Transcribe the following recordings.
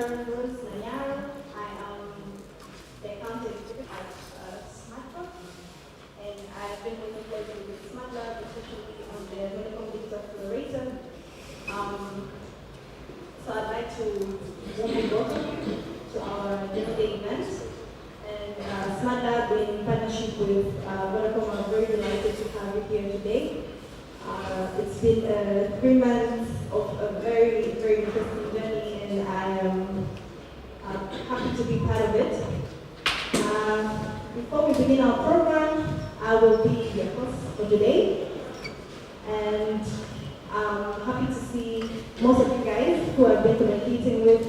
I am the accountant at SmartLab, and I've been working closely with SmartLab, especially on the Vodacom Digital Accelerator. So I'd like to warmly welcome to our day event. And SmartLab, in partnership with Vodacom, are very delighted to have you here today. It's been 3 months of a very, very interesting journey, and I am happy to be part of it. Before we begin our program, I will be your host for today, and I'm happy to see most of you guys who have been communicating with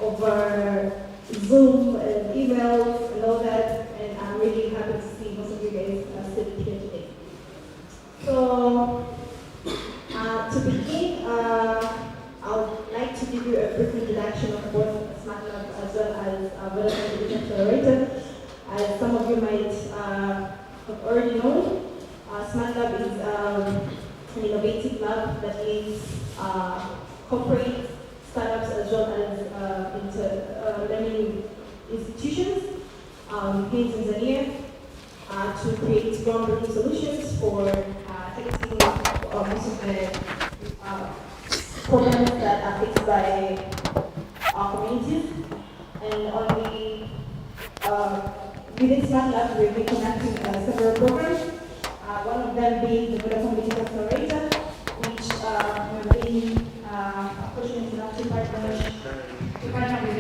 over Zoom and emails and all that, and I'm really happy to see most of you guys sitting here today. So, to begin, I would like to give you a brief introduction of both SmartLab as well as Vodacom Digital Accelerator. As some of you might have already known, SmartLab is an innovative lab that leads corporate startups as well as learning institutions here in Tanzania to create groundbreaking solutions for targeting most of the problems that are faced by our communities. And within SmartLab, we've been conducting several programs. One of them being the Vodacom Digital Accelerator, which we've been fortunate enough to partner with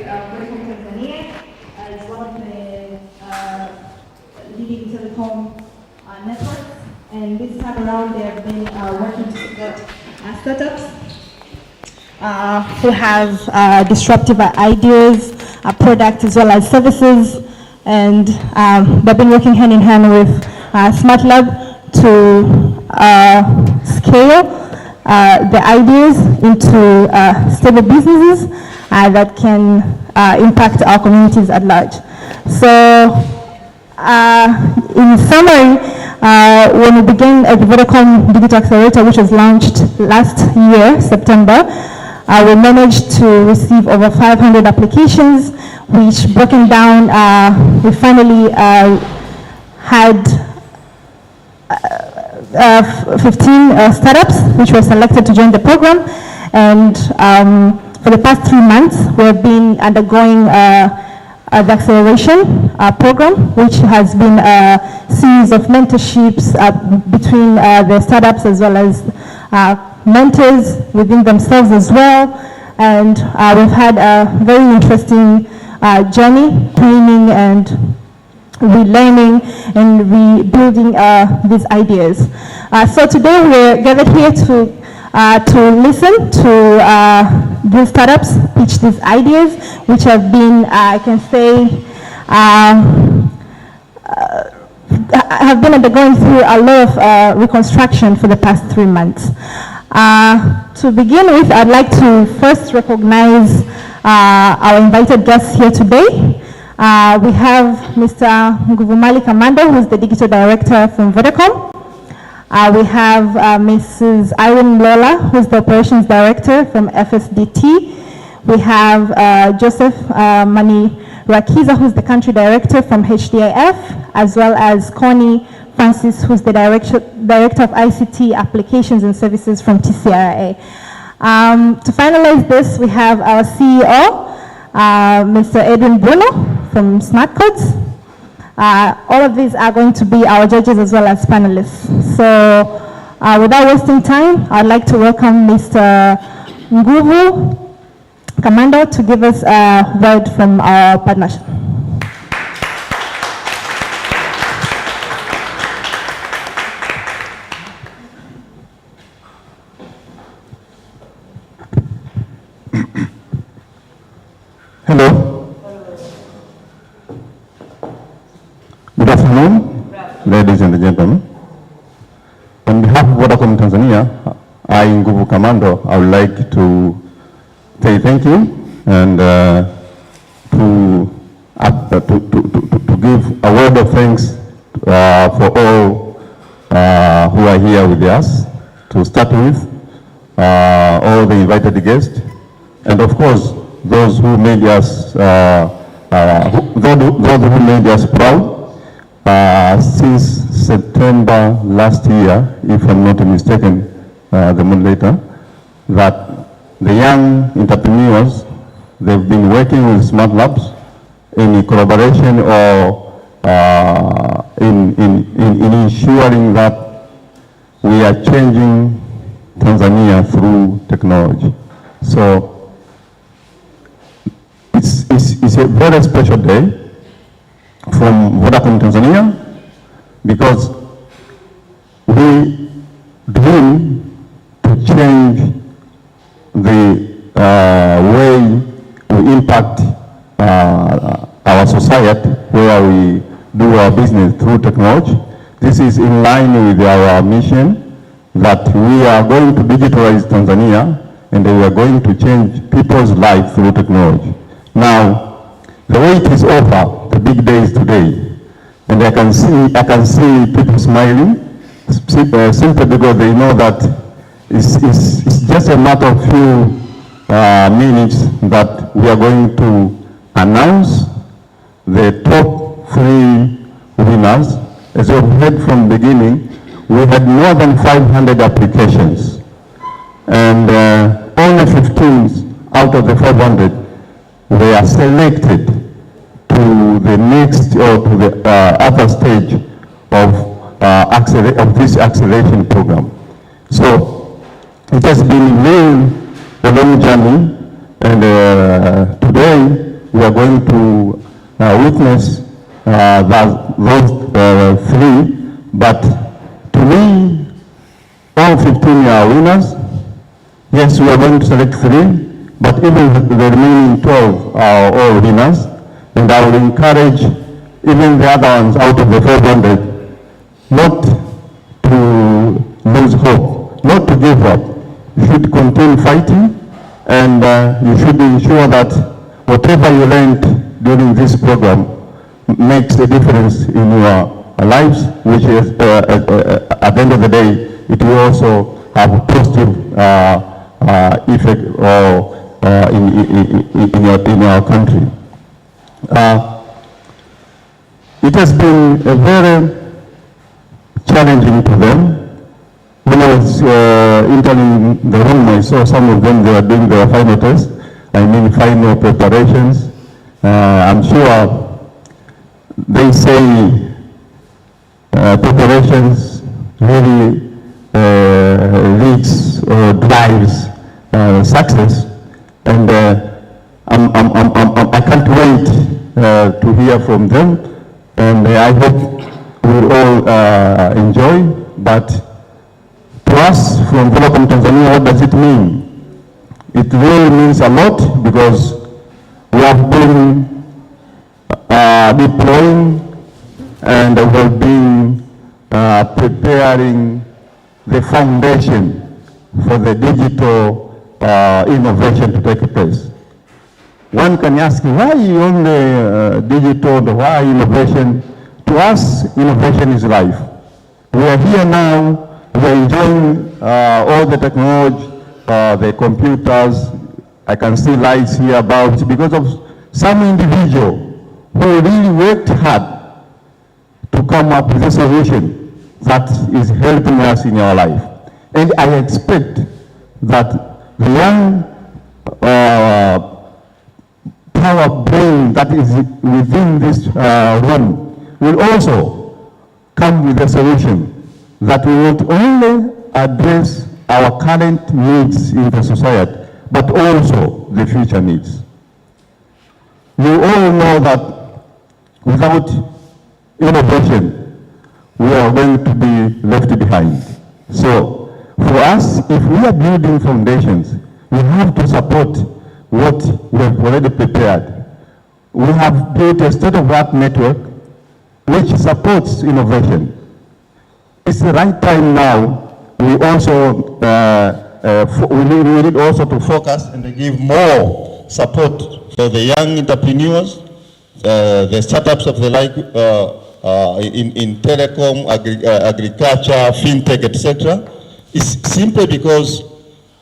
Vodacom Tanzania as one of the leading telecom networks. And this time around, they have been working to support startups who have disruptive ideas, products as well as services. And they've been working hand in hand with SmartLab to scale the ideas into stable businesses that can impact our communities at large. So, in summary, when we began at the Vodacom Digital Accelerator, which was launched last year, September, we managed to receive over 500 applications, which broken down, we finally had 15 startups which were selected to join the program. And for the past 3 months, we have been undergoing the acceleration program, which has been a series of mentorships between the startups as well as mentors within themselves as well. And we've had a very interesting journey, training and relearning and rebuilding these ideas. So today we're gathered here to listen to these startups pitch these ideas, which have been, I can say, have been undergoing through a lot of reconstruction for the past 3 months. To begin with, I'd like to first recognize our invited guests here today. We have Mr. Nguvumali Kamando, who's the Digital Director from Vodacom. We have Mrs. Irene Lola, who's the Operations Director from FSDT. We have Joseph Manirakiza, who's the Country Director from HDIF, as well as Connie Francis, who's the Director of ICT Applications and Services from TCRA. To finalize this, we have our CEO, Mr. Edwin Bruno from Smart Codes. All of these are going to be our judges as well as panelists. So without wasting time, I'd like to welcome Mr. Nguvu Kamando to give us a word from our partnership. Hello. Good afternoon, ladies and gentlemen. On behalf of Vodacom Tanzania, I, Nguvu Kamando, I would like to say thank you and to give a word of thanks for all who are here with us. To start with, all the invited guests, and of course, those who made us, those who made us proud. Since September last year, if I'm not mistaken, the moderator, that the young entrepreneurs, they've been working with Smart Labs in collaboration or in ensuring that we are changing Tanzania through technology. So it's a very special day from Vodacom Tanzania, because we dream to change the way we impact our society, where we do our business through technology. This is in line with our mission that we are going to digitalize Tanzania and we are going to change people's lives through technology. Now, the wait is over. The big day is today, and I can see people smiling simply because they know that it's just a matter of few minutes that we are going to announce the top 3 winners. As you've heard from the beginning, we had more than 500 applications, and only 15 out of the 500 were selected to the next or to the other stage of this acceleration program. So it has been really a long journey, and today we are going to witness those 3, but to me, all 15 are winners. Yes, we are going to select 3, but even the remaining 12 are all winners. And I will encourage even the other ones out of the 400 not to lose hope, not to give up. You should continue fighting, and you should ensure that whatever you learned during this program makes a difference in your lives, which is, at the end of the day, it will also have a positive effect in our country. It has been a very challenging to them. When I was entering the room, I saw some of them, they were doing their final tests, final preparations. I'm sure they say preparations really leads or drives success, and I can't wait to hear from them, and I hope we'll all enjoy. But to us from Vodacom Tanzania, what does it mean? It really means a lot, because we have been deploying and we have been preparing the foundation for the digital innovation to take place. One can ask, why only digital, why innovation? To us, innovation is life. We are here now, we are enjoying all the technology, the computers. I can see lights here about because of some individual who really worked hard to come up with a solution that is helping us in our life. And I expect that the young power brain that is within this room will also come with a solution that will not only address our current needs in the society, but also the future needs. You all know that without innovation, we are going to be left behind. So for us, if we are building foundations, we have to support what we have already prepared. We have built a state-of-the-art network which supports innovation. It's the right time now. We also we need also to focus and give more support for the young entrepreneurs, the startups of the like in telecom, agriculture, fintech, etc. It's simply because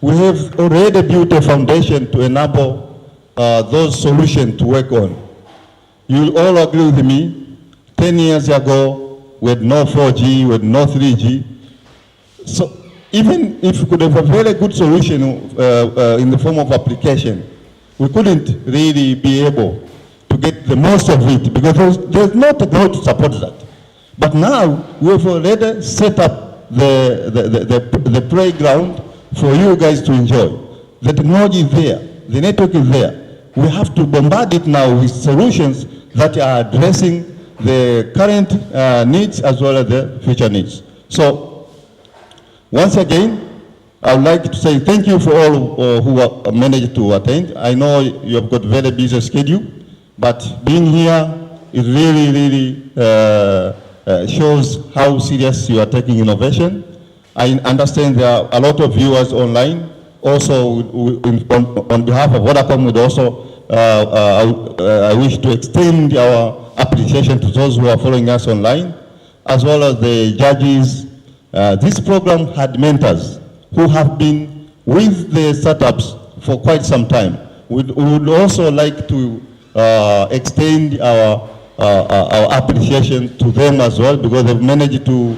we have already built a foundation to enable those solutions to work on. You'll all agree with me, 10 years ago, we had no 4G, we had no 3G. So even if we could have a very good solution in the form of application, we couldn't really be able to get the most of it because there's no technology to support that. But now we have already set up the playground for you guys to enjoy. The technology is there, the network is there. We have to bombard it now with solutions that are addressing the current needs as well as the future needs. So once again, I would like to say thank you for all who managed to attend. I know you have got a very busy schedule, but being here is really shows how serious you are taking innovation. I understand there are a lot of viewers online. Also, on behalf of Vodacom, would also I wish to extend our appreciation to those who are following us online, as well as the judges. This program had mentors who have been with the startups for quite some time. We would also like to extend our appreciation to them as well, because they've managed to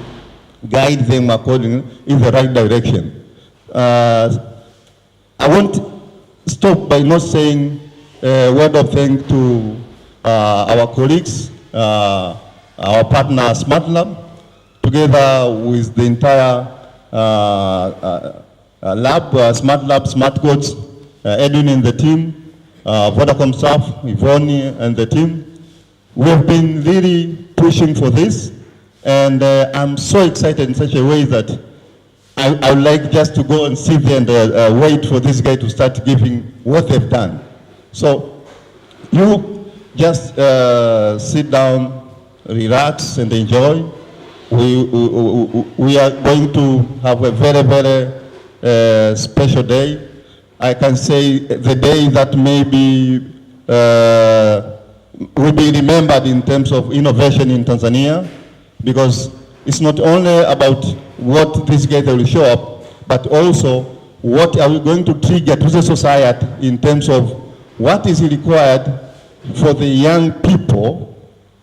guide them accordingly in the right direction. I won't stop by not saying a word of thanks to our colleagues, our partner Smart Lab, together with the entire lab, Smart Lab, Smart Codes, Edwin and the team, Vodacom staff, Yvonne and the team. We have been really pushing for this, and I'm so excited in such a way that I would like just to go and sit there and wait for this guy to start giving what they've done. So you just sit down, relax and enjoy. We are going to have a very special day. I can say the day that maybe will be remembered in terms of innovation in Tanzania, because it's not only about what this guy will show up, but also what are we going to trigger to the society in terms of what is required for the young people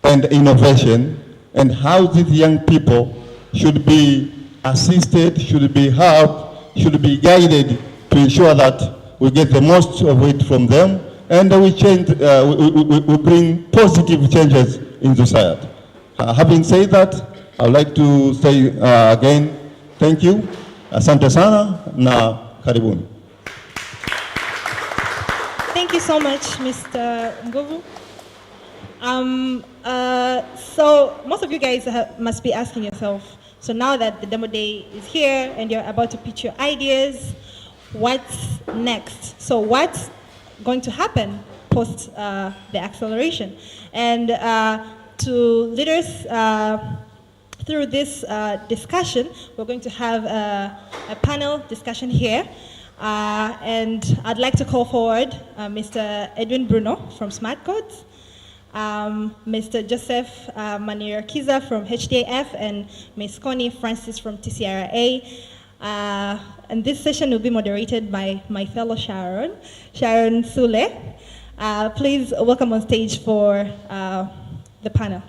and innovation, and how these young people should be assisted, should be helped, should be guided to ensure that we get the most of it from them, and we change, we bring positive changes in society. Having said that, I would like to say again, thank you, asante sana na karibuni. Thank you so much, Mr. Nguvu. So most of you guys must be asking yourself, so now that the demo day is here and you're about to pitch your ideas, what's next? So what's going to happen post the acceleration? And to lead us through this discussion, we're going to have a panel discussion here. And I'd like to call forward Mr. Edwin Bruno from Smart Codes, Mr. Joseph Manirakiza from HDAF, and Ms. Connie Francis from TCRA. And this session will be moderated by my fellow Sharon Sule. Please welcome on stage for the panel.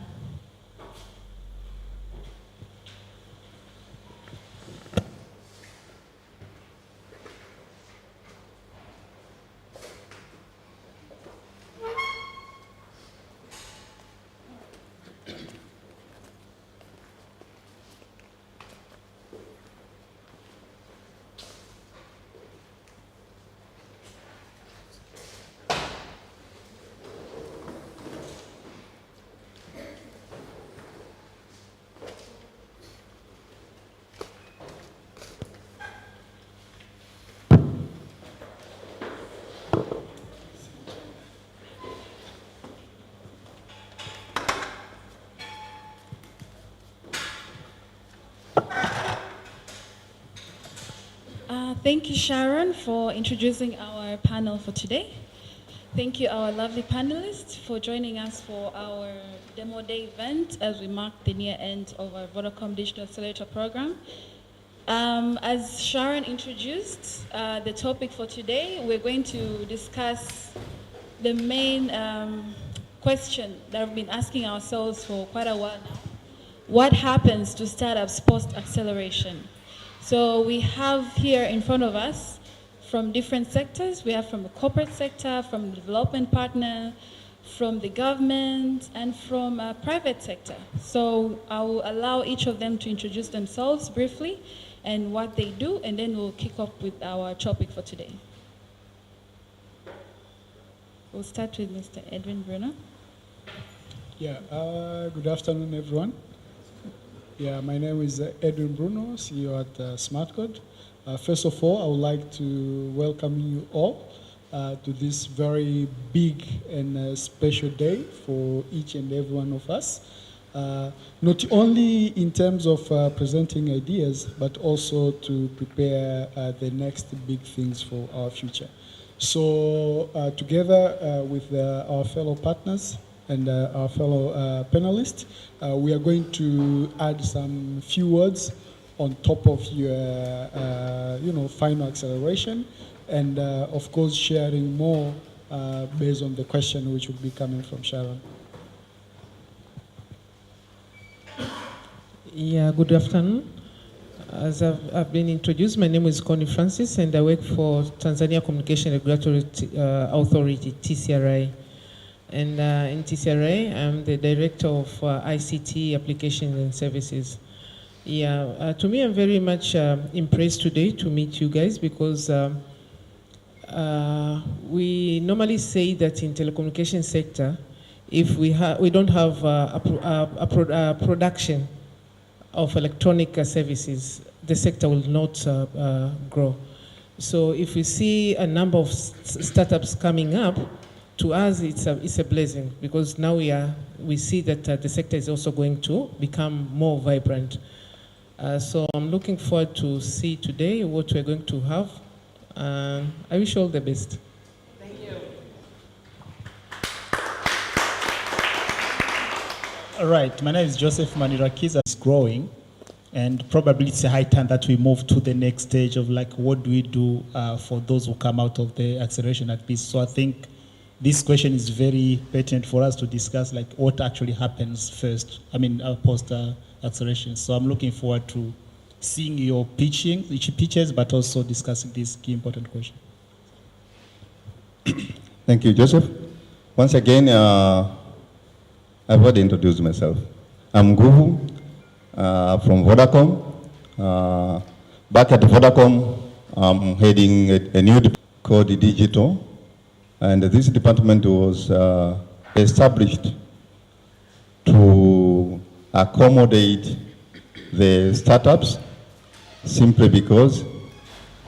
Thank you, Sharon, for introducing our panel for today. Thank you, our lovely panelists, for joining us for our demo day event as we mark the near end of our Vodacom Digital Accelerator program. As Sharon introduced the topic for today, we're going to discuss the main question that we've been asking ourselves for quite a while now. What happens to startups post-acceleration? So we have here in front of us from different sectors. We have from the corporate sector, from the development partner, from the government, and from private sector. So I will allow each of them to introduce themselves briefly and what they do, and then we'll kick off with our topic for today. We'll start with Mr. Edwin Bruno. Yeah, good afternoon, everyone. Yeah, my name is Edwin Bruno, CEO at SmartCode. First of all, I would like to welcome you all to this very big and special day for each and every one of us. Not only in terms of presenting ideas, but also to prepare the next big things for our future. So together with our fellow partners and our fellow panelists, we are going to add some few words on top of your final acceleration, and of course sharing more based on the question which will be coming from Sharon. Yeah, good afternoon. As I've been introduced, my name is Connie Francis, and I work for Tanzania Communication Regulatory Authority, TCRA. And in TCRA, I'm the Director of ICT Applications and Services. Yeah, to me, I'm very much impressed today to meet you guys, because we normally say that in telecommunication sector, if we don't have a production of electronic services, the sector will not grow. So if we see a number of startups coming up, to us it's a blessing, because now we see that the sector is also going to become more vibrant. So I'm looking forward to see today what we're going to have. I wish you all the best. Thank you. All right, my name is Joseph Manirakiza. It's growing, and probably it's a high time that we move to the next stage of like, what do we do for those who come out of the acceleration at peace? So I think this question is very pertinent for us to discuss, like what actually happens first, post acceleration. So I'm looking forward to seeing your pitches, but also discussing this key important question. Thank you, Joseph. Once again, I've already introduced myself. I'm Nguvu from Vodacom. Back at Vodacom, I'm heading a new department called Digital. And this department was established to accommodate the startups, simply because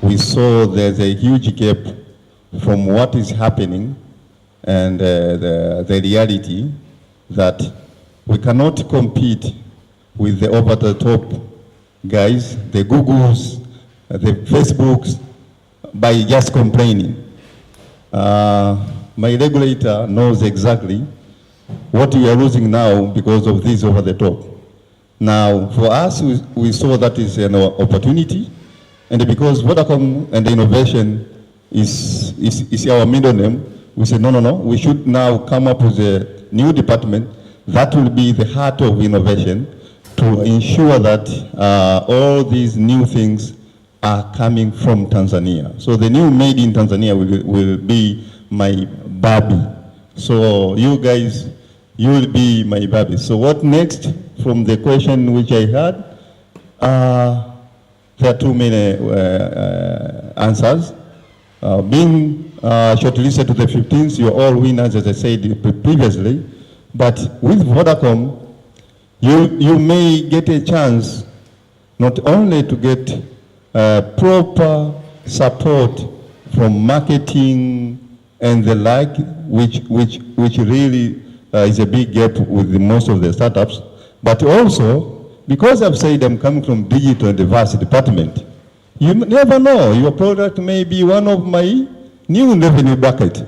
we saw there's a huge gap from what is happening and the reality that we cannot compete with the over-the-top guys, the Googles, the Facebooks, by just complaining. My regulator knows exactly what we are losing now because of this over the top. Now, for us, we saw that is an opportunity, and because Vodacom and innovation is our middle name, we said, no, we should now come up with a new department that will be the heart of innovation to ensure that all these new things are coming from Tanzania. So the new made in Tanzania will be my baby. So you guys, you will be my baby. So what next from the question which I had? There are too many answers. Being shortlisted to the 15th, you're all winners, as I said previously. But with Vodacom, you may get a chance not only to get proper support from marketing and the like, which really is a big gap with most of the startups, but also because I've said I'm coming from digital and device department, you never know, your product may be one of my new revenue bucket.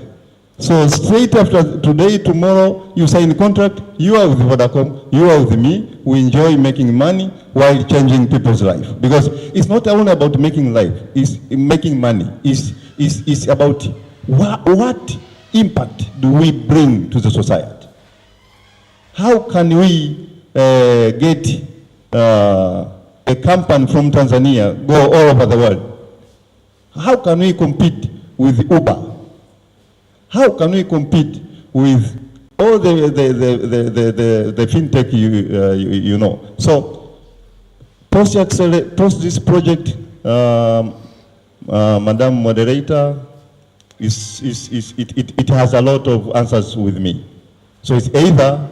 So straight after today, tomorrow, you sign a contract, you are with Vodacom, you are with me, we enjoy making money while changing people's life. Because it's not only about making life, it's making money. It's about what impact do we bring to the society? How can we get a company from Tanzania go all over the world? How can we compete with Uber? How can we compete with all the fintech you know? So post this project, Madam Moderator, it has a lot of answers with me. So it's either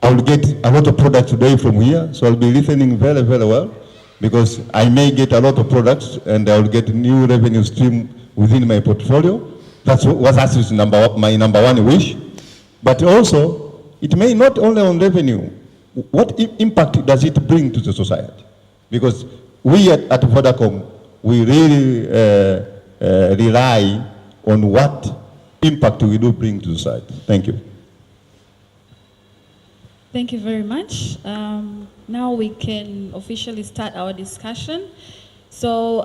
I will get a lot of products today from here, so I'll be listening very, very well, because I may get a lot of products and I will get new revenue stream within my portfolio. That's my number one wish. But also, it may not only on revenue. What impact does it bring to the society? Because we at Vodacom, we really rely on what impact we do bring to society. Thank you. Thank you very much. Now we can officially start our discussion. So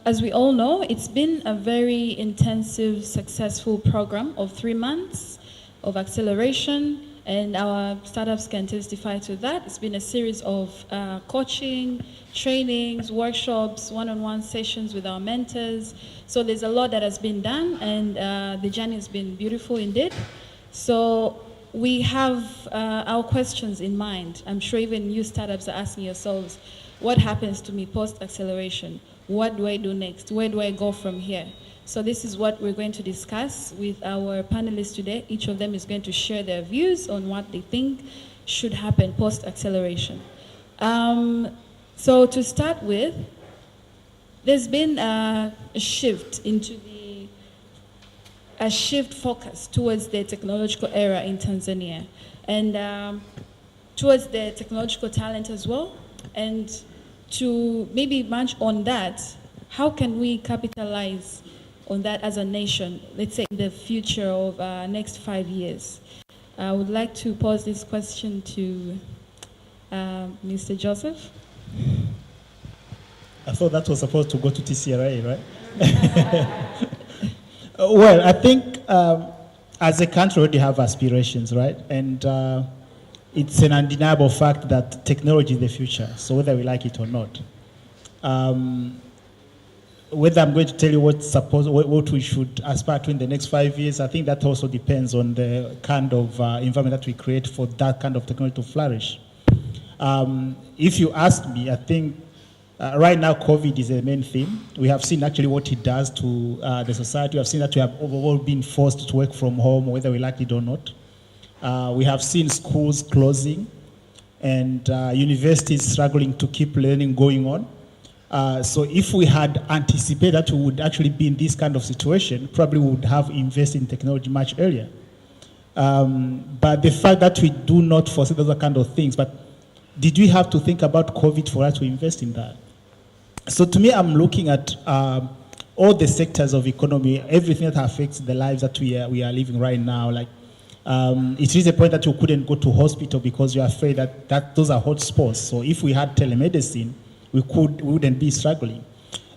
as we all know, it's been a very intensive, successful program of 3 months of acceleration, and our startups can testify to that. It's been a series of coaching, trainings, workshops, one-on-one sessions with our mentors. So there's a lot that has been done, and the journey has been beautiful indeed. So we have our questions in mind. I'm sure even you startups are asking yourselves, what happens to me post-acceleration? What do I do next? Where do I go from here? So this is what we're going to discuss with our panelists today. Each of them is going to share their views on what they think should happen post-acceleration. So to start with, there's been a shift focus towards the technological era in Tanzania, and towards the technological talent as well. And to maybe match on that, how can we capitalize on that as a nation, let's say in the future of next 5 years? I would like to pose this question to Mr. Joseph. I thought that was supposed to go to TCRA, right? Well, I think as a country we already have aspirations, right? And it's an undeniable fact that technology is the future, so whether we like it or not. Whether I'm going to tell you what we should aspire to in the next 5 years, I think that also depends on the kind of environment that we create for that kind of technology to flourish. If you ask me, I think right now COVID is the main theme. We have seen actually what it does to the society. We have seen that we have overall been forced to work from home, whether we like it or not. We have seen schools closing and universities struggling to keep learning going on. So if we had anticipated that we would actually be in this kind of situation, probably we would have invested in technology much earlier. But the fact that we do not foresee those kind of things, but did we have to think about COVID for us to invest in that? So to me, I'm looking at all the sectors of economy, everything that affects the lives that we are living right now. Like, it is a point that you couldn't go to hospital because you're afraid that those are hot spots. So if we had telemedicine, we wouldn't be struggling.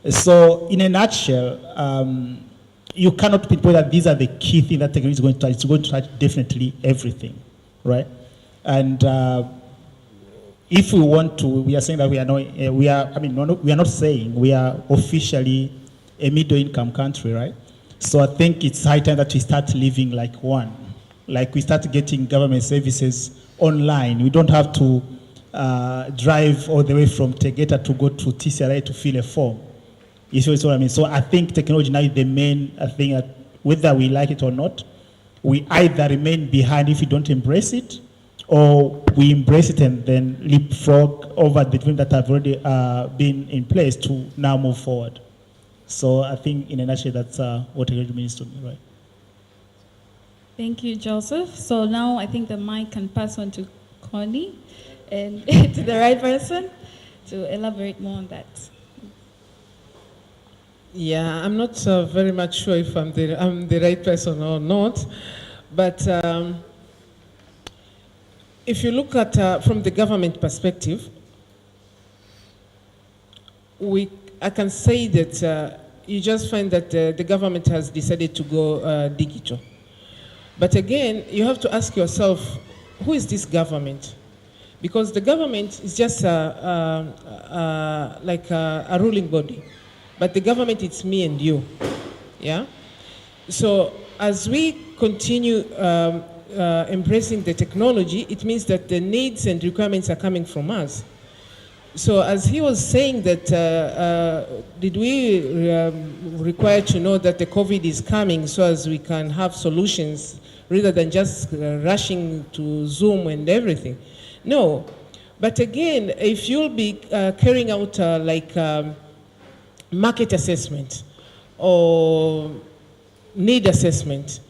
So in a nutshell, you cannot pinpoint that these are the key things that technology is going to touch. It's going to touch definitely everything, right? And if we want to, we are saying that we are not saying we are officially a middle-income country, right? So I think it's high time that we start living like one. Like we start getting government services online. We don't have to drive all the way from Tegeta to go to TCRA to fill a form. You see what I mean? So I think technology now is the main thing that, whether we like it or not, we either remain behind if we don't embrace it, or we embrace it and then leapfrog over the dreams that have already been in place to now move forward. So I think in a nutshell, that's what technology means to me, right? Thank you, Joseph. So now I think the mic can pass on to Connie and to the right person to elaborate more on that. Yeah, I'm not very much sure if I'm the right person or not, but if you look at from the government perspective, I can say that you just find that the government has decided to go digital. But again, you have to ask yourself, who is this government? Because the government is just like a ruling body. But the government, it's me and you. Yeah? So as we continue embracing the technology, it means that the needs and requirements are coming from us. So as he was saying that, did we require to know that the COVID is coming so as we can have solutions rather than just rushing to Zoom and everything? No. But again, if you'll be carrying out market assessment or need assessment,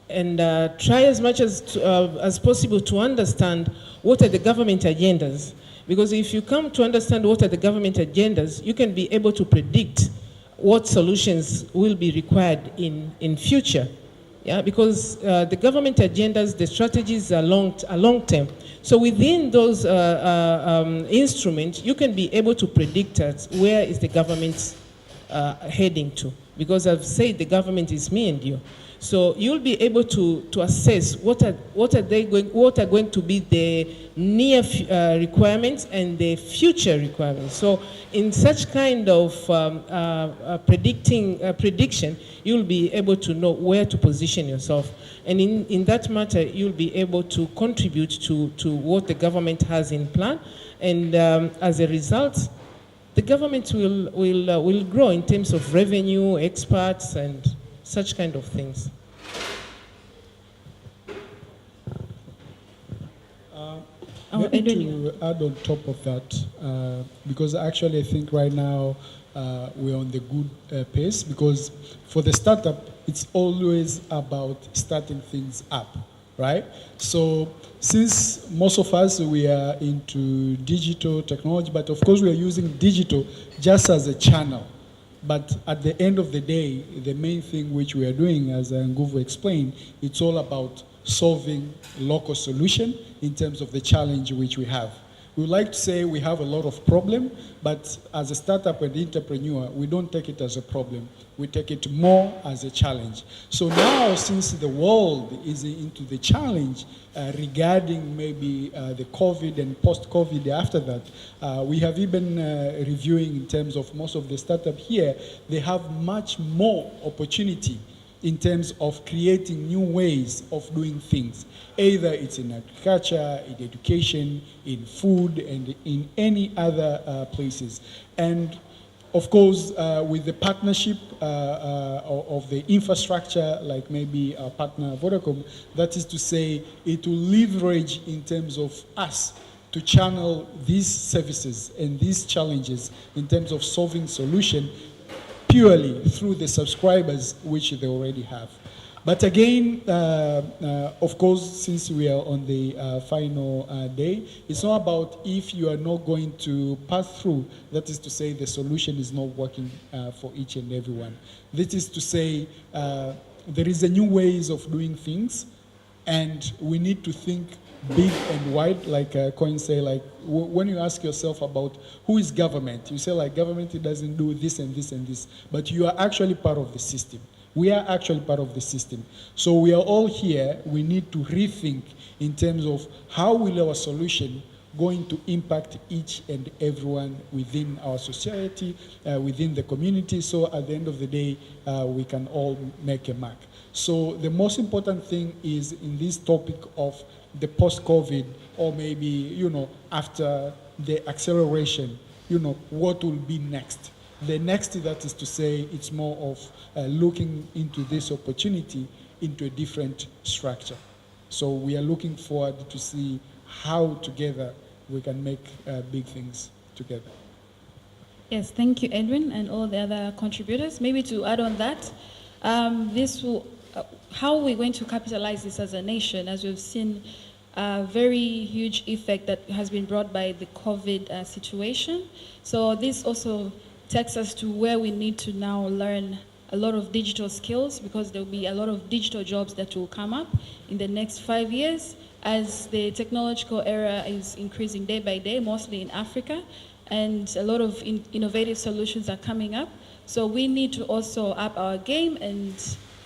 and try as much as possible to understand what are the government agendas. Because if you come to understand what are the government agendas, you can be able to predict what solutions will be required in future. Yeah, because the government agendas, the strategies are long term. So within those instruments, you can be able to predict where is the government heading to. Because I've said the government is me and you. So you'll be able to assess what are going to be the near requirements and the future requirements. So in such kind of prediction, you'll be able to know where to position yourself. And in that matter, you'll be able to contribute to what the government has in plan. And as a result, the government will grow in terms of revenue, experts, and such kind of things. Maybe to add on top of that, because actually I think right now we're on the good pace, because for the startup, it's always about starting things up, right? So since most of us, we are into digital technology, but of course we are using digital just as a channel. But at the end of the day, the main thing which we are doing, as Nguvu explained, it's all about solving local solution in terms of the challenge which we have. We would like to say we have a lot of problem, but as a startup and entrepreneur, we don't take it as a problem. We take it more as a challenge. So now, since the world is into the challenge regarding maybe the COVID and post-COVID after that, we have even reviewing in terms of most of the startup here, they have much more opportunity in terms of creating new ways of doing things. Either it's in agriculture, in education, in food, and in any other places. And of course, with the partnership of the infrastructure, like maybe our partner Vodacom, that is to say, it will leverage in terms of us to channel these services and these challenges in terms of solving solution purely through the subscribers which they already have. But again, of course, since we are on the final day, it's not about if you are not going to pass through, that is to say the solution is not working for each and everyone. That is to say there is a new ways of doing things, and we need to think big and wide, like Coin say, like when you ask yourself about who is government, you say like government doesn't do this and this and this, but you are actually part of the system. We are actually part of the system. So we are all here, we need to rethink in terms of how will our solution going to impact each and everyone within our society, within the community, so at the end of the day, we can all make a mark. So the most important thing is in this topic of the post-COVID, or maybe, you know, after the acceleration, you know, what will be next? The next, that is to say, it's more of looking into this opportunity into a different structure. So we are looking forward to see how together we can make big things together. Yes, thank you, Edwin, and all the other contributors. Maybe to add on that, how we're going to capitalize this as a nation, as we've seen a very huge effect that has been brought by the COVID situation. So this also takes us to where we need to now learn a lot of digital skills, because there will be a lot of digital jobs that will come up in the next 5 years as the technological era is increasing day by day, mostly in Africa, and a lot of innovative solutions are coming up. So we need to also up our game and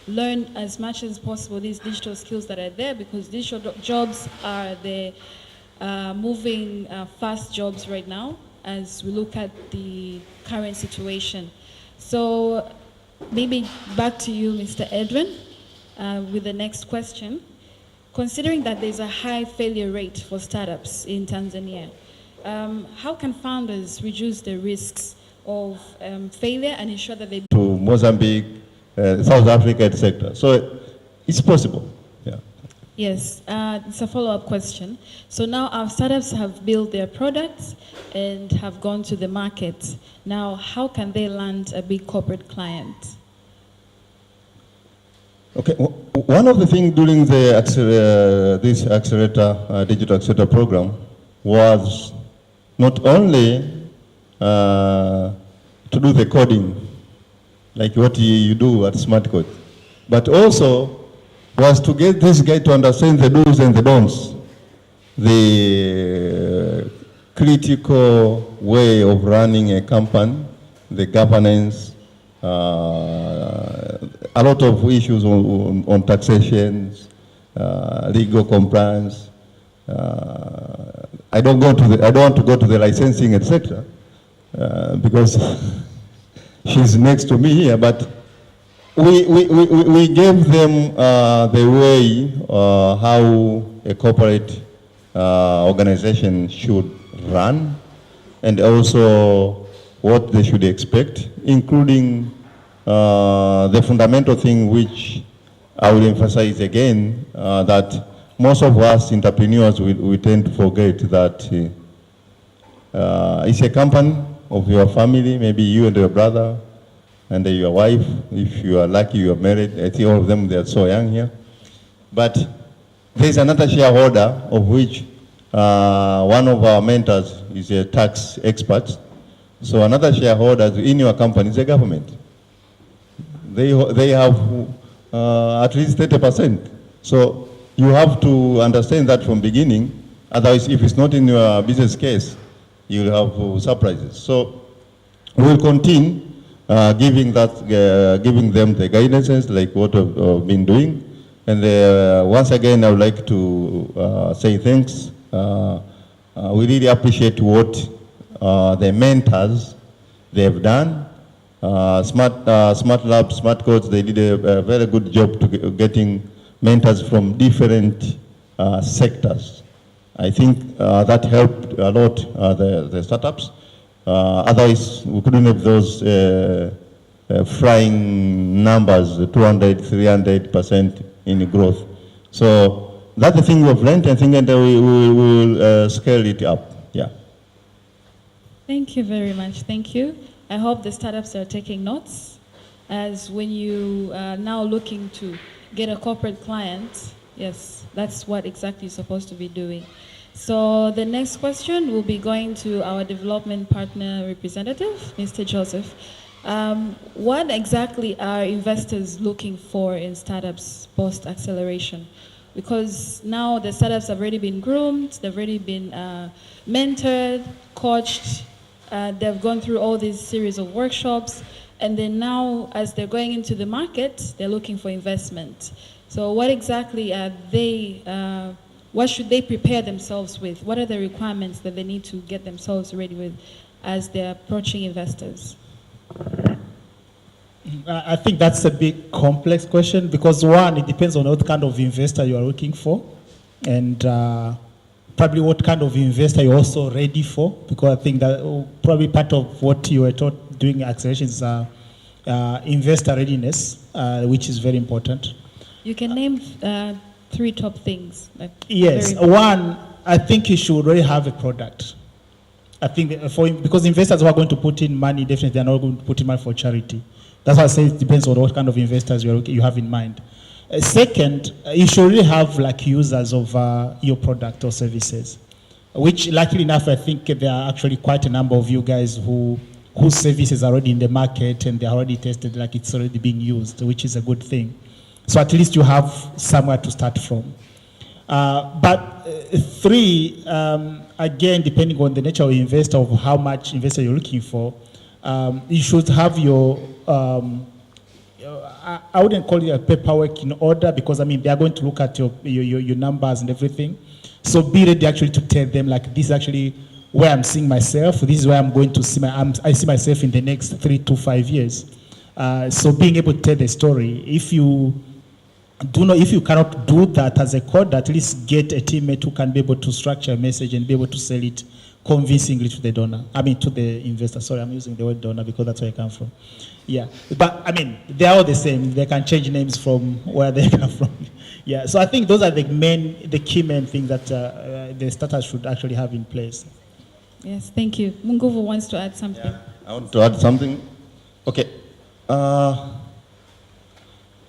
learn as much as possible these digital skills that are there, because digital jobs are the moving fast jobs right now as we look at the current situation. So maybe back to you, Mr. Edwin, with the next question. Considering that there's a high failure rate for startups in Tanzania, how can founders reduce the risks of failure and ensure that they... To Mozambique, South Africa, etc. So it's possible. Yeah. Yes, it's a follow-up question. So now our startups have built their products and have gone to the market. Now, how can they land a big corporate client? Okay, one of the things during the this Accelerator, Digital Accelerator program was not only to do the coding, like what you do at Smart Code, but also was to get this guy to understand the do's and the don'ts, the critical way of running a company, the governance, a lot of issues on taxation, legal compliance. I don't want to go to the licensing, etc., because she's next to me here. But we gave them the way how a corporate organization should run, and also what they should expect, including the fundamental thing which I will emphasize again, that most of us entrepreneurs, we tend to forget that it's a company of your family, maybe you and your brother and your wife. If you are lucky, you are married. I think all of them, they are so young here. But there's another shareholder of which one of our mentors is a tax expert. So another shareholder in your company is a government. They have at least 30%. So you have to understand that from beginning. Otherwise, if it's not in your business case, you'll have surprises. So we'll continue giving them the guidances like what we've been doing. And once again, I would like to say thanks. We really appreciate what the mentors they've done. Smart Labs, Smart Codes, they did a very good job to getting mentors from different sectors. I think that helped a lot the startups. Otherwise, we couldn't have those flying numbers, 200, 300% in growth. So that's the thing we've learned, I think, and we will scale it up. Yeah. Thank you very much. Thank you. I hope the startups are taking notes, as when you are now looking to get a corporate client, yes, that's what exactly you're supposed to be doing. So the next question will be going to our development partner representative, Mr. Joseph. What exactly are investors looking for in startups post-acceleration? Because now the startups have already been groomed, they've already been mentored, coached, they've gone through all these series of workshops, and then now as they're going into the market, they're looking for investment. So what exactly are they, what should they prepare themselves with? What are the requirements that they need to get themselves ready with as they're approaching investors? I think that's a big complex question, because one, it depends on what kind of investor you are looking for, and probably what kind of investor you're also ready for, because I think that probably part of what you were taught during acceleration is investor readiness, which is very important. You can name 3 top things. Yes, one, I think you should already have a product. I think because investors who are going to put in money, definitely they're not going to put in money for charity. That's why I say it depends on what kind of investors you have in mind. Second, you should really have like users of your product or services, which luckily enough, I think there are actually quite a number of you guys whose services are already in the market and they're already tested, like it's already being used, which is a good thing. So at least you have somewhere to start from. But 3, again, depending on the nature of the investor, of how much investor you're looking for, you should have your I wouldn't call it a paperwork in order, because I mean, they are going to look at your numbers and everything. So be ready actually to tell them, like, this is actually where I'm seeing myself. This is where I'm going to see I see myself in the next 3 to 5 years. So being able to tell the story, if you cannot do that as a code, at least get a teammate who can be able to structure a message and be able to sell it convincingly to the donor. I mean, to the investor. Sorry, I'm using the word donor because that's where I come from. Yeah, but I mean, they're all the same. They can change names from where they come from. Yeah, so I think those are the key main things that the startup should actually have in place. Yes, thank you. Munguvu wants to add something. Yeah, I want to add something. Okay.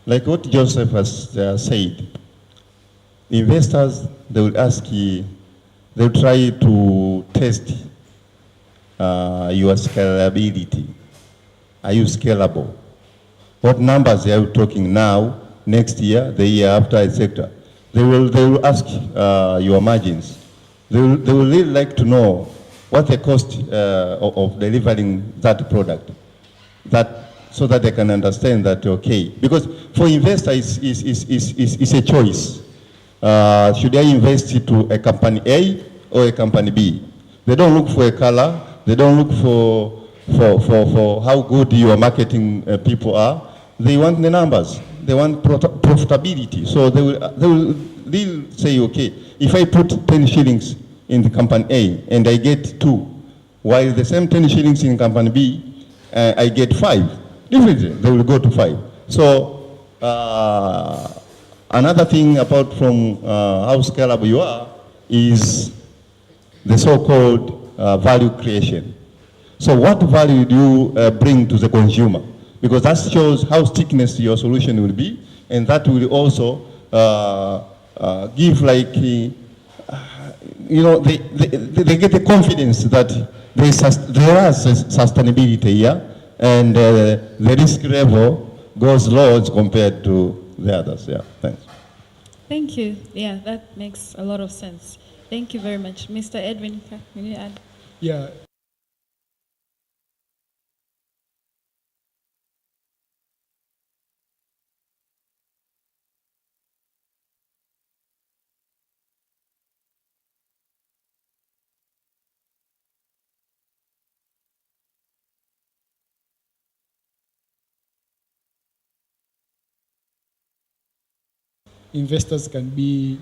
Like what Joseph has said, investors, they will ask you, they will try to test your scalability. Are you scalable? What numbers are you talking now, next year, the year after, etc.? They will ask your margins. They will really like to know what the cost of delivering that product, so that they can understand that, okay, because for investors it's a choice. Should I invest into a company A or a company B? They don't look for a color. They don't look for how good your marketing people are. They want the numbers. They want profitability. So they will say, okay, if I put 10 shillings in the company A and I get 2, while the same 10 shillings in company B, I get 5. Definitely, they will go to 5. So another thing apart from how scalable you are is the so-called value creation. So what value do you bring to the consumer? Because that shows how stickiness your solution will be, and that will also give, like, they get the confidence that there is sustainability here, and the risk level goes low as compared to the others. Yeah, thanks. Thank you. Yeah, that makes a lot of sense. Thank you very much. Mr. Edwin, can you add? Yeah. Investors can be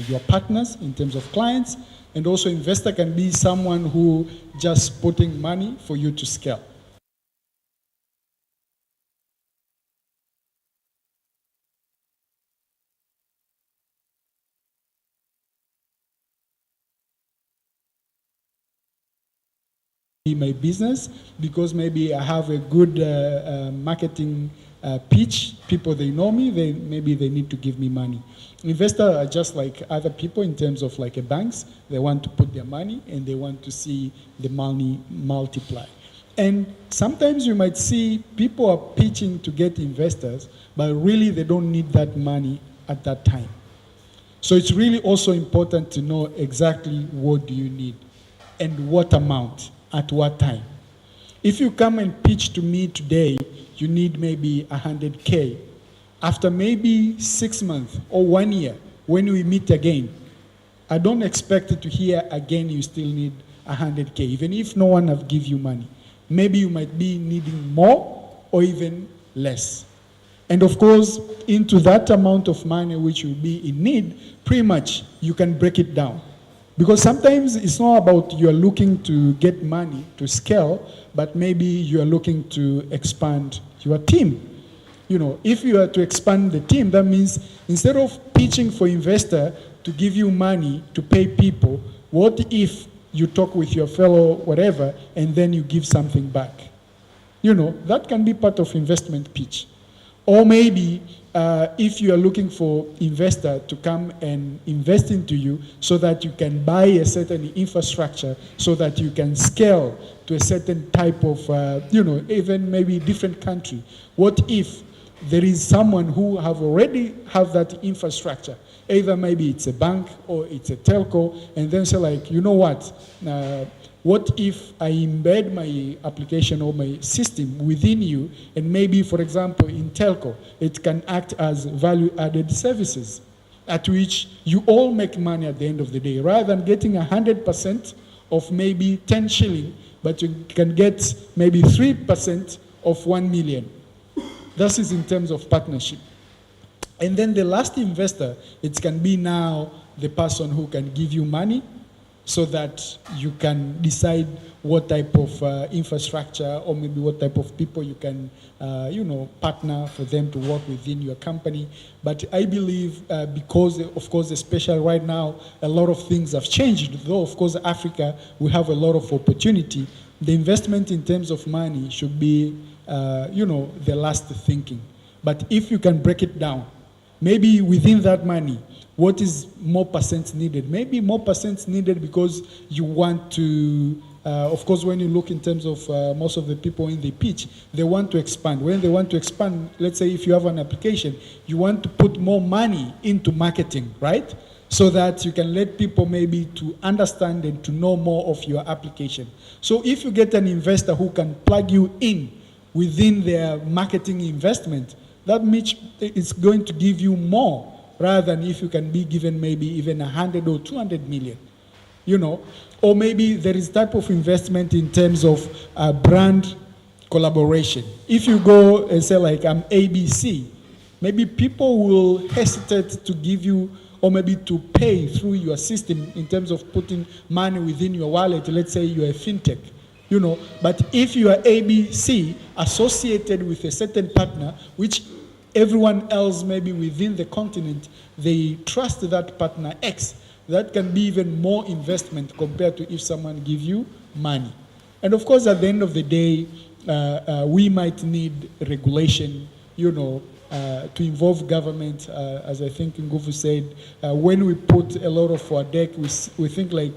your partners in terms of clients, and also investor can be someone who just putting money for you to scale. My business, because maybe I have a good marketing pitch, people, they know me, maybe they need to give me money. Investors are just like other people in terms of like banks. They want to put their money and they want to see the money multiply. And sometimes you might see people are pitching to get investors, but really they don't need that money at that time. So it's really also important to know exactly what do you need and what amount at what time. If you come and pitch to me today, you need maybe 100K. After maybe 6 months or 1 year, when we meet again, I don't expect to hear again you still need 100K, even if no one have give you money. Maybe you might be needing more or even less. And of course, into that amount of money which you will be in need, pretty much you can break it down. Because sometimes it's not about you're looking to get money to scale, but maybe you're looking to expand your team. You know, if you are to expand the team, that means instead of pitching for investor to give you money to pay people, what if you talk with your fellow whatever and then you give something back? You know, that can be part of investment pitch. Or maybe if you are looking for investor to come and invest into you so that you can buy a certain infrastructure so that you can scale to a certain type of, even maybe different country. What if there is someone who already have that infrastructure? Either maybe it's a bank or it's a telco, and then say like, you know what, What if I embed my application or my system within you, and maybe, for example, in telco, it can act as value-added services, at which you all make money at the end of the day, rather than getting 100% of maybe 10 shilling, but you can get maybe 3% of 1 million. This is in terms of partnership. And then the last investor, it can be now the person who can give you money so that you can decide what type of infrastructure or maybe what type of people you can, partner for them to work within your company. But I believe because, of course, especially right now, a lot of things have changed. Though, of course, Africa, we have a lot of opportunity. The investment in terms of money should be, the last thinking. But if you can break it down, maybe within that money, what is more percent needed? Maybe more percent needed because you want to, of course, when you look in terms of most of the people in the pitch, they want to expand. When they want to expand, let's say if you have an application, you want to put more money into marketing, right? So that you can let people maybe to understand and to know more of your application. So if you get an investor who can plug you in within their marketing investment, that means it's going to give you more rather than if you can be given maybe even 100 or 200 million, or maybe there is type of investment in terms of brand collaboration. If you go and say like I'm ABC, maybe people will hesitate to give you or maybe to pay through your system in terms of putting money within your wallet. Let's say you're a fintech, but if you are ABC associated with a certain partner, which everyone else maybe within the continent, they trust that partner X, that can be even more investment compared to if someone give you money. And of course, at the end of the day, we might need regulation, to involve government, as I think Nguvu said. When we put a lot of our deck, we think like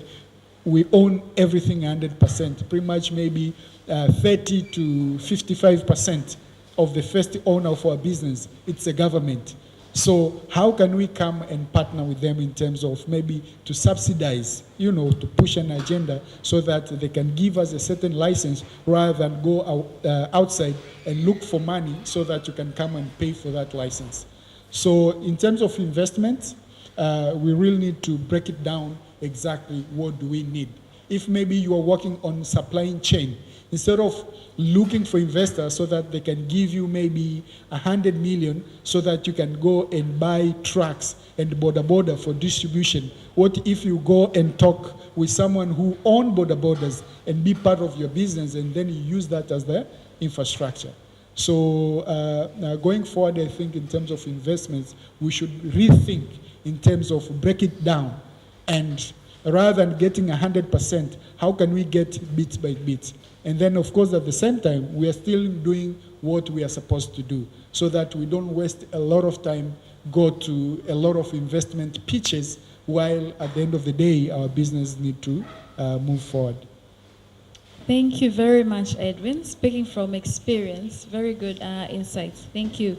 we own everything 100%, pretty much maybe 30 to 55% of the first owner of our business, it's a government. So how can we come and partner with them in terms of maybe to subsidize, to push an agenda so that they can give us a certain license rather than go outside and look for money so that you can come and pay for that license. So in terms of investment, we really need to break it down exactly what do we need. If maybe you are working on supply chain, instead of looking for investors so that they can give you maybe 100 million so that you can go and buy trucks and border for distribution. What if you go and talk with someone who owns borders and be part of your business, and then you use that as the infrastructure? So going forward, I think in terms of investments, we should rethink in terms of break it down, and rather than getting 100%, how can we get bit by bit? And then, of course, at the same time, we are still doing what we are supposed to do so that we don't waste a lot of time, go to a lot of investment pitches, while at the end of the day, our business need to move forward. Thank you very much, Edwin. Speaking from experience, very good insights. Thank you.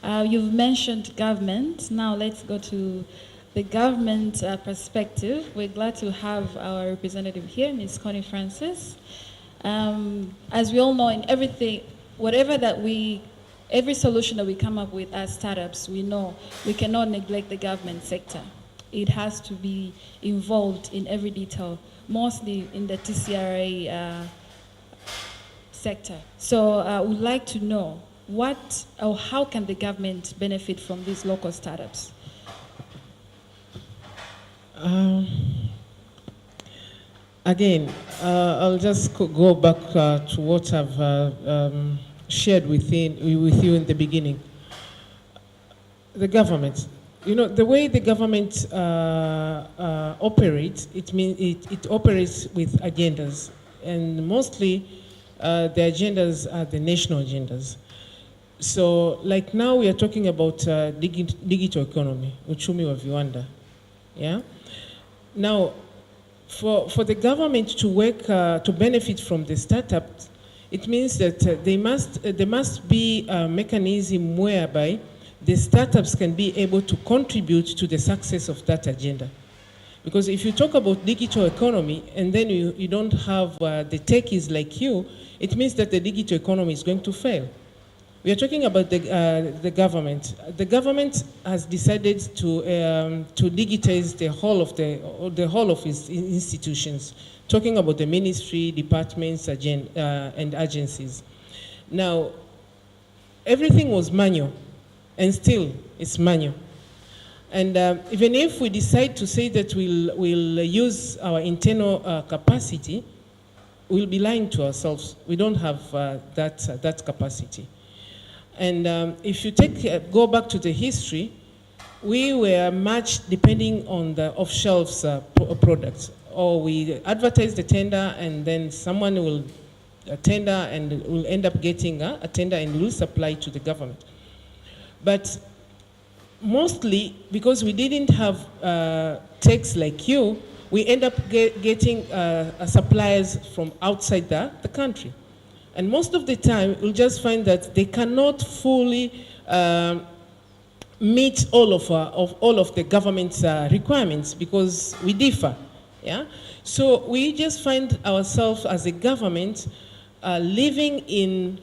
You've mentioned government. Now let's go to the government perspective. We're glad to have our representative here, Ms. Connie Francis. As we all know, in everything, every solution that we come up with as startups, we know we cannot neglect the government sector. It has to be involved in every detail, mostly in the TCRA sector. So I would like to know how can the government benefit from these local startups? Again, I'll just go back to what I've shared with you in the beginning. The government, the way the government operates, it operates with agendas, and mostly the agendas are the national agendas. So, like now we are talking about digital economy, uchumi wa viwanda, yeah. Now, for the government to work to benefit from the startups, it means that there must be a mechanism whereby the startups can be able to contribute to the success of that agenda. Because if you talk about digital economy and then you don't have the techies like you, it means that the digital economy is going to fail. We are talking about the government. The government has decided to digitize the whole of its institutions, talking about the ministry, departments, and agencies. Now, everything was manual, and still it's manual. And even if we decide to say that we'll use our internal capacity, we'll be lying to ourselves. We don't have that capacity. And if you go back to the history, we were much depending on the off-shelves products. Or we advertise the tender, and then someone will tender and will end up getting a tender and will supply to the government. But mostly, because we didn't have techs like you, we end up getting suppliers from outside the country. And most of the time, we'll just find that they cannot fully meet all of the government's requirements because we differ. Yeah? So we just find ourselves as a government living in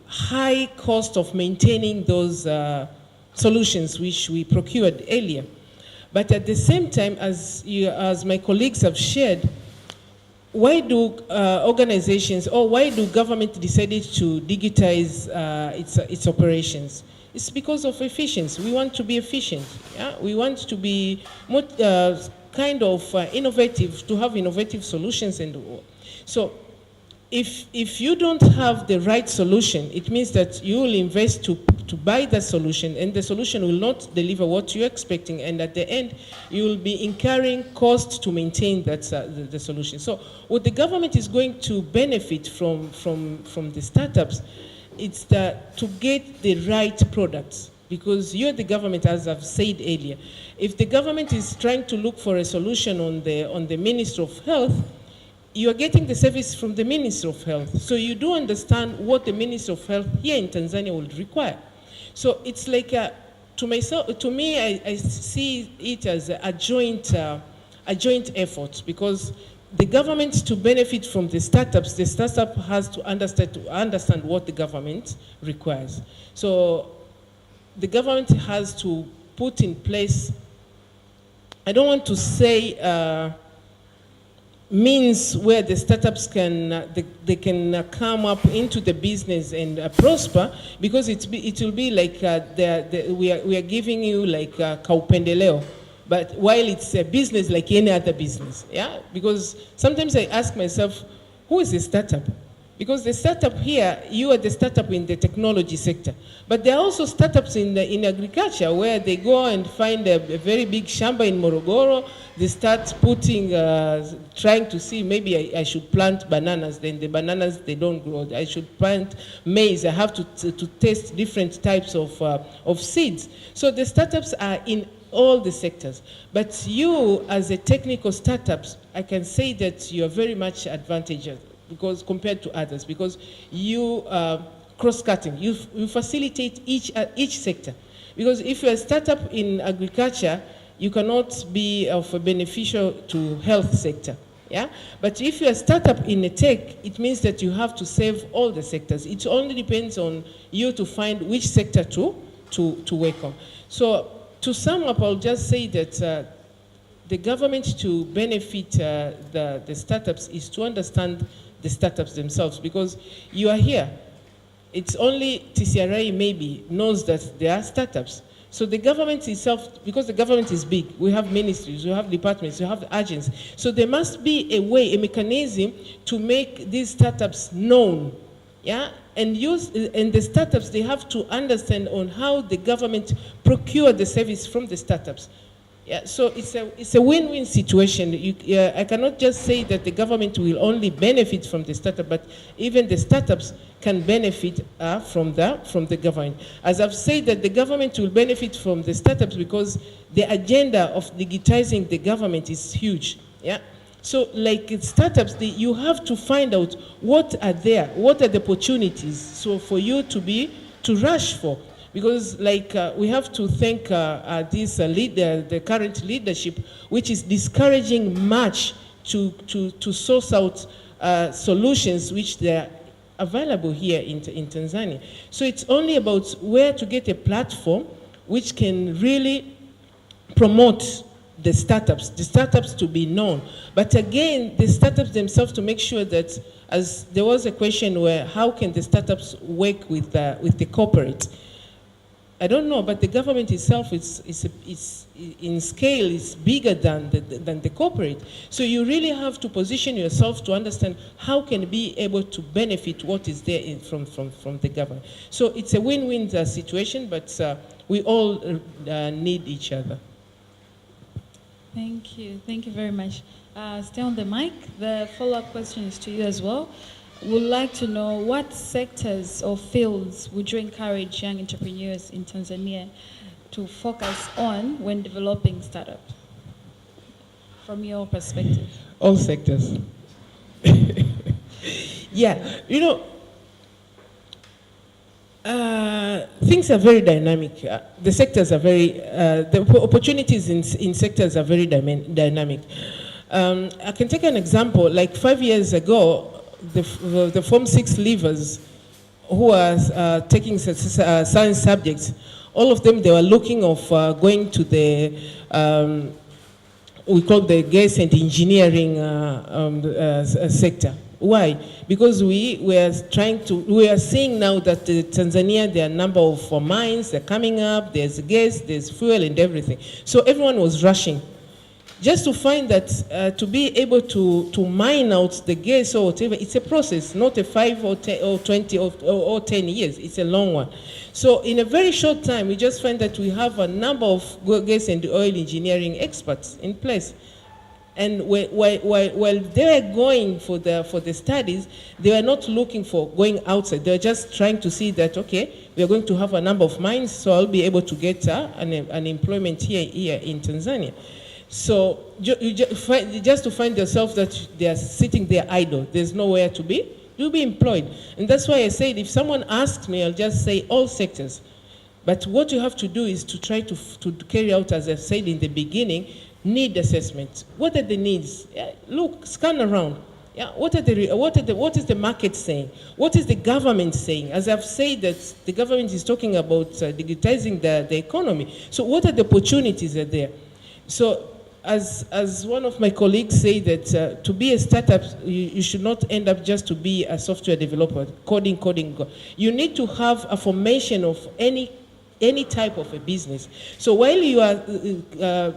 high cost of maintaining those solutions which we procured earlier. But at the same time, as my colleagues have shared, why do organizations or why do government decided to digitize its operations? It's because of efficiency. We want to be efficient. Yeah? We want to be more, kind of innovative, to have innovative solutions. And so if you don't have the right solution, it means that you will invest to buy that solution, and the solution will not deliver what you're expecting, and at the end, you will be incurring costs to maintain that the solution. So what the government is going to benefit from the startups, it's to get the right products, because you're the government, as I've said earlier. If the government is trying to look for a solution on the Ministry of Health, you are getting the service from the Ministry of Health. So you do understand what the Ministry of Health here in Tanzania would require. So it's like, to me, I see it as a joint effort, because the government, to benefit from the startup has to understand what the government requires. So the government has to put in place, I don't want to say means where the startups can come up into the business and prosper, because it will be like we are giving you like kaupendeleo, but while it's a business like any other business. Yeah, because sometimes I ask myself, who is a startup? Because the startup here, you are the startup in the technology sector. But there are also startups in agriculture, where they go and find a very big shamba in Morogoro. They start putting, trying to see, maybe I should plant bananas. Then the bananas, they don't grow. I should plant maize. I have to test different types of seeds. So the startups are in all the sectors. But you, as a technical startups, I can say that you are very much advantageous, because compared to others, because you cross-cutting, you facilitate each sector. Because if you're a startup in agriculture, you cannot be of a beneficial to health sector. Yeah? But if you're a startup in a tech, it means that you have to save all the sectors. It only depends on you to find which sector to work on. So to sum up, I'll just say that the government, to benefit the startups, is to understand the startups themselves, because you are here. It's only TCRA maybe knows that there are startups. So the government itself, because the government is big, we have ministries, we have departments, we have agents. So there must be a way, a mechanism to make these startups known. Yeah? And the startups, they have to understand on how the government procure the service from the startups. Yeah, so it's a win-win situation. I cannot just say that the government will only benefit from the startup, but even the startups can benefit from the government. As I've said, that the government will benefit from the startups because the agenda of digitizing the government is huge. Yeah. So like startups, you have to find out what are there, what are the opportunities, so for you to rush for. Because we have to thank this the current leadership, which is discouraging much to source out solutions which they are available here in Tanzania. So it's only about where to get a platform which can really promote the startups to be known. But again, the startups themselves to make sure that, as there was a question where, how can the startups work with the corporate? I don't know, but the government itself is in scale is bigger than the corporate. So you really have to position yourself to understand how can be able to benefit what is there from the government. So it's a win-win situation, but we all need each other. Thank you very much. Stay on the mic. The follow-up question is to you as well. Would like to know what sectors or fields would you encourage young entrepreneurs in Tanzania to focus on when developing startups, from your perspective? All sectors. Yeah, things are very dynamic. The sectors are very, the opportunities in sectors are very dynamic. I can take an example. Like 5 years ago, the Form 6 leavers who are taking science subjects, all of them, they were looking of going to the, we call the gas and engineering sector. Why? Because we are seeing now that Tanzania, there are a number of mines, they're coming up, there's gas, there's fuel and everything. So everyone was rushing. Just to find that, to be able to mine out the gas or whatever, it's a process, not a 5 or 10 or 20 or 10 years. It's a long one. So in a very short time, we just find that we have a number of gas and oil engineering experts in place. And while they were going for the studies, they were not looking for going outside. They were just trying to see that, okay, we are going to have a number of mines, so I'll be able to get an employment here in Tanzania. So just to find yourself that they are sitting there idle, there's nowhere to be, you'll be employed. And that's why I said, if someone asks me, I'll just say all sectors. But what you have to do is to try to carry out, as I said in the beginning, need assessment. What are the needs? Look, scan around. Yeah, what is the market saying? What is the government saying? As I've said, that the government is talking about digitizing the economy. So what are the opportunities that are there? So as one of my colleagues say, that to be a startup, you should not end up just to be a software developer, coding. You need to have a formation of any type of a business. So while you are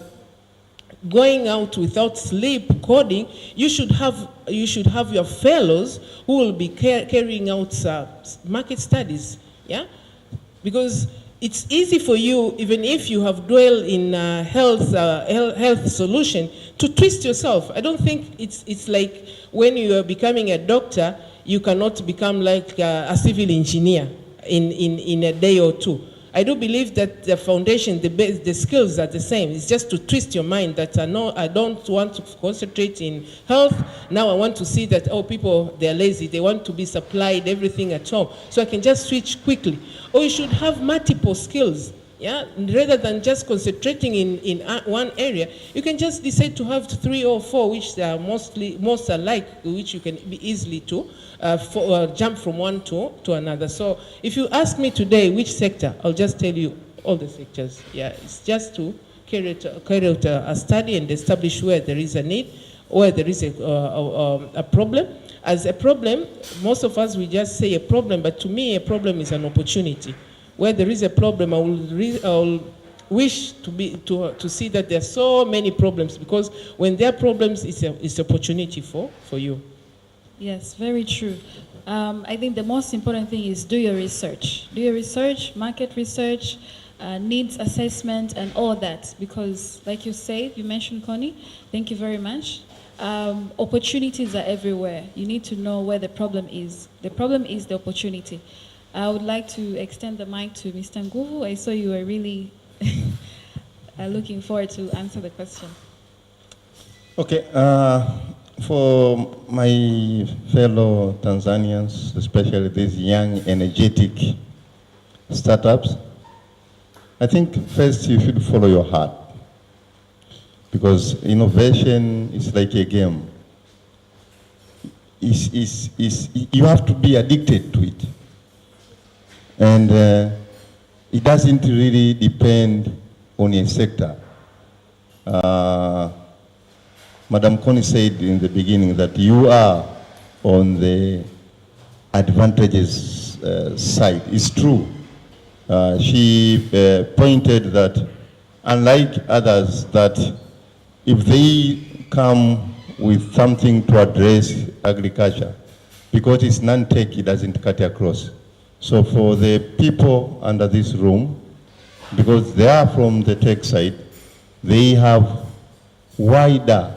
going out without sleep coding, you should have your fellows who will be carrying out market studies, yeah? Because it's easy for you, even if you have dwelled in health solution, to twist yourself. I don't think it's like when you are becoming a doctor, you cannot become like a civil engineer in a day or two. I do believe that the foundation, the skills are the same. It's just to twist your mind that I don't want to concentrate in health. Now I want to see that, oh, people, they're lazy. They want to be supplied everything at home. So I can just switch quickly. Or you should have multiple skills. Yeah, rather than just concentrating in one area, you can just decide to have 3 or 4, which are most alike, which you can be easily to jump from one to another. So if you ask me today which sector, I'll just tell you all the sectors. Yeah, it's just to carry out a study and establish where there is a need, where there is a problem. As a problem, most of us, we just say a problem, but to me, a problem is an opportunity. Where there is a problem, I will wish to see that there are so many problems, because when there are problems, it's opportunity for you. Yes, very true. I think the most important thing is do your research. Do your research, market research, needs assessment, and all that. Because, like you said, you mentioned, Connie, thank you very much. Opportunities are everywhere. You need to know where the problem is. The problem is the opportunity. I would like to extend the mic to Mr. Nguvu. I saw you were really looking forward to answer the question. Okay, for my fellow Tanzanians, especially these young, energetic startups, I think first you should follow your heart, because innovation is like a game. You have to be addicted to it. And it doesn't really depend on a sector. Madam Connie said in the beginning that you are on the advantages side. It's true. She pointed that unlike others, that if they come with something to address agriculture, because it's non-tech, it doesn't cut across. So for the people under this room, because they are from the tech side, they have wider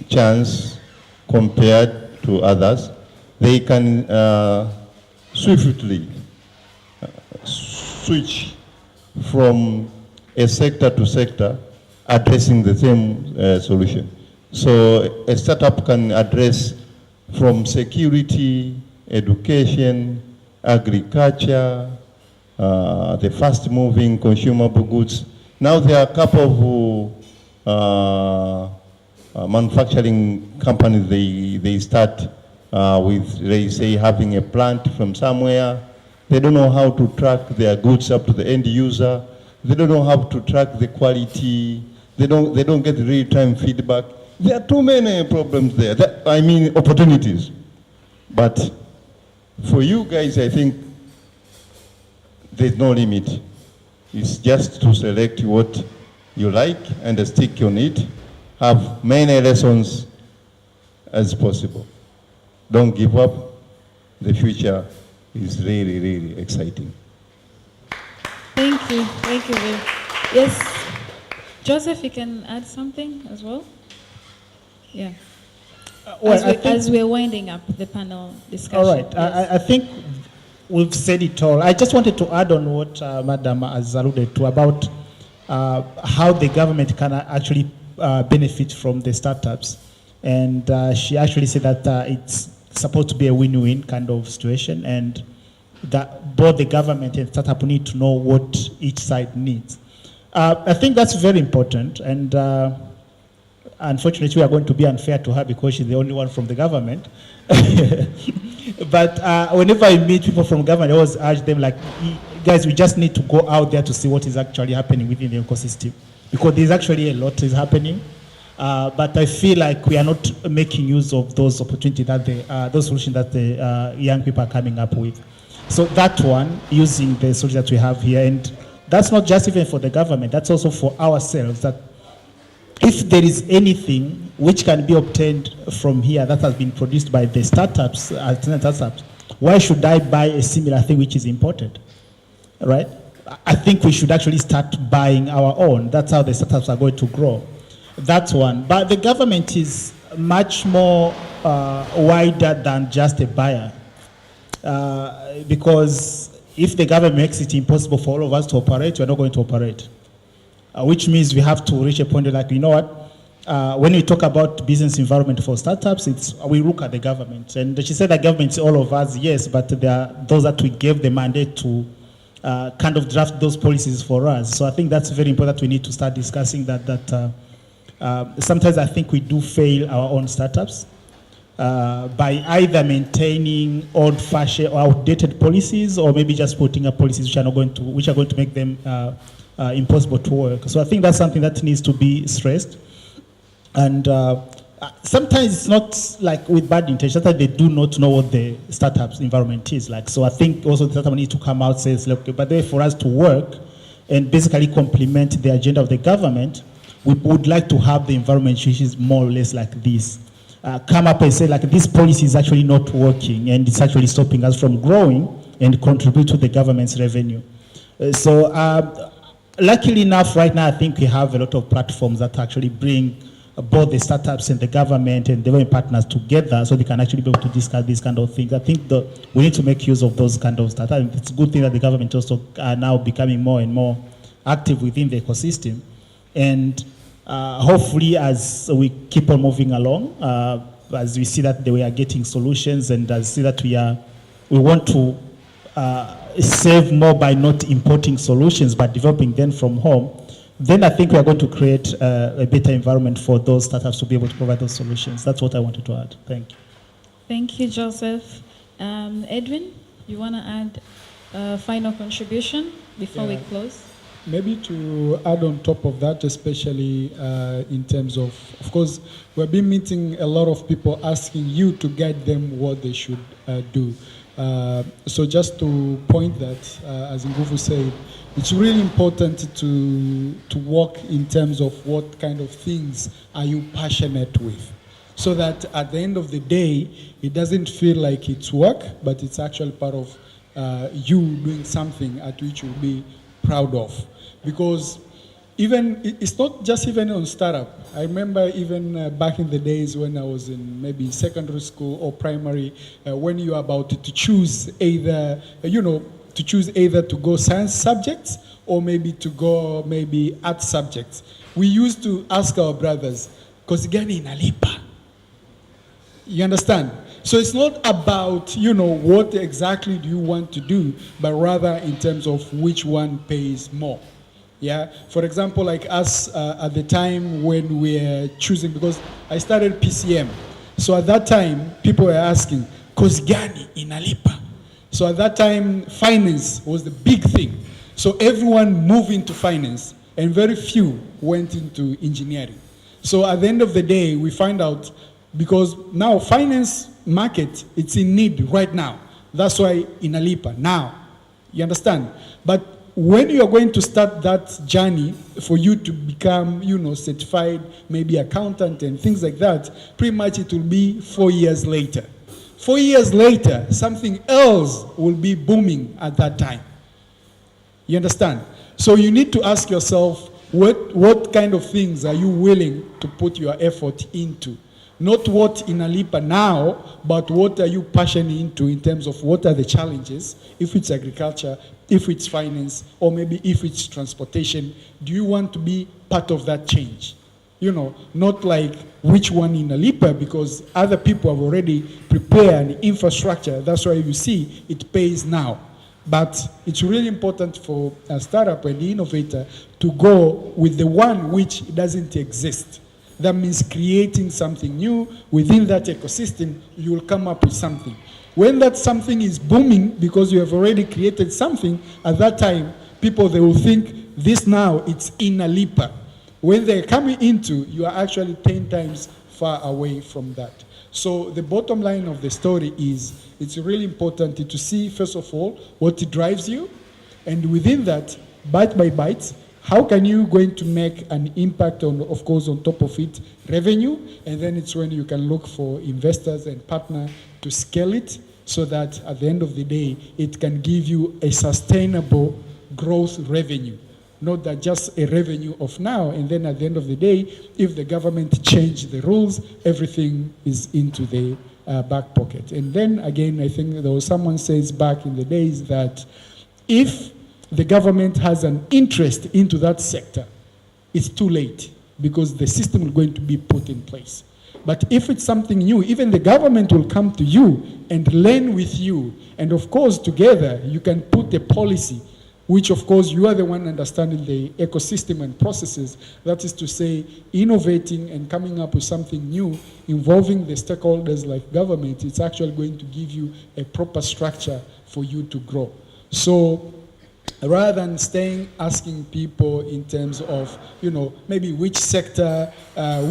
chance compared to others. They can swiftly switch from a sector to sector, addressing the same solution. So a startup can address from security, education, agriculture, the fast-moving consumable goods. Now there are a couple of manufacturing companies, they start with, they say, having a plant from somewhere. They don't know how to track their goods up to the end user. They don't know how to track the quality. They don't get real-time feedback. There are too many problems there. I mean, opportunities. But for you guys, I think there's no limit. It's just to select what you like and stick on it. Have many lessons as possible. Don't give up. The future is really, really exciting. Thank you. Thank you. Yes. Joseph, you can add something as well? Yeah. As we're winding up the panel discussion. All right. Yes. I think we've said it all. I just wanted to add on what Madam has alluded to about how the government can actually benefit from the startups. And she actually said that it's supposed to be a win-win kind of situation, and that both the government and startup need to know what each side needs. I think that's very important, and unfortunately we are going to be unfair to her because she's the only one from the government. But whenever I meet people from government, I always urge them, like, guys, we just need to go out there to see what is actually happening within the ecosystem, because there's actually a lot is happening. But I feel like we are not making use of those opportunities that those solutions that the young people are coming up with. So that one, using the solutions that we have here, and that's not just even for the government, that's also for ourselves, that if there is anything which can be obtained from here that has been produced by the startups, why should I buy a similar thing which is imported, right? I think we should actually start buying our own. That's how the startups are going to grow. That's one. But the government is much more wider than just a buyer. Because if the government makes it impossible for all of us to operate, we're not going to operate. Which means we have to reach a point like, you know what, when we talk about business environment for startups, we look at the government. And she said that government is all of us, yes, but there are those that we gave the mandate to kind of draft those policies for us. So I think that's very important. We need to start discussing that. Sometimes I think we do fail our own startups by either maintaining old-fashioned or outdated policies, or maybe just putting up policies which are going to make them impossible to work. So I think that's something that needs to be stressed. And sometimes it's not like with bad intention. Sometimes they do not know what the startups environment is like. So I think also the startup needs to come out and say, look, but for us to work and basically complement the agenda of the government, we would like to have the environment which is more or less like this. Come up and say, like, this policy is actually not working and it's actually stopping us from growing and contribute to the government's revenue. So luckily enough, right now, I think we have a lot of platforms that actually bring both the startups and the government and development partners together so they can actually be able to discuss these kind of things. I think we need to make use of those kind of startups. It's a good thing that the government also are now becoming more and more active within the ecosystem. And hopefully, as we keep on moving along, as we see that we are getting solutions, and as we see that we want to save more by not importing solutions but developing them from home, then I think we are going to create a better environment for those startups to be able to provide those solutions. That's what I wanted to add. Thank you. Thank you, Joseph. Edwin, you want to add a final contribution before we close? Maybe to add on top of that, especially in terms of course, we've been meeting a lot of people asking you to guide them what they should do. So just to point that, as Nguvu said, it's really important to work in terms of what kind of things are you passionate with, so that at the end of the day, it doesn't feel like it's work, but it's actually part of you doing something at which you'll be proud of. Because even, it's not just even on startup. I remember even back in the days when I was in maybe secondary school or primary, when you are about to choose either, to choose either to go science subjects or maybe to go maybe art subjects. We used to ask our brothers, kozi gani inalipa? You understand? So it's not about, what exactly do you want to do, but rather in terms of which one pays more. Yeah, for example, like us at the time when we were choosing, because I started PCM. So at that time, people were asking, kozi gani inalipa? So at that time, finance was the big thing. So everyone moved into finance and very few went into engineering. So at the end of the day, we find out, because now finance market, it's in need right now. That's why inalipa now. You understand? But when you are going to start that journey for you to become, certified, maybe accountant and things like that, pretty much it will be 4 years later. 4 years later, something else will be booming at that time. You understand? So you need to ask yourself, what kind of things are you willing to put your effort into? Not what inalipa now, but what are you passionate into in terms of what are the challenges, if it's agriculture, if it's finance, or maybe if it's transportation. Do you want to be part of that change? Not like which one inalipa, because other people have already prepared an infrastructure. That's why you see it pays now. But it's really important for a startup and the innovator to go with the one which doesn't exist. That means creating something new within that ecosystem. You will come up with something. When that something is booming because you have already created something, at that time, people, they will think this now, it's inalipa. When they're coming into, you are actually 10 times far away from that. So the bottom line of the story is, it's really important to see, first of all, what drives you. And within that, bite by bite, how can you going to make an impact on, of course, on top of it, revenue? And then it's when you can look for investors and partner to scale it so that at the end of the day, it can give you a sustainable growth revenue. Not that just a revenue of now, and then at the end of the day, if the government change the rules, everything is into the back pocket. And then again, I think there was someone says back in the days that if the government has an interest into that sector, it's too late because the system is going to be put in place. But if it's something new, even the government will come to you and learn with you. And of course, together, you can put a policy, which of course, you are the one understanding the ecosystem and processes. That is to say, innovating and coming up with something new, involving the stakeholders like government, it's actually going to give you a proper structure for you to grow. So, rather than staying asking people in terms of, maybe which sector,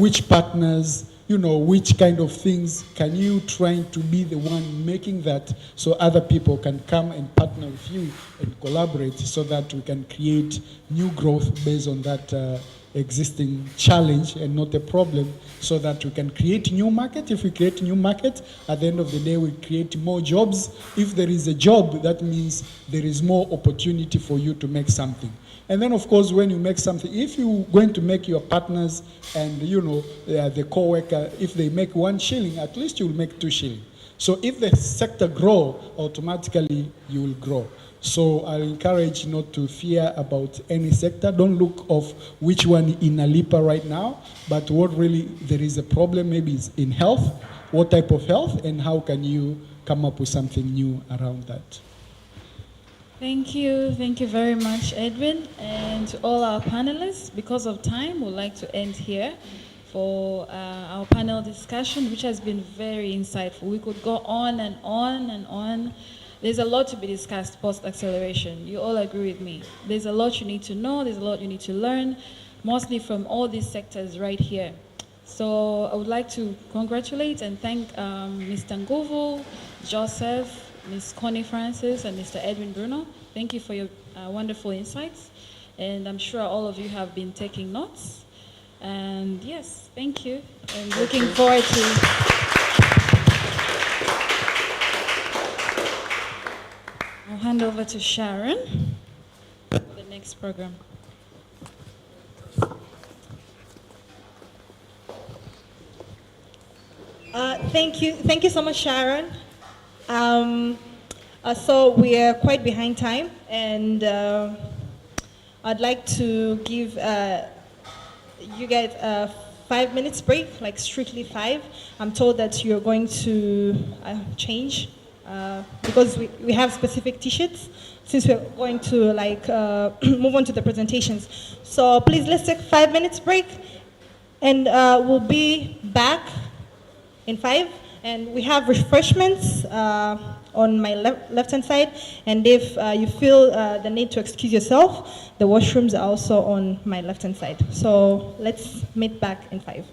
which partners, which kind of things can you try to be the one making that so other people can come and partner with you and collaborate so that we can create new growth based on that existing challenge and not a problem, so that we can create new market. If we create new market, at the end of the day, we create more jobs. If there is a job, that means there is more opportunity for you to make something. And then, of course, when you make something, if you're going to make your partners and, the co-worker, if they make 1 shilling, at least you'll make 2 shillings. So if the sector grow, automatically you will grow. So I'll encourage not to fear about any sector. Don't look of which one inalipa right now, but what really there is a problem maybe is in health, what type of health, and how can you come up with something new around that. Thank you very much, Edwin, and to all our panelists. Because of time, we'd like to end here for our panel discussion, which has been very insightful. We could go on and on and on. There's a lot to be discussed post-acceleration. You all agree with me. There's a lot you need to know, there's a lot you need to learn, mostly from all these sectors right here. So I would like to congratulate and thank Mr. Nguvu, Joseph, Ms. Connie Francis, and Mr. Edwin Bruno. Thank you for your wonderful insights. And I'm sure all of you have been taking notes. And yes, thank you. And looking forward to... I'll hand over to Sharon for the next program. Thank you so much, Sharon. So we are quite behind time, and I'd like to give you guys a 5 minutes break, like strictly 5. I'm told that you're going to change because we have specific t-shirts since we're going to like move on to the presentations. So please, let's take 5 minutes break, and we'll be back in 5. And we have refreshments on my left-hand side. And if you feel the need to excuse yourself, the washrooms are also on my left-hand side. So let's meet back in 5.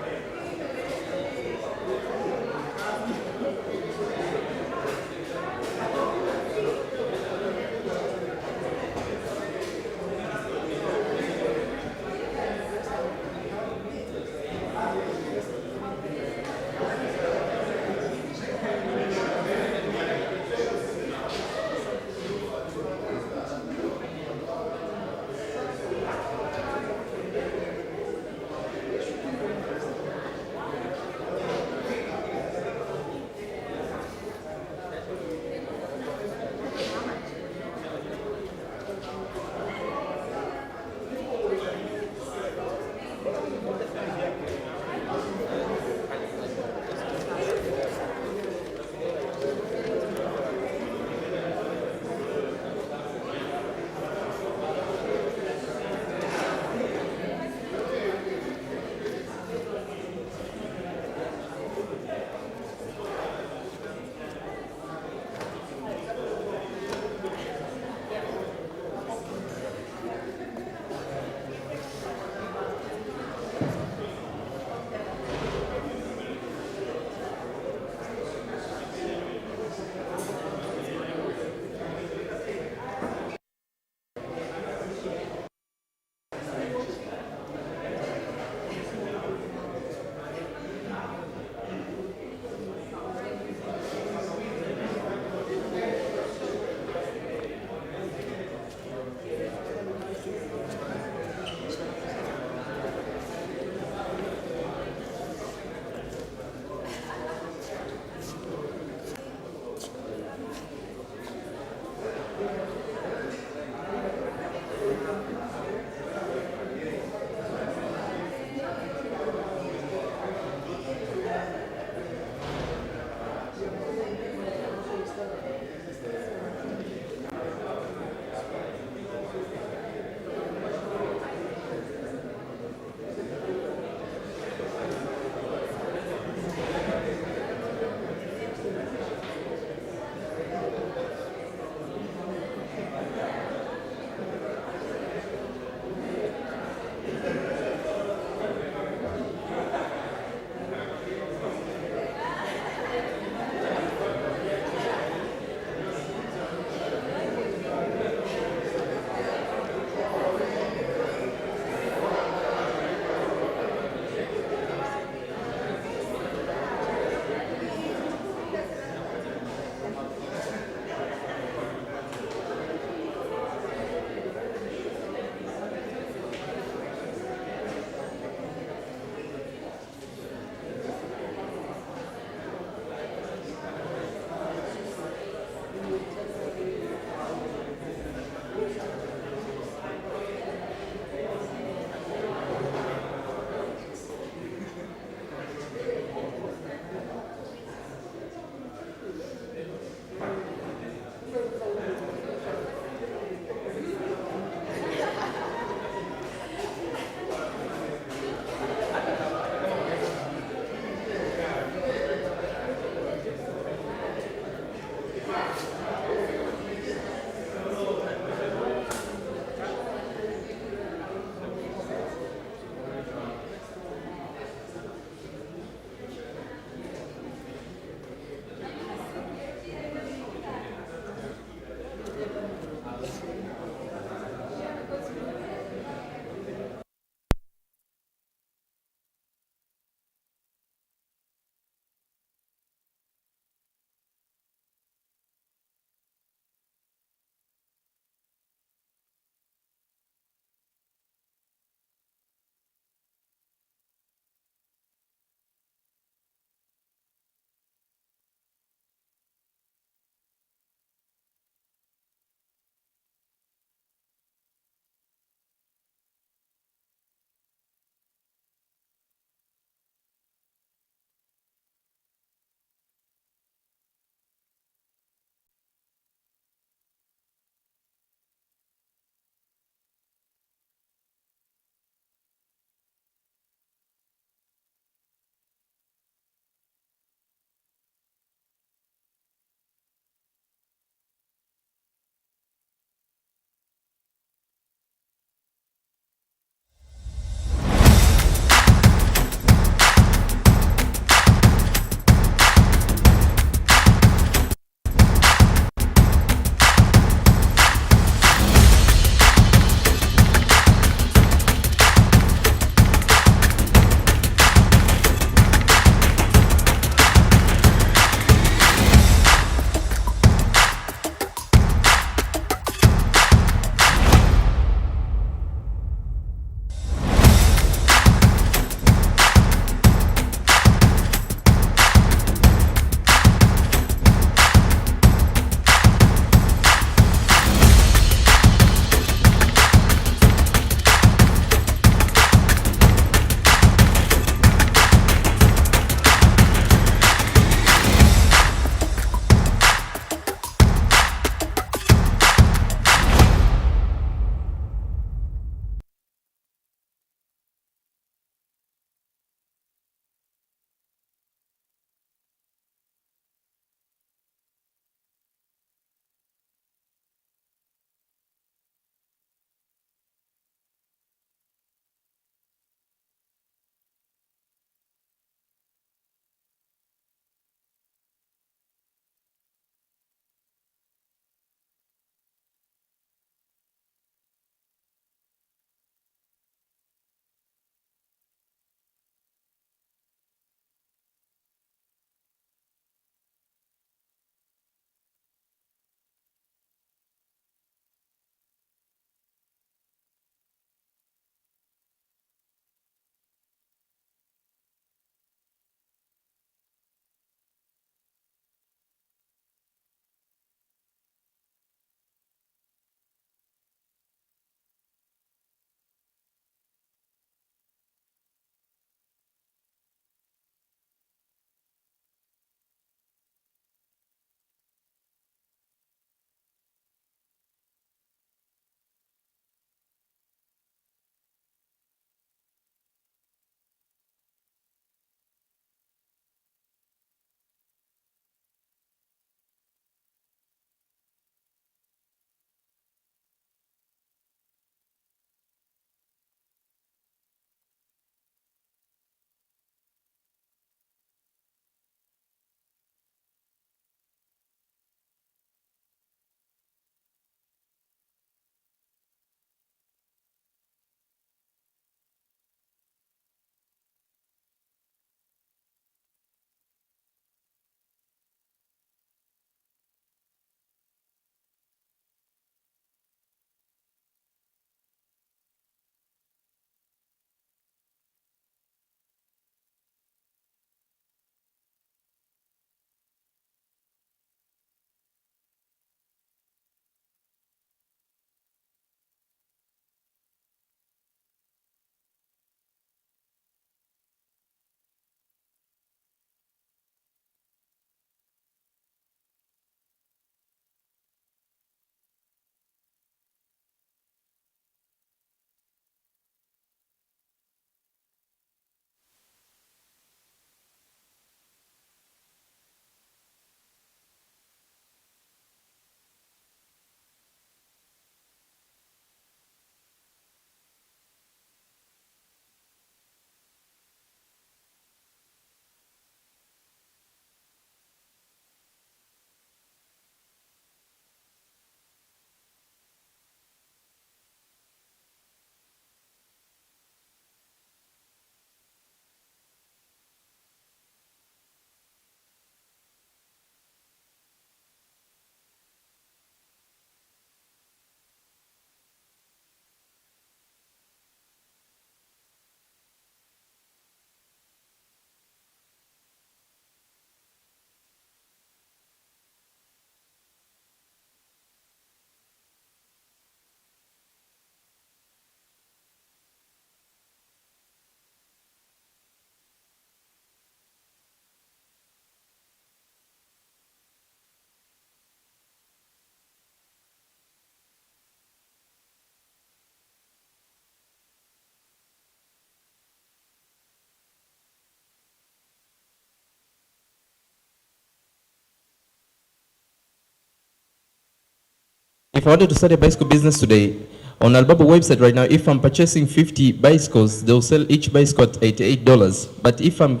if I wanted to start a bicycle business today, on Alibaba website right now, if I'm purchasing 50 bicycles, they'll sell each bicycle at $88. But if I'm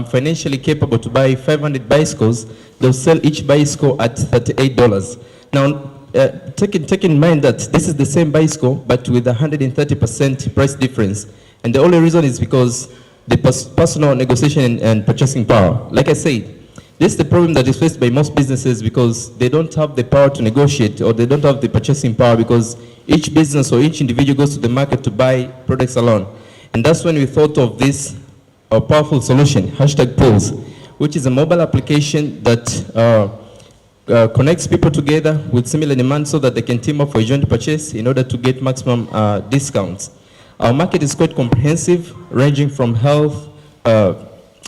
financially capable to buy 500 bicycles, they'll sell each bicycle at $38. Now, take in mind that this is the same bicycle, but with 130% price difference. And the only reason is because the personal negotiation and purchasing power. Like I said, this is the problem that is faced by most businesses because they don't have the power to negotiate or they don't have the purchasing power because each business or each individual goes to the market to buy products alone. And that's when we thought of this powerful solution, #Pulse, which is a mobile application that connects people together with similar demand so that they can team up for a joint purchase in order to get maximum discounts. Our market is quite comprehensive, ranging from health,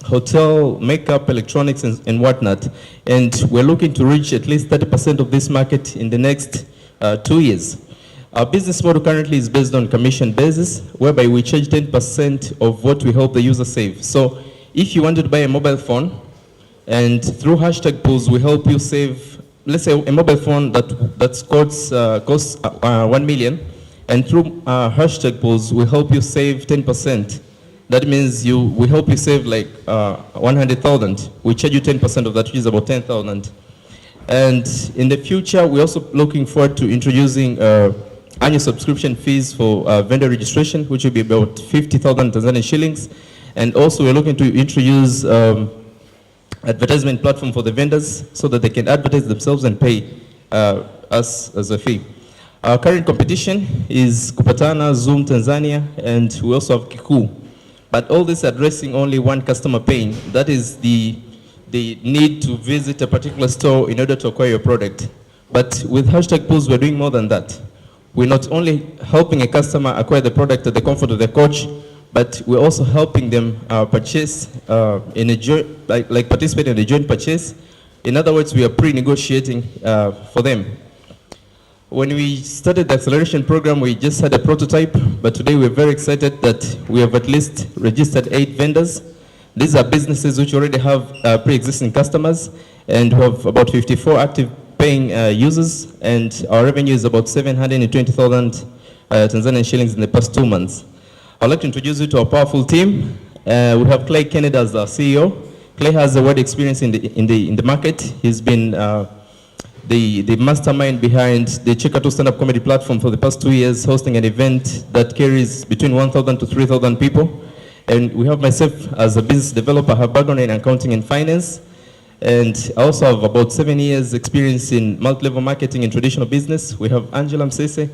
hotel, makeup, electronics, and whatnot. And we're looking to reach at least 30% of this market in the next 2 years. Our business model currently is based on commission basis, whereby we charge 10% of what we help the user save. So if you wanted to buy a mobile phone, and through #Pulse, we help you save, let's say a mobile phone that costs 1 million, and through #Pulse, we help you save 10%. That means we help you save like 100,000. We charge you 10% of that, which is about 10,000. And in the future, we're also looking forward to introducing annual subscription fees for vendor registration, which will be about 50,000 Tanzanian shillings. And also, we're looking to introduce advertisement platform for the vendors so that they can advertise themselves and pay us as a fee. Our current competition is Kupatana, Zoom Tanzania, and we also have Kiku. But all this addressing only one customer pain, that is the need to visit a particular store in order to acquire your product. But with #Pulse, we're doing more than that. We're not only helping a customer acquire the product at the comfort of their couch, but we're also helping them purchase in a like participate in a joint purchase. In other words, we are pre-negotiating for them. When we started the acceleration program, we just had a prototype, but today we're very excited that we have at least registered 8 vendors. These are businesses which already have pre-existing customers and we have about 54 active paying users, and our revenue is about 720,000 Tanzanian shillings in the past 2 months. I'd like to introduce you to our powerful team. We have Clay Kennedy as our CEO. Clay has a wide experience in the market. He's been the mastermind behind the Cheka 2 stand-up comedy platform for the past 2 years, hosting an event that carries between 1,000 to 3,000 people. And we have myself as a business developer. I have background in accounting and finance. And I also have about 7 years experience in multi-level marketing and traditional business. We have Angela Msese,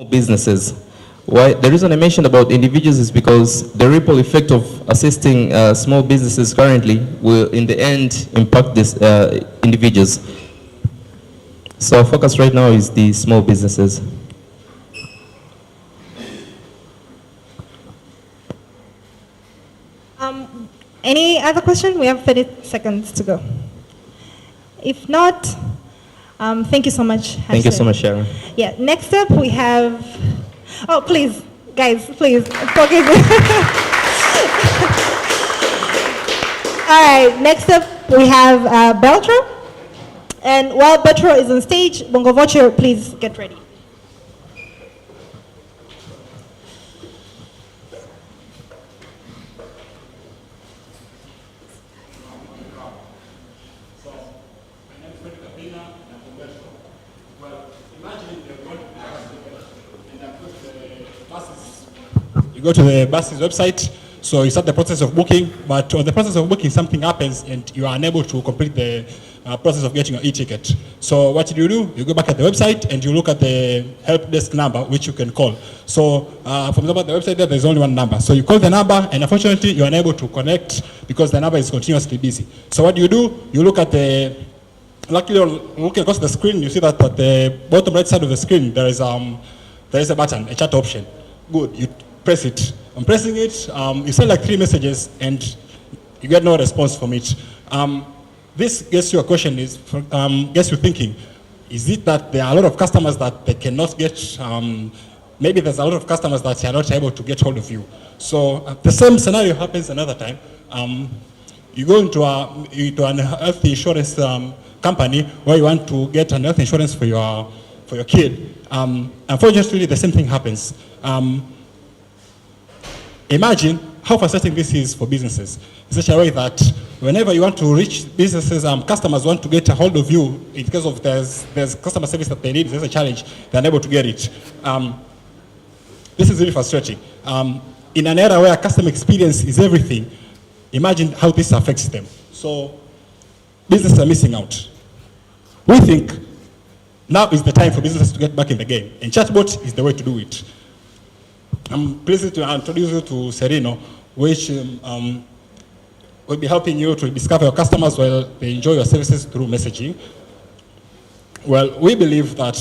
businesses. Why? The reason I mentioned about individuals is because the ripple effect of assisting small businesses currently will in the end impact these individuals. So our focus right now is the small businesses. Any other question? We have 30 seconds to go. If not, thank you so much. Thank you so much, Sharon. Yeah, next up we have, oh please, guys, please, forgive me. All right, next up we have Beltro. And while Beltro is on stage, Bongo Voce, please get ready. You go to the bus's website, so you start the process of booking, but on the process of booking, something happens and you are unable to complete the process of getting your e-ticket. So what do? You go back at the website and you look at the help desk number, which you can call. So for example, the website there's only one number. So you call the number and unfortunately you're unable to connect because the number is continuously busy. So what do? You look at the, luckily looking across the screen, you see that at the bottom right side of the screen, there is a button, a chat option. Good, you press it. On pressing it, you send like 3 messages and you get no response from it. This gets you a question, gets you thinking, is it that there are a lot of customers that they cannot get, maybe there's a lot of customers that are not able to get hold of you. So the same scenario happens another time. You go into an health insurance company where you want to get an health insurance for your kid. Unfortunately, the same thing happens. Imagine how frustrating this is for businesses in such a way that whenever you want to reach businesses, customers want to get a hold of you in case of there's customer service that they need, there's a challenge, they're unable to get it. This is really frustrating. In an era where customer experience is everything, imagine how this affects them. So businesses are missing out. We think now is the time for businesses to get back in the game, and chatbot is the way to do it. I'm pleased to introduce you to Serino, which will be helping you to discover your customers while they enjoy your services through messaging. Well, we believe that,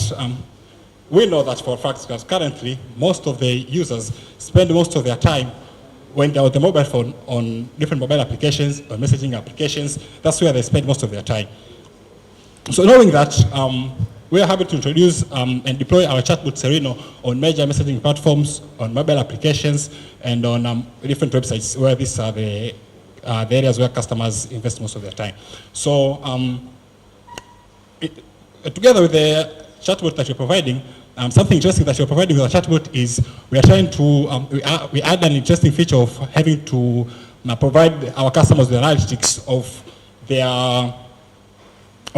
we know that for a fact, because currently most of the users spend most of their time when they're on the mobile phone on different mobile applications or messaging applications. That's where they spend most of their time. So knowing that, we are happy to introduce and deploy our chatbot Serino on major messaging platforms, on mobile applications, and on different websites where these are the areas where customers invest most of their time. So together with the chatbot that you're providing, something interesting that you're providing with the chatbot is we are trying to, we add an interesting feature of having to provide our customers with analytics of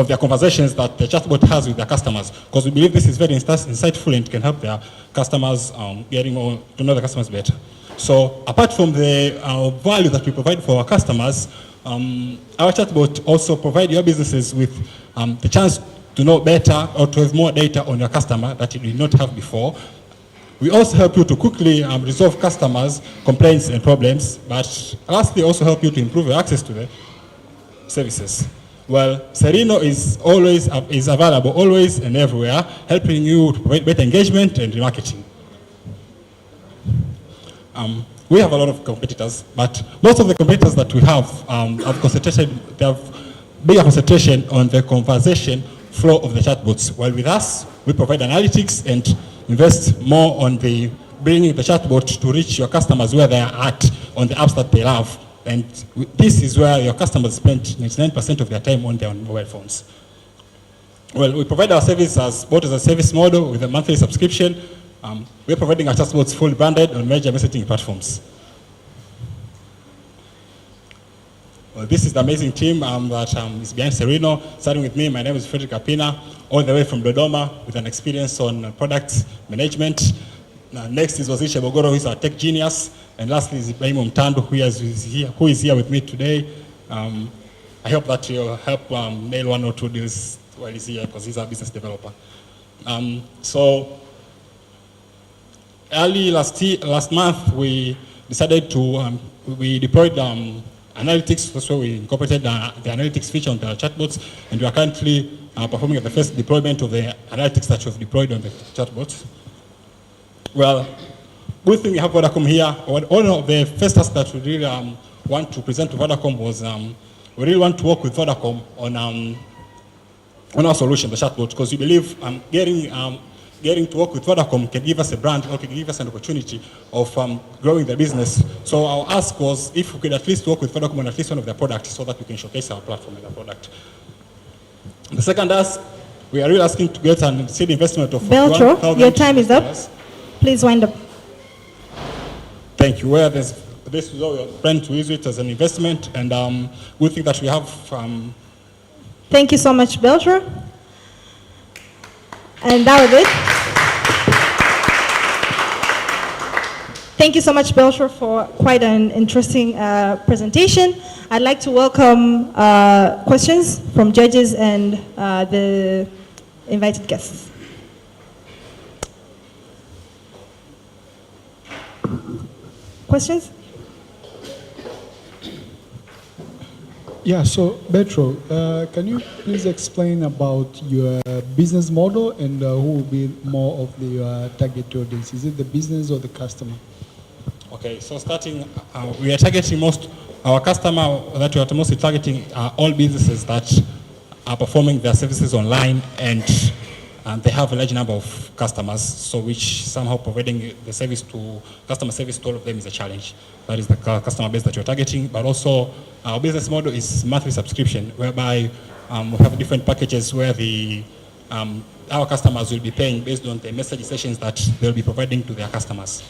their conversations that the chatbot has with their customers, because we believe this is very insightful and can help their customers getting to know the customers better. So apart from the value that we provide for our customers, our chatbot also provides your businesses with the chance to know better or to have more data on your customer that you did not have before. We also help you to quickly resolve customers' complaints and problems, but lastly also help you to improve your access to the services. Well, Serino is always available, always and everywhere, helping you to provide better engagement and remarketing. We have a lot of competitors, but most of the competitors that we have they have bigger concentration on the conversation flow of the chatbots. While with us, we provide analytics and invest more on the bringing the chatbot to reach your customers where they are at on the apps that they love. And this is where your customers spend 99% of their time on their mobile phones. Well, we provide our service as both as a service model with a monthly subscription. We're providing our chatbots fully branded on major messaging platforms. Well, this is the amazing team that is behind Serino. Starting with me, my name is Frederick Apina, all the way from Dodoma with an experience on product management. Next is Wazisha Bogoro, who is our tech genius. And lastly is Ibrahim Mtando, who is here with me today. I hope that you'll help nail 1 or 2 deals while he's here, because he's our business developer. So early last month, we decided to, we deployed analytics. That's why we incorporated the analytics feature on the chatbots, and we are currently performing the first deployment of the analytics that we've deployed on the chatbots. Well, good thing we have Vodacom here. One of the first tasks that we really want to present to Vodacom was we really want to work with Vodacom on our solution, the chatbot, because we believe getting to work with Vodacom can give us a brand or can give us an opportunity of growing the business. So our ask was if we could at least work with Vodacom on at least one of their products so that we can showcase our platform and our product. The second ask, we are really asking to get an seed investment of Beltro, your time is up. Please wind up. Thank you. Where this is all we are planning to use it as an investment, and we think that we have. Thank you so much, Beltro. And that was it. Thank you so much, Beltro, for quite an interesting presentation. I'd like to welcome questions from judges and the invited guests. Questions? Yeah, so Betro, can you please explain about your business model and who will be more of the target audience? Is it the business or the customer? Okay, so starting, we are targeting our customer that we are mostly targeting are all businesses that are performing their services online, and they have a large number of customers, so which somehow providing the service to customer service to all of them is a challenge. That is the customer base that you're targeting, but also our business model is monthly subscription, whereby we have different packages where our customers will be paying based on the message sessions that they'll be providing to their customers.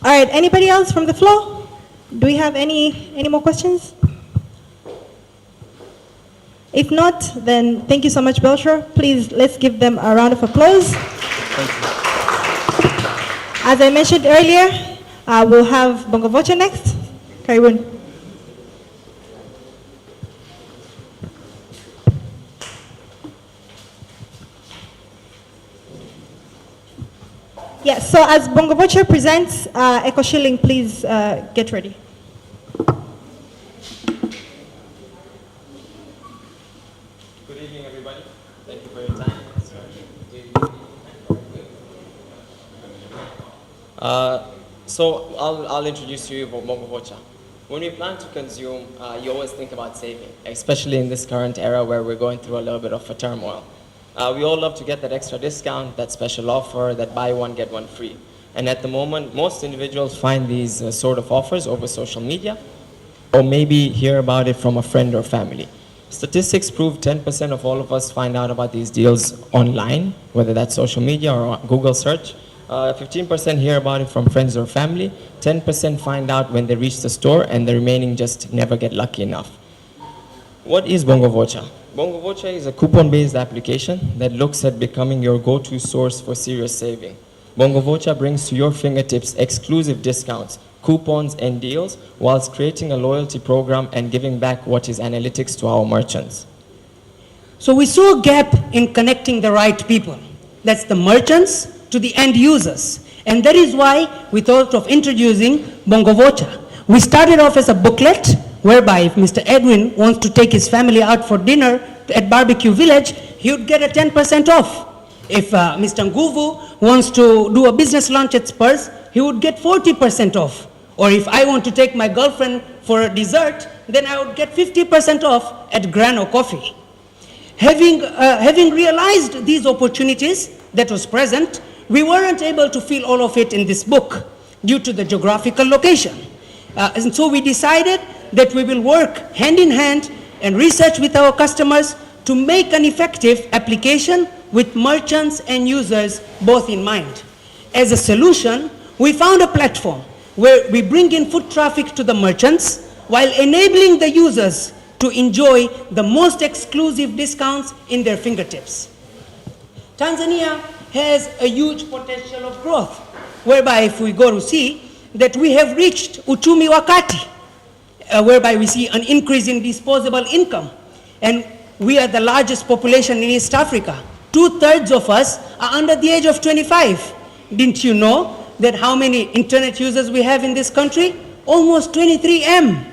All right, anybody else from the floor? Do we have any more questions? If not, then thank you so much, Beltro. Please, let's give them a round of applause. Thank you. As I mentioned earlier, we'll have Bongo Vocha next. Karibun. Yes, so as Bongo Vocha presents Echo Shilling, please get ready. Good evening, everybody. Thank you for your time. So I'll introduce you Bongo Vocha. When we plan to consume, you always think about saving, especially in this current era where we're going through a little bit of a turmoil. We all love to get that extra discount, that special offer, that buy one, get one free. And at the moment, most individuals find these sort of offers over social media, or maybe hear about it from a friend or family. Statistics prove 10% of all of us find out about these deals online, whether that's social media or Google search. 15% hear about it from friends or family. 10% find out when they reach the store, and the remaining just never get lucky enough. What is Bongo Vocha? Bongo Vocha is a coupon-based application that looks at becoming your go-to source for serious saving. Bongo Vocha brings to your fingertips exclusive discounts, coupons, and deals, whilst creating a loyalty program and giving back what is analytics to our merchants. So we saw a gap in connecting the right people. That's the merchants to the end users. And that is why we thought of introducing Bongo Vocha. We started off as a booklet, whereby if Mr. Edwin wants to take his family out for dinner at Barbecue Village, he would get a 10% off. If Mr. Nguvu wants to do a business lunch at Spurs, he would get 40% off. Or if I want to take my girlfriend for a dessert, then I would get 50% off at Grano Coffee. Having realized these opportunities that was present, we weren't able to fill all of it in this book due to the geographical location. And so we decided that we will work hand in hand and research with our customers to make an effective application with merchants and users both in mind. As a solution, we found a platform where we bring in foot traffic to the merchants while enabling the users to enjoy the most exclusive discounts in their fingertips. Tanzania has a huge potential of growth, whereby if we go to see that we have reached uchumi wakati, whereby we see an increase in disposable income. And we are the largest population in East Africa. 2/3 of us are under the age of 25. Didn't you know that how many internet users we have in this country? Almost 23 M.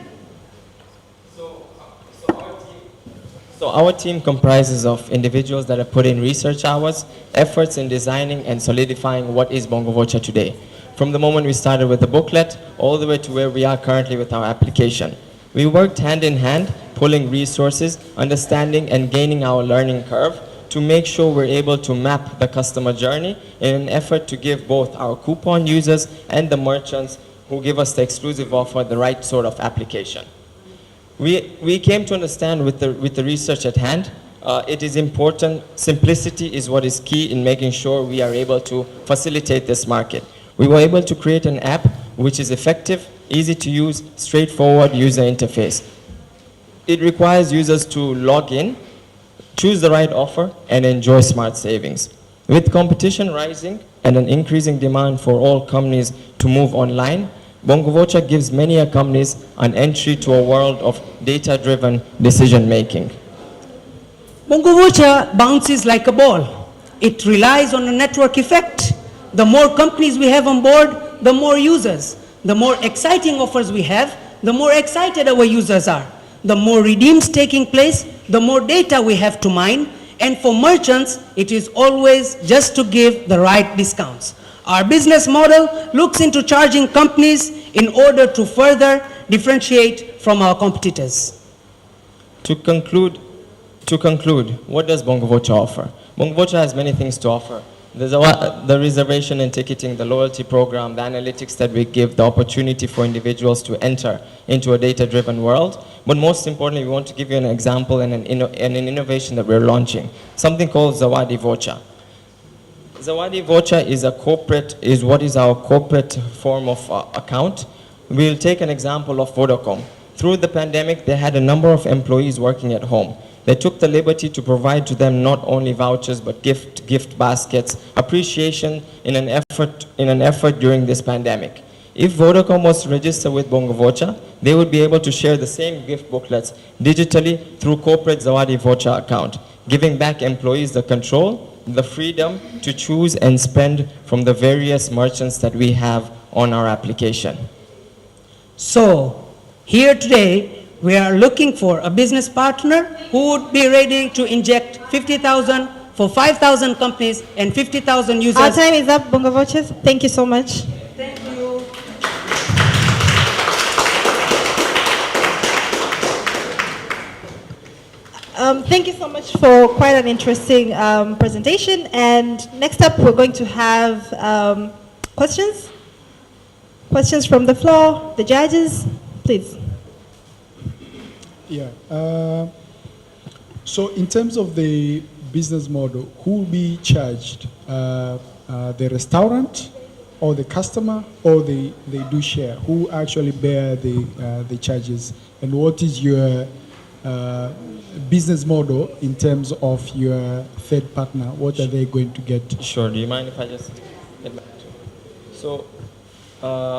So our team comprises of individuals that have put in research hours, efforts in designing and solidifying what is Bongo Vocha today. From the moment we started with the booklet, all the way to where we are currently with our application. We worked hand in hand, pulling resources, understanding and gaining our learning curve to make sure we're able to map the customer journey in an effort to give both our coupon users and the merchants who give us the exclusive offer the right sort of application. We came to understand with the research at hand, it is important, simplicity is what is key in making sure we are able to facilitate this market. We were able to create an app which is effective, easy to use, straightforward user interface. It requires users to log in, choose the right offer, and enjoy smart savings. With competition rising and an increasing demand for all companies to move online, Bongo Vocha gives many companies an entry to a world of data-driven decision-making. Bongo Vocha bounces like a ball. It relies on a network effect. The more companies we have on board, the more users. The more exciting offers we have, the more excited our users are. The more redeems taking place, the more data we have to mine. And for merchants, it is always just to give the right discounts. Our business model looks into charging companies in order to further differentiate from our competitors. To conclude, what does Bongo Vocha offer? Bongo Vocha has many things to offer. There's the reservation and ticketing, the loyalty program, the analytics that we give, the opportunity for individuals to enter into a data-driven world. But most importantly, we want to give you an example and an innovation that we're launching, something called Zawadi Vocha. Zawadi Vocha is what is our corporate form of account. We'll take an example of Vodacom. Through the pandemic, they had a number of employees working at home. They took the liberty to provide to them not only vouchers, but gift baskets, appreciation in an effort during this pandemic. If Vodacom was to register with Bongo Vocha, they would be able to share the same gift booklets digitally through corporate Zawadi Vocha account, giving back employees the control, the freedom to choose and spend from the various merchants that we have on our application. So, here today, we are looking for a business partner who would be ready to inject 50,000 for 5,000 companies and 50,000 users. Our time is up, Bongo Vochas. Thank you so much. Thank you. Thank you so much for quite an interesting presentation. And next up, we're going to have questions. Questions from the floor, the judges, please. Yeah. So in terms of the business model, who will be charged? The restaurant or the customer, or they do share? Who actually bear the charges? And what is your business model in terms of your third partner? What are they going to get? Sure. Do you mind if I just get back to it? So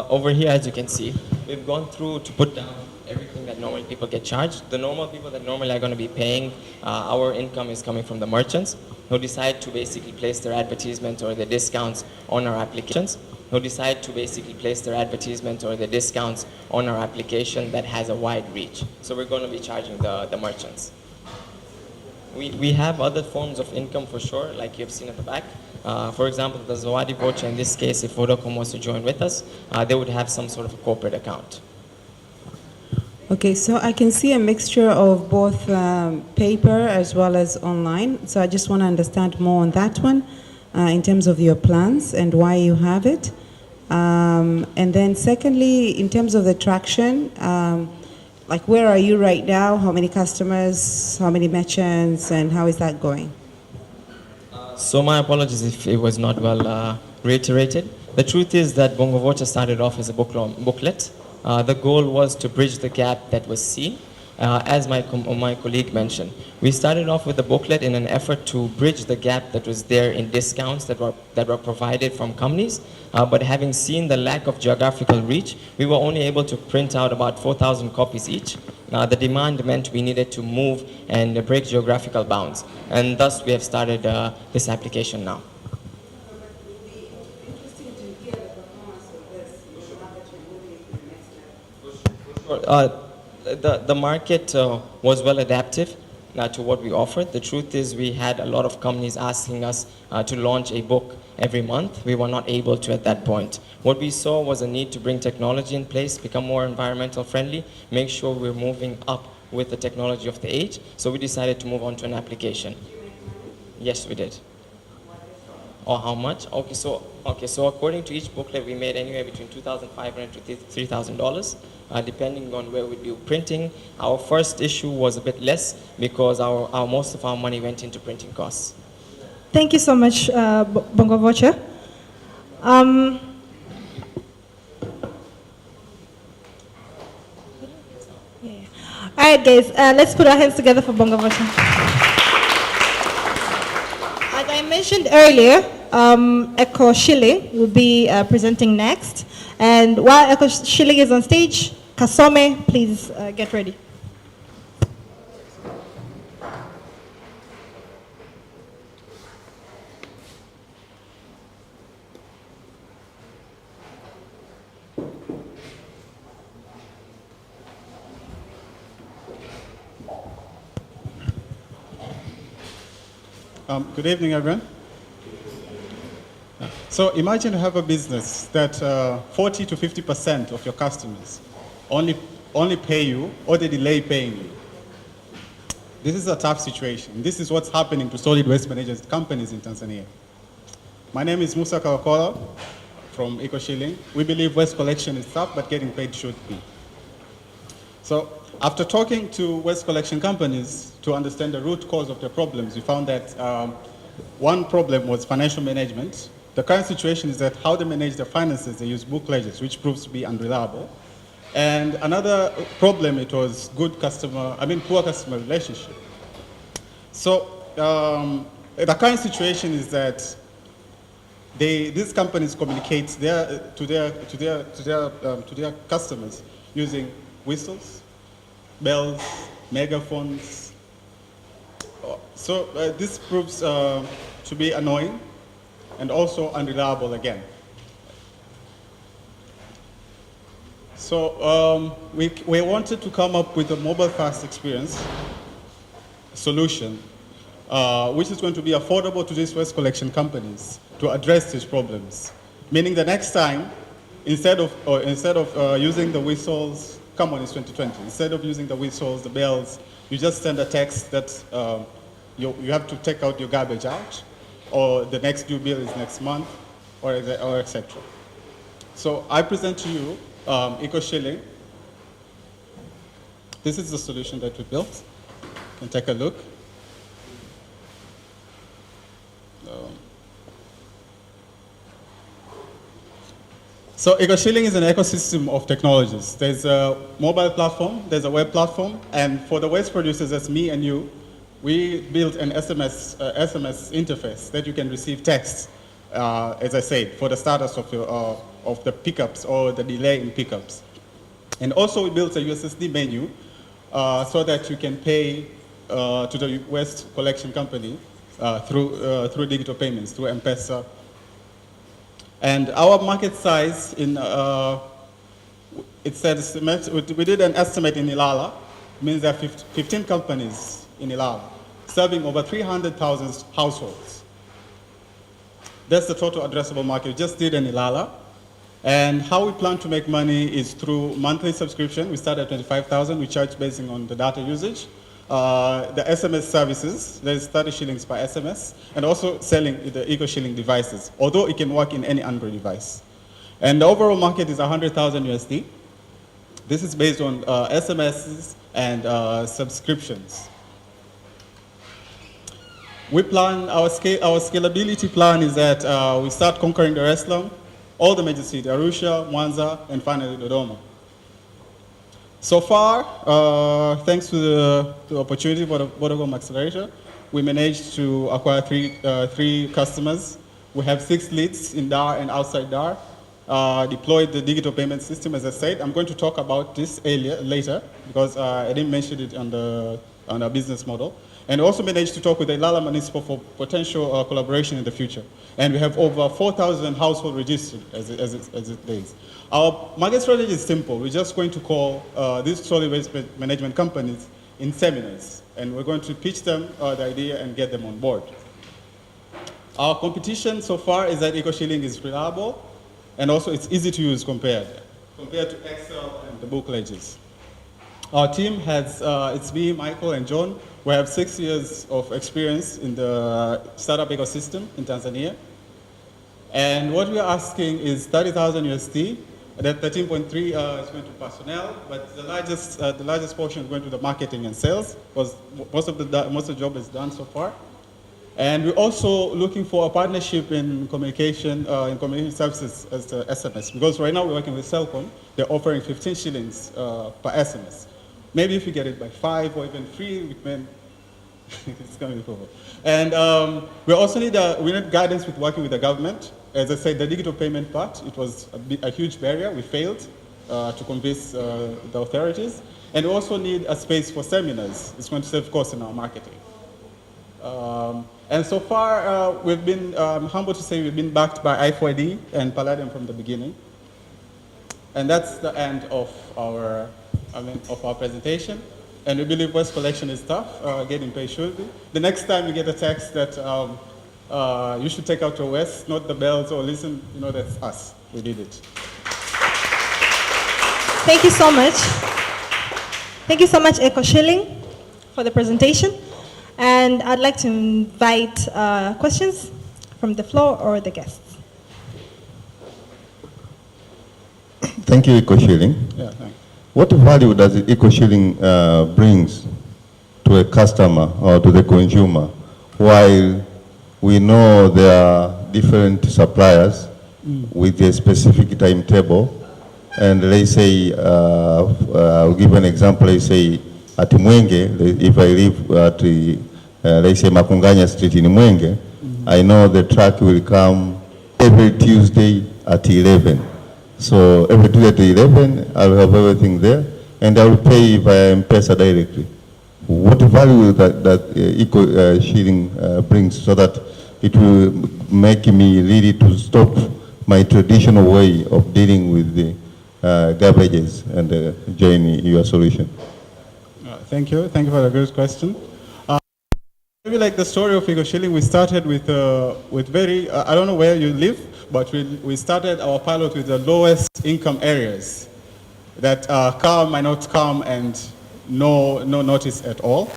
over here, as you can see, we've gone through to put down everything that normally people get charged. The normal people that normally are going to be paying, our income is coming from the merchants who decide to basically place their advertisement or their discounts on our applications. Who decide to basically place their advertisement or their discounts on our application that has a wide reach. So we're going to be charging the merchants. We have other forms of income for sure, like you've seen at the back. For example, the Zawadi Vocha, in this case, if Vodacom was to join with us, they would have some sort of a corporate account. Okay, so I can see a mixture of both paper as well as online. So I just want to understand more on that one in terms of your plans and why you have it. And then secondly, in terms of the traction, like where are you right now? How many customers, how many merchants, and how is that going? So my apologies if it was not well reiterated. The truth is that Bongo Vocha started off as a booklet. The goal was to bridge the gap that was seen. As my colleague mentioned, we started off with a booklet in an effort to bridge the gap that was there in discounts that were provided from companies. But having seen the lack of geographical reach, we were only able to print out about 4,000 copies each. the demand meant we needed to move and break geographical bounds. And thus we have started this application now. The market was well adaptive to what we offered. The truth is we had a lot of companies asking us to launch a book every month. We were not able to at that point. What we saw was a need to bring technology in place, become more environmental friendly, make sure we're moving up with the technology of the age. So we decided to move on to an application. Yes, we did. Or how much? Okay, so according to each booklet, we made anywhere between $2,500 to $3,000, depending on where we do printing. Our first issue was a bit less because most of our money went into printing costs. Thank you so much, Bongo Vocha. All right, guys, let's put our hands together for Bongo Vocha. As I mentioned earlier, Echo Shilling will be presenting next. And while Echo Shilling is on stage, Kasome, please get ready. Good evening, everyone. So imagine you have a business that 40 to 50% of your customers only pay you or they delay paying you. This is a tough situation. This is what's happening to solid waste management companies in Tanzania. My name is Musa Kawakola from Eco Shilling. We believe waste collection is tough, but getting paid should be. So after talking to waste collection companies to understand the root cause of their problems, we found that one problem was financial management. The current situation is that how they manage their finances, they use book ledgers, which proves to be unreliable. And another problem, it was poor customer relationship. So the current situation is that these companies communicate to their customers using whistles, bells, megaphones. So this proves to be annoying and also unreliable again. So we wanted to come up with a mobile fast experience solution, which is going to be affordable to these waste collection companies to address these problems. Meaning the next time, instead of using the whistles, come on, it's 2020. Instead of using the whistles, the bells, you just send a text that you have to take out your garbage out, or the next due bill is next month, or etc. So I present to you Eco Shilling. This is the solution that we built. You can take a look. So Eco Shilling is an ecosystem of technologies. There's a mobile platform, there's a web platform, and for the waste producers, that's me and you, we built an SMS interface that you can receive text, as I said, for the status of the pickups or the delay in pickups. And also we built a USSD menu so that you can pay to the waste collection company through digital payments, through M-Pesa. And our market size we did an estimate in Ilala, means there are 15 companies in Ilala, serving over 300,000 households. That's the total addressable market. We just did in Ilala. And how we plan to make money is through monthly subscription. We start at 25,000. We charge based on the data usage. The SMS services, there's 30 shillings per SMS, and also selling the Eco Shilling devices, although it can work in any Android device. And the overall market is 100,000 USD. This is based on SMSs and subscriptions. We plan, our scalability plan is that we start conquering Dar es Salaam, all the major cities, Arusha, Mwanza, and finally Dodoma. So far, thanks to the opportunity for the Vodacom Accelerator, we managed to acquire three customers. We have 6 leads in Dar and outside Dar. deployed the digital payment system, as I said. I'm going to talk about this later because I didn't mention it on our business model. And also managed to talk with the Ilala Municipal for potential collaboration in the future. And we have over 4,000 households registered as it is. Our market strategy is simple. We're just going to call these solid waste management companies in seminars. And we're going to pitch them the idea and get them on board. Our competition so far is that EcoShilling is reliable and also it's easy to use compared to Excel and the book ledgers. Our team has, it's me, Michael, and John. We have 6 years of experience in the startup ecosystem in Tanzania. And what we are asking is 30,000 USD. That 13.3 is going to personnel, but the largest portion is going to the marketing and sales, because most of the job is done so far. And we're also looking for a partnership in communication services as the SMS, because right now we're working with Cellcom. They're offering 15 shillings per SMS. Maybe if you get it by 5 or even 3, we can, it's going to be cool. And we also need guidance with working with the government. As I said, the digital payment part, it was a huge barrier. We failed to convince the authorities. And we also need a space for seminars. It's going to save costs in our marketing. And so far, we've been, I'm humble to say we've been backed by I4D and Palladium from the beginning. And that's the end of our presentation. And we believe waste collection is tough, getting paid should be. The next time you get a text that you should take out your waste, not the bells, or listen, you know, that's us. We did it. Thank you so much. Thank you so much, EcoShilling, for the presentation. And I'd like to invite questions from the floor or the guests. Thank you, EcoShilling. Yeah, thanks. What value does EcoShilling brings to a customer or to the consumer, while we know there are different suppliers with a specific timetable? And let's say, I'll give an example. Let's say at Mwenge, if I live at, let's say Makunganya Street in Mwenge, I know the truck will come every Tuesday at 11. So every Tuesday at 11, I'll have everything there, and I'll pay via M-Pesa directly. What value that EcoShilling brings, so that it will make me really to stop my traditional way of dealing with the garbages and join your solution? Thank you. Thank you for the good question. Maybe like the story of EcoShilling, we started with very, I don't know where you live, but we started our pilot with the lowest income areas that car might not come and no notice at all.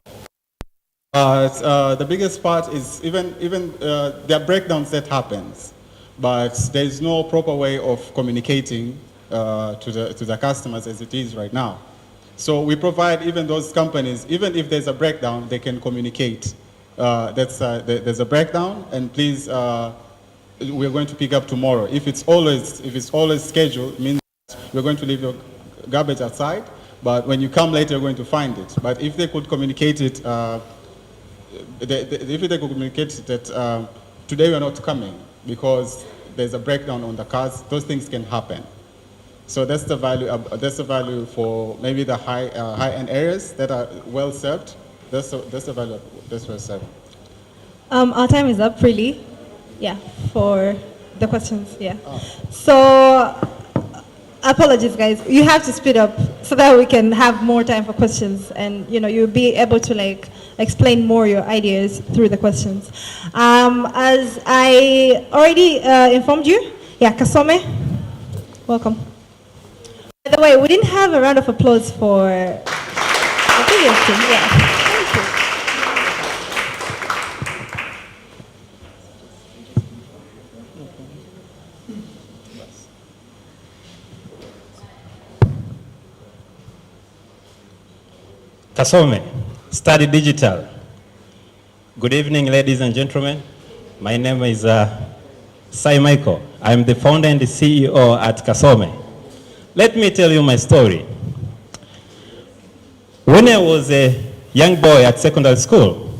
The biggest part is even there are breakdowns that happens, but there is no proper way of communicating to the customers as it is right now. So we provide even those companies, even if there's a breakdown, they can communicate. There's a breakdown, and please, we're going to pick up tomorrow. If it's always scheduled, it means we're going to leave your garbage outside, but when you come later, you're going to find it. But if they could communicate it, if they could communicate that today we're not coming because there's a breakdown on the cars, those things can happen. So that's the value. That's the value for maybe the high-end areas that are well served. That's the value. That's well served. Our time is up, really. Yeah, for the questions. Yeah. So, apologies, guys. You have to speed up so that we can have more time for questions, and you'll be able to like explain more your ideas through the questions. As I already informed you, yeah, Kasome, welcome. By the way, we didn't have a round of applause for the previous team. Yeah, thank you. Kasome, Study Digital. Good evening, ladies and gentlemen. My name is Sai Michael. I'm the founder and the CEO at Kasome. Let me tell you my story. When I was a young boy at secondary school,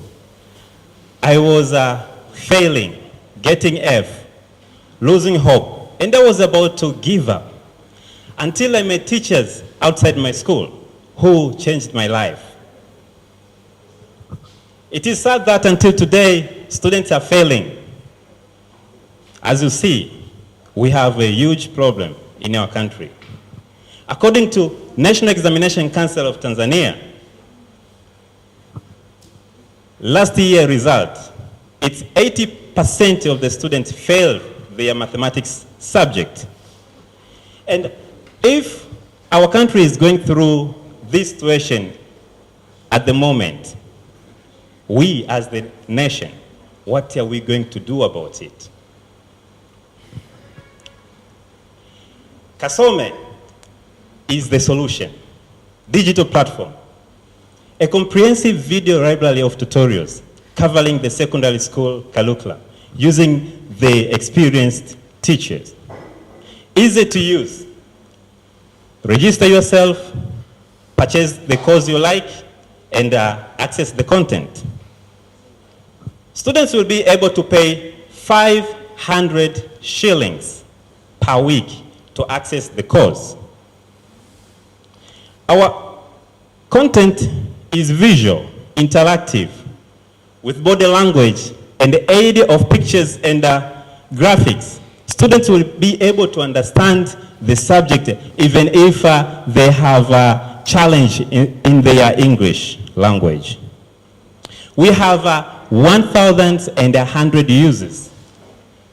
I was failing, getting F, losing hope. and I was about to give up until I met teachers outside my school who changed my life. It is sad that until today, students are failing. As you see, we have a huge problem in our country. According to National Examination Council of Tanzania, last year result, it's 80% of the students failed their mathematics subject. And if our country is going through this situation at the moment, we as the nation, what are we going to do about it? Kasome is the solution. Digital platform. A comprehensive video library of tutorials covering the secondary school curriculum using the experienced teachers. Easy to use. Register yourself, purchase the course you like, and access the content. Students will be able to pay 500 shillings per week to access the course. Our content is visual, interactive, with body language and the aid of pictures and graphics. Students will be able to understand the subject even if they have a challenge in their English language. We have 1,100 users,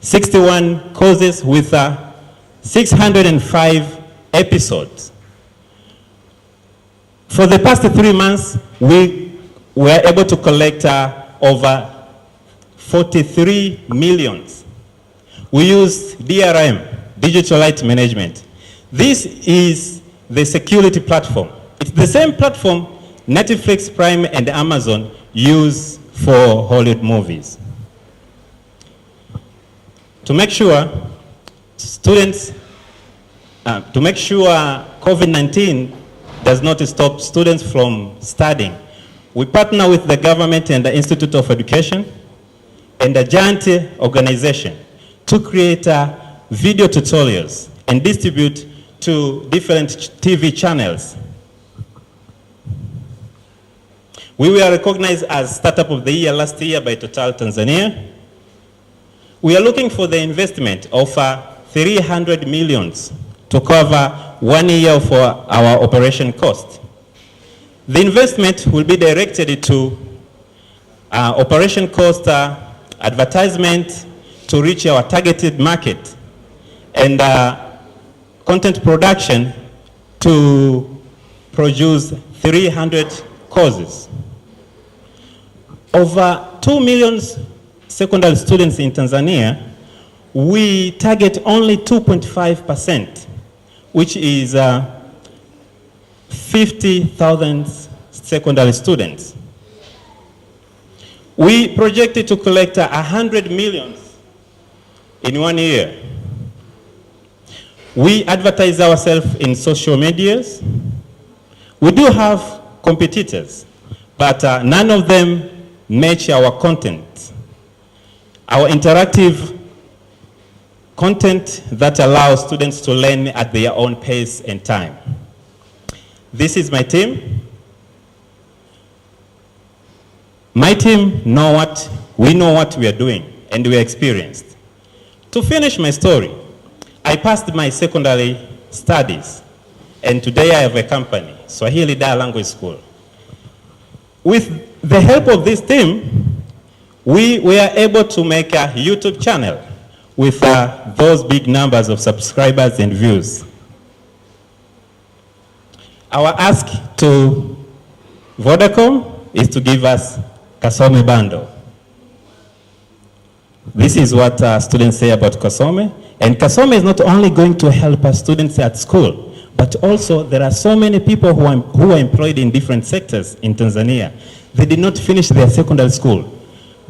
61 courses with 605 episodes. For the past 3 months, we were able to collect over 43 million. We use DRM, Digital Rights Management. This is the security platform. It's the same platform Netflix, Prime, and Amazon use for Hollywood movies. To make sure COVID-19 does not stop students from studying, we partner with the government and the Institute of Education and a giant organization to create video tutorials and distribute to different TV channels. We were recognized as Startup of the Year last year by Total Tanzania. We are looking for the investment of 300 million to cover 1 year for our operation cost. The investment will be directed to operation cost, advertisement to reach our targeted market, and content production to produce 300 courses. Over 2 million secondary students in Tanzania, we target only 2.5%, which is 50,000 secondary students. We projected to collect 100 million in 1 year. We advertise ourselves in social medias. We do have competitors, but none of them match our content. Our interactive content that allows students to learn at their own pace and time. This is my team. My team we know what we are doing, and we are experienced. To finish my story, I passed my secondary studies, and today I have a company, Swahili Dar Language School. With the help of this team, we were able to make a YouTube channel with those big numbers of subscribers and views. Our ask to Vodacom is to give us Kasome bundle. This is what students say about Kasome. And Kasome is not only going to help our students at school, but also there are so many people who are employed in different sectors in Tanzania. They did not finish their secondary school,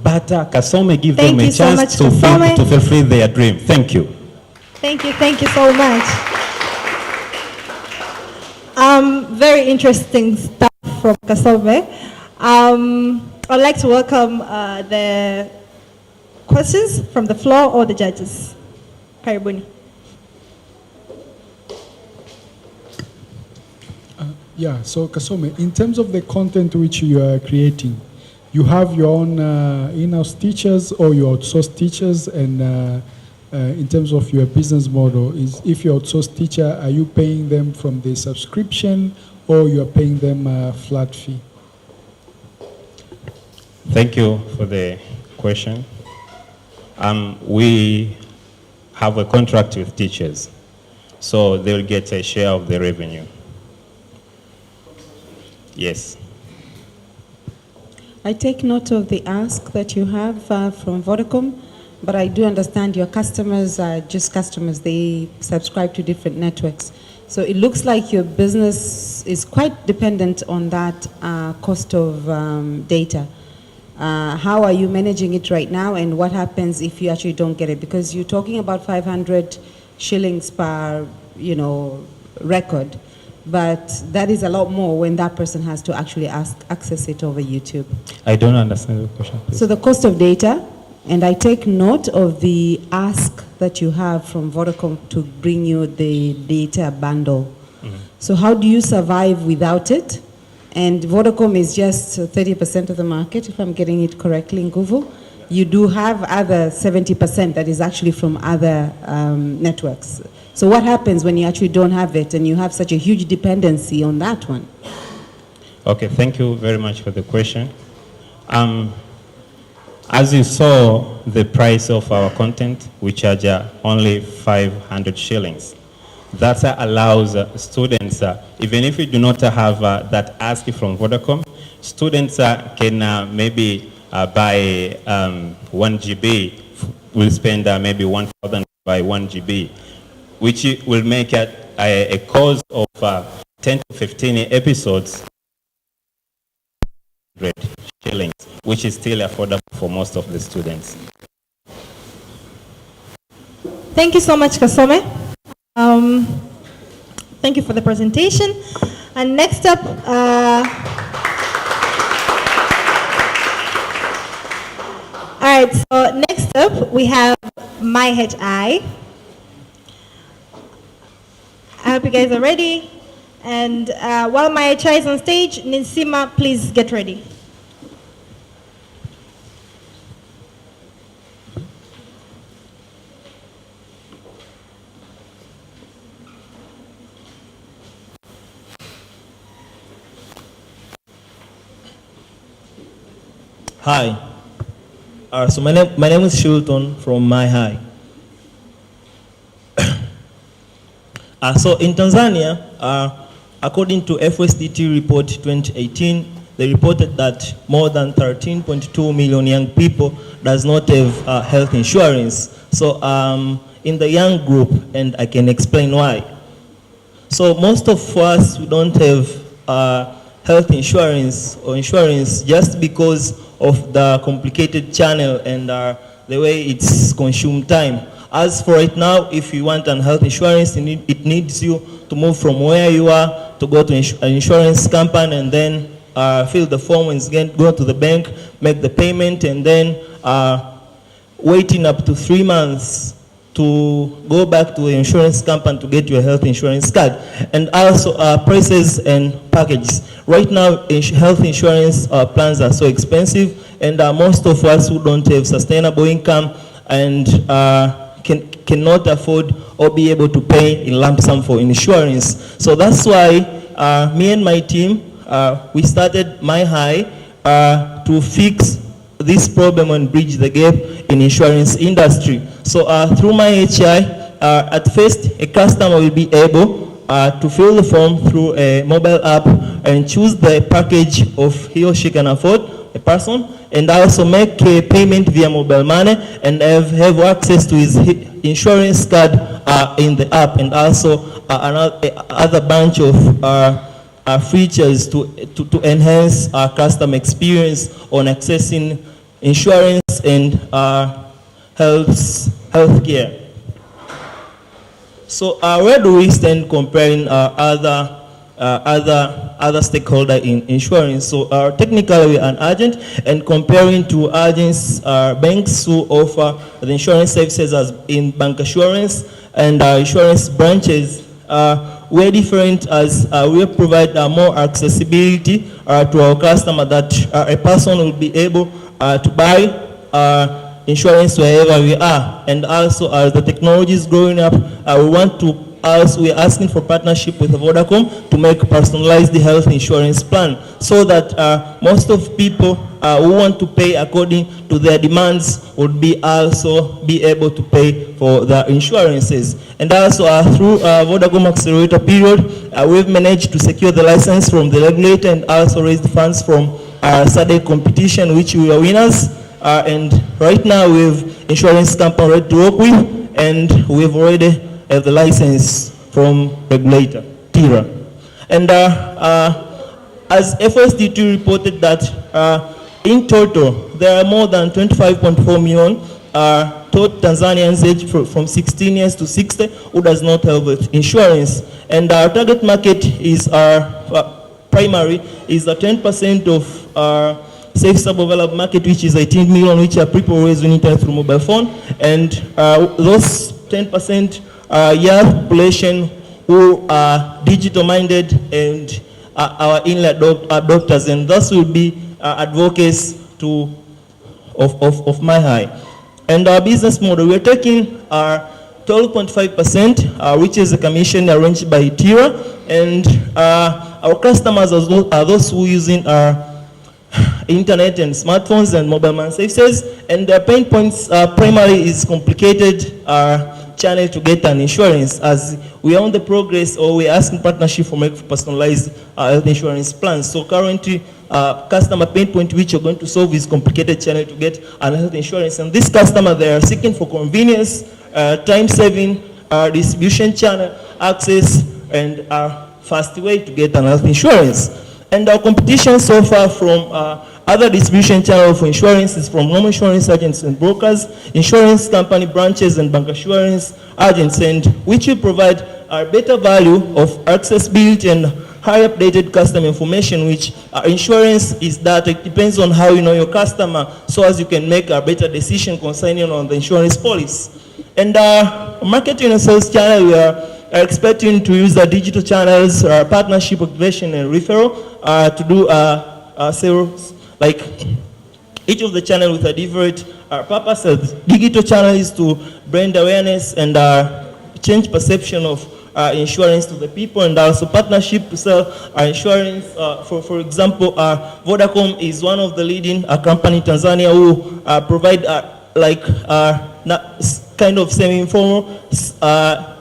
but Kasome gives them a chance to fulfill their dream. Thank you. Thank you so much. Very interesting stuff from Kasome. I'd like to welcome the questions from the floor or the judges. Karibuni. Yeah, so Kasome, in terms of the content which you are creating, you have your own in-house teachers or you outsource teachers, and in terms of your business model, if you outsource teacher, are you paying them from the subscription or you are paying them a flat fee? Thank you for the question. We have a contract with teachers, so they'll get a share of the revenue. Yes. I take note of the ask that you have from Vodacom, but I do understand your customers are just customers. They subscribe to different networks. So it looks like your business is quite dependent on that cost of data. How are you managing it right now, and what happens if you actually don't get it? Because you're talking about 500 shillings per, record. But that is a lot more when that person has to actually access it over YouTube. I don't understand the question, please. So the cost of data, and I take note of the ask that you have from Vodacom to bring you the data bundle. Mm-hmm. So how do you survive without it? And Vodacom is just 30% of the market, if I'm getting it correctly, Nguvu. You do have other 70% that is actually from other networks. So what happens when you actually don't have it and you have such a huge dependency on that one? Okay, thank you very much for the question. As you saw, the price of our content, we charge only 500 shillings. That allows students, even if you do not have that ask from Vodacom, students can maybe buy 1 GB, will spend maybe 1,000 by 1 GB, which will make a course of 10 to 15 episodes, 100 shillings, which is still affordable for most of the students. Thank you so much, Kasome. Thank you for the presentation. And next up, all right, so next up we have MyHI. I hope you guys are ready. And while MyHI is on stage, Ninsima, please get ready. Hi. So my name is Shilton from MyHi. So in Tanzania, according to FSDT report 2018, they reported that more than 13.2 million young people does not have health insurance. So in the young group, and I can explain why. So most of us, we don't have health insurance or insurance just because of the complicated channel and the way it's consumed time. As for right now, if you want an health insurance, it needs you to move from where you are to go to an insurance company and then fill the form and go to the bank, make the payment, and then waiting up to 3 months to go back to the insurance company to get your health insurance card. And also prices and packages. Right now, health insurance plans are so expensive, and most of us who don't have sustainable income and cannot afford or be able to pay in lump sum for insurance. So that's why me and my team, we started MyHi to fix this problem and bridge the gap in insurance industry. So through MyHi, at first a customer will be able to fill the form through a mobile app and choose the package of he or she can afford, a person, and also make a payment via mobile money and have access to his insurance card in the app, and also another bunch of features to enhance our customer experience on accessing insurance and healthcare. So where do we stand comparing other stakeholder in insurance? So technically we are an agent, and comparing to agents, banks who offer the insurance services as in bank assurance and insurance branches, we're different as we provide more accessibility to our customer, that a person will be able to buy insurance wherever we are. And also, as the technology is growing up, we're asking for partnership with Vodacom to make personalized health insurance plan, so that most of people who want to pay according to their demands would also be able to pay for the insurances. And also through Vodacom Accelerator period, we've managed to secure the license from the regulator and also raised funds from Saturday competition, which we are winners. And right now we have insurance company ready to work with, and we've already have the license from regulator, TIRA. And as FSD2 reported that in total, there are more than 25.4 million total Tanzanians aged from 16 years to 60 who does not have insurance. And our target market is primary is 10% of our safe sub-developed market, which is 18 million, which are people who raise internet through mobile phone. And those 10% young population who are digital-minded and our inlet adopters, and thus will be advocates of my high. And our business model, we're taking our 12.5%, which is a commission arranged by TIRA, and our customers are those who are using our internet and smartphones and mobile man services, and their pain points primarily is complicated channel to get an insurance, as we are on the progress, or we're asking partnership for make personalized health insurance plans. So currently, customer pain point which you're going to solve is complicated channel to get an health insurance. And this customer, they are seeking for convenience, time saving, distribution channel access, and fast way to get an health insurance. And our competition so far from other distribution channels for insurance is from normal insurance agents and brokers, insurance company branches, and bank assurance agents, and which will provide a better value of accessibility and high updated customer information, which insurance is that it depends on how you know your customer, so as you can make a better decision concerning on the insurance policy. And marketing and sales channel, we are expecting to use the digital channels, partnership, activation, and referral to do sales. Like each of the channel with a different purpose. Digital channel is to brand awareness and change perception of insurance to the people, and also partnership to sell insurance. For example, Vodacom is one of the leading company in Tanzania who provide kind of semi-informal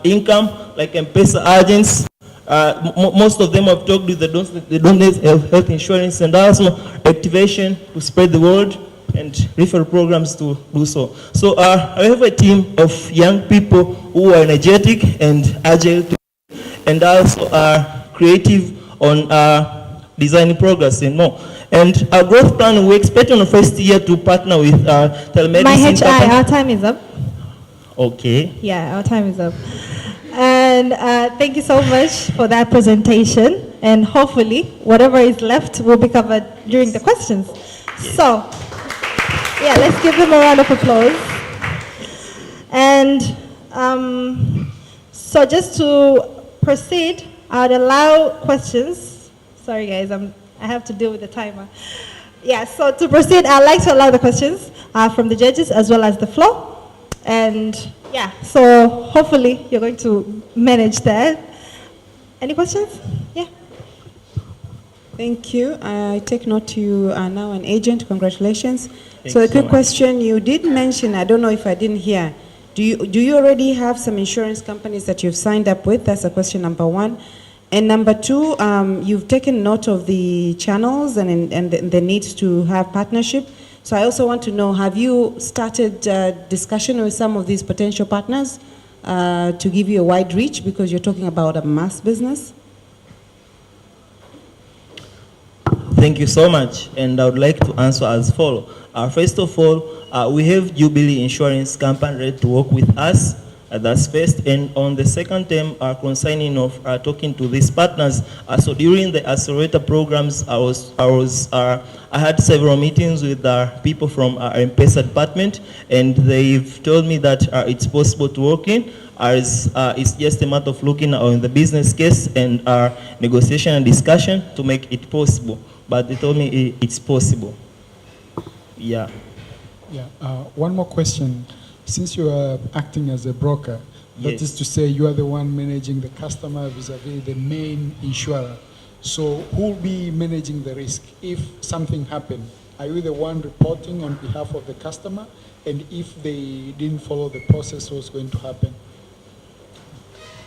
income, like M-Pesa agents. Most of them have talked with they don't need health insurance, and also activation to spread the word and referral programs to do so. So I have a team of young people who are energetic and agile, and also are creative on designing progress and more. And our growth plan, we expect on the first year to partner with telemedicine. My HI, our time is up. Okay. Yeah, our time is up. And thank you so much for that presentation. And hopefully, whatever is left will be covered during the questions. Yes. So, yeah, let's give him a round of applause. And so just to proceed, I would allow questions. Sorry, guys, I have to deal with the timer. Yeah, so to proceed, I'd like to allow the questions from the judges as well as the floor. And yeah, so hopefully you're going to manage that. Any questions? Yeah. Thank you. I take note you are now an agent. Congratulations. Thanks So a quick much. question. You did mention, I don't know if I didn't hear, do you already have some insurance companies that you've signed up with? That's a question number one. And number two, you've taken note of the channels and the need to have partnership. So I also want to know, have you started discussion with some of these potential partners to give you a wide reach, because you're talking about a mass business? Thank you so much, and I would like to answer as follows. First of all, we have Jubilee Insurance Company ready to work with us, That's first. And on the second term, concerning of talking to these partners. So during the Accelerator programs, I had several meetings with people from our M-Pesa department, and they've told me that it's possible to work in, as it's just a matter of looking on the business case and negotiation and discussion to make it possible. But they told me it's possible. Yeah. Yeah. One more question. Since you are acting as a broker, that is to say you are the one managing the customer vis-a-vis the main insurer. So who will be managing the risk if something happened? Are you the one reporting on behalf of the customer? And if they didn't follow the process, what's going to happen?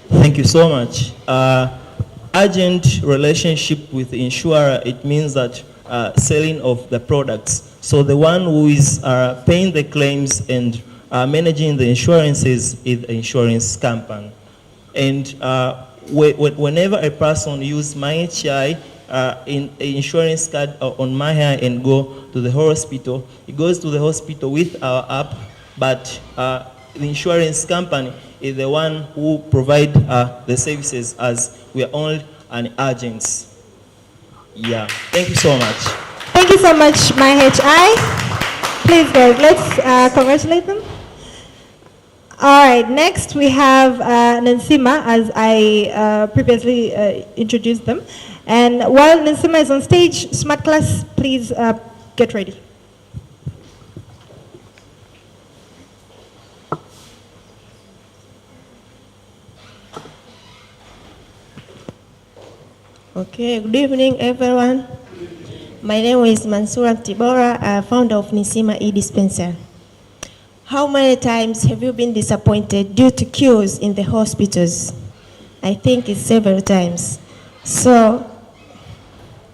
Thank you so much. Urgent relationship with the insurer, it means that selling of the products. So the one who is paying the claims and managing the insurances is the insurance company. And whenever a person uses my HI in an insurance card on my hair and go to the hospital, it goes to the hospital with our app, but the insurance company is the one who provide the services, as we are only an agents. Yeah, thank you so much. Thank you so much, my HI. Please, guys, let's congratulate them. All right, next we have Nansima, as I previously introduced them. And while Nansima is on stage, Smart Class, please get ready. Okay, good evening, everyone. My name is Mansoura Tibora, founder of Nisima e-Dispenser. How many times have you been disappointed due to queues in the hospitals? I think it's several times. So,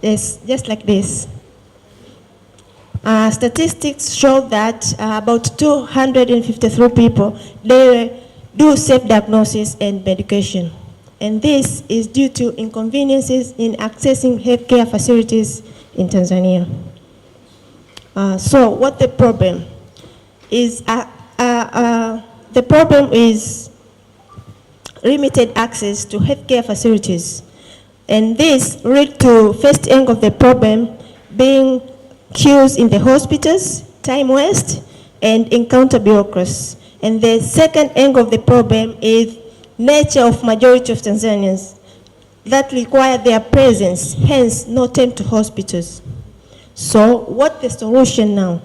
it's just like this. Statistics show that about 253 people, they do self-diagnosis and medication. And this is due to inconveniences in accessing healthcare facilities in Tanzania. So what the problem is? The problem is limited access to healthcare facilities. And this leads to first end of the problem being queues in the hospitals, time waste, and encounter bureaucracy. And the second end of the problem is nature of majority of Tanzanians that require their presence, hence no time to hospitals. So what the solution now?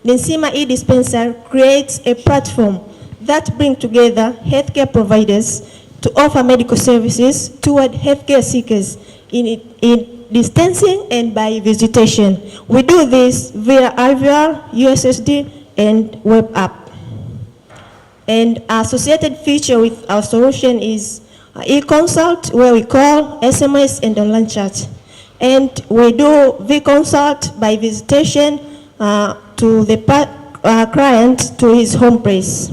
Nisima e-Dispenser creates a platform that brings together healthcare providers to offer medical services toward healthcare seekers in distancing and by visitation. We do this via IVR, USSD, and web app. And associated feature with our solution is e-consult, where we call, SMS, and online chat. And we do v-consult by visitation to the client to his home place.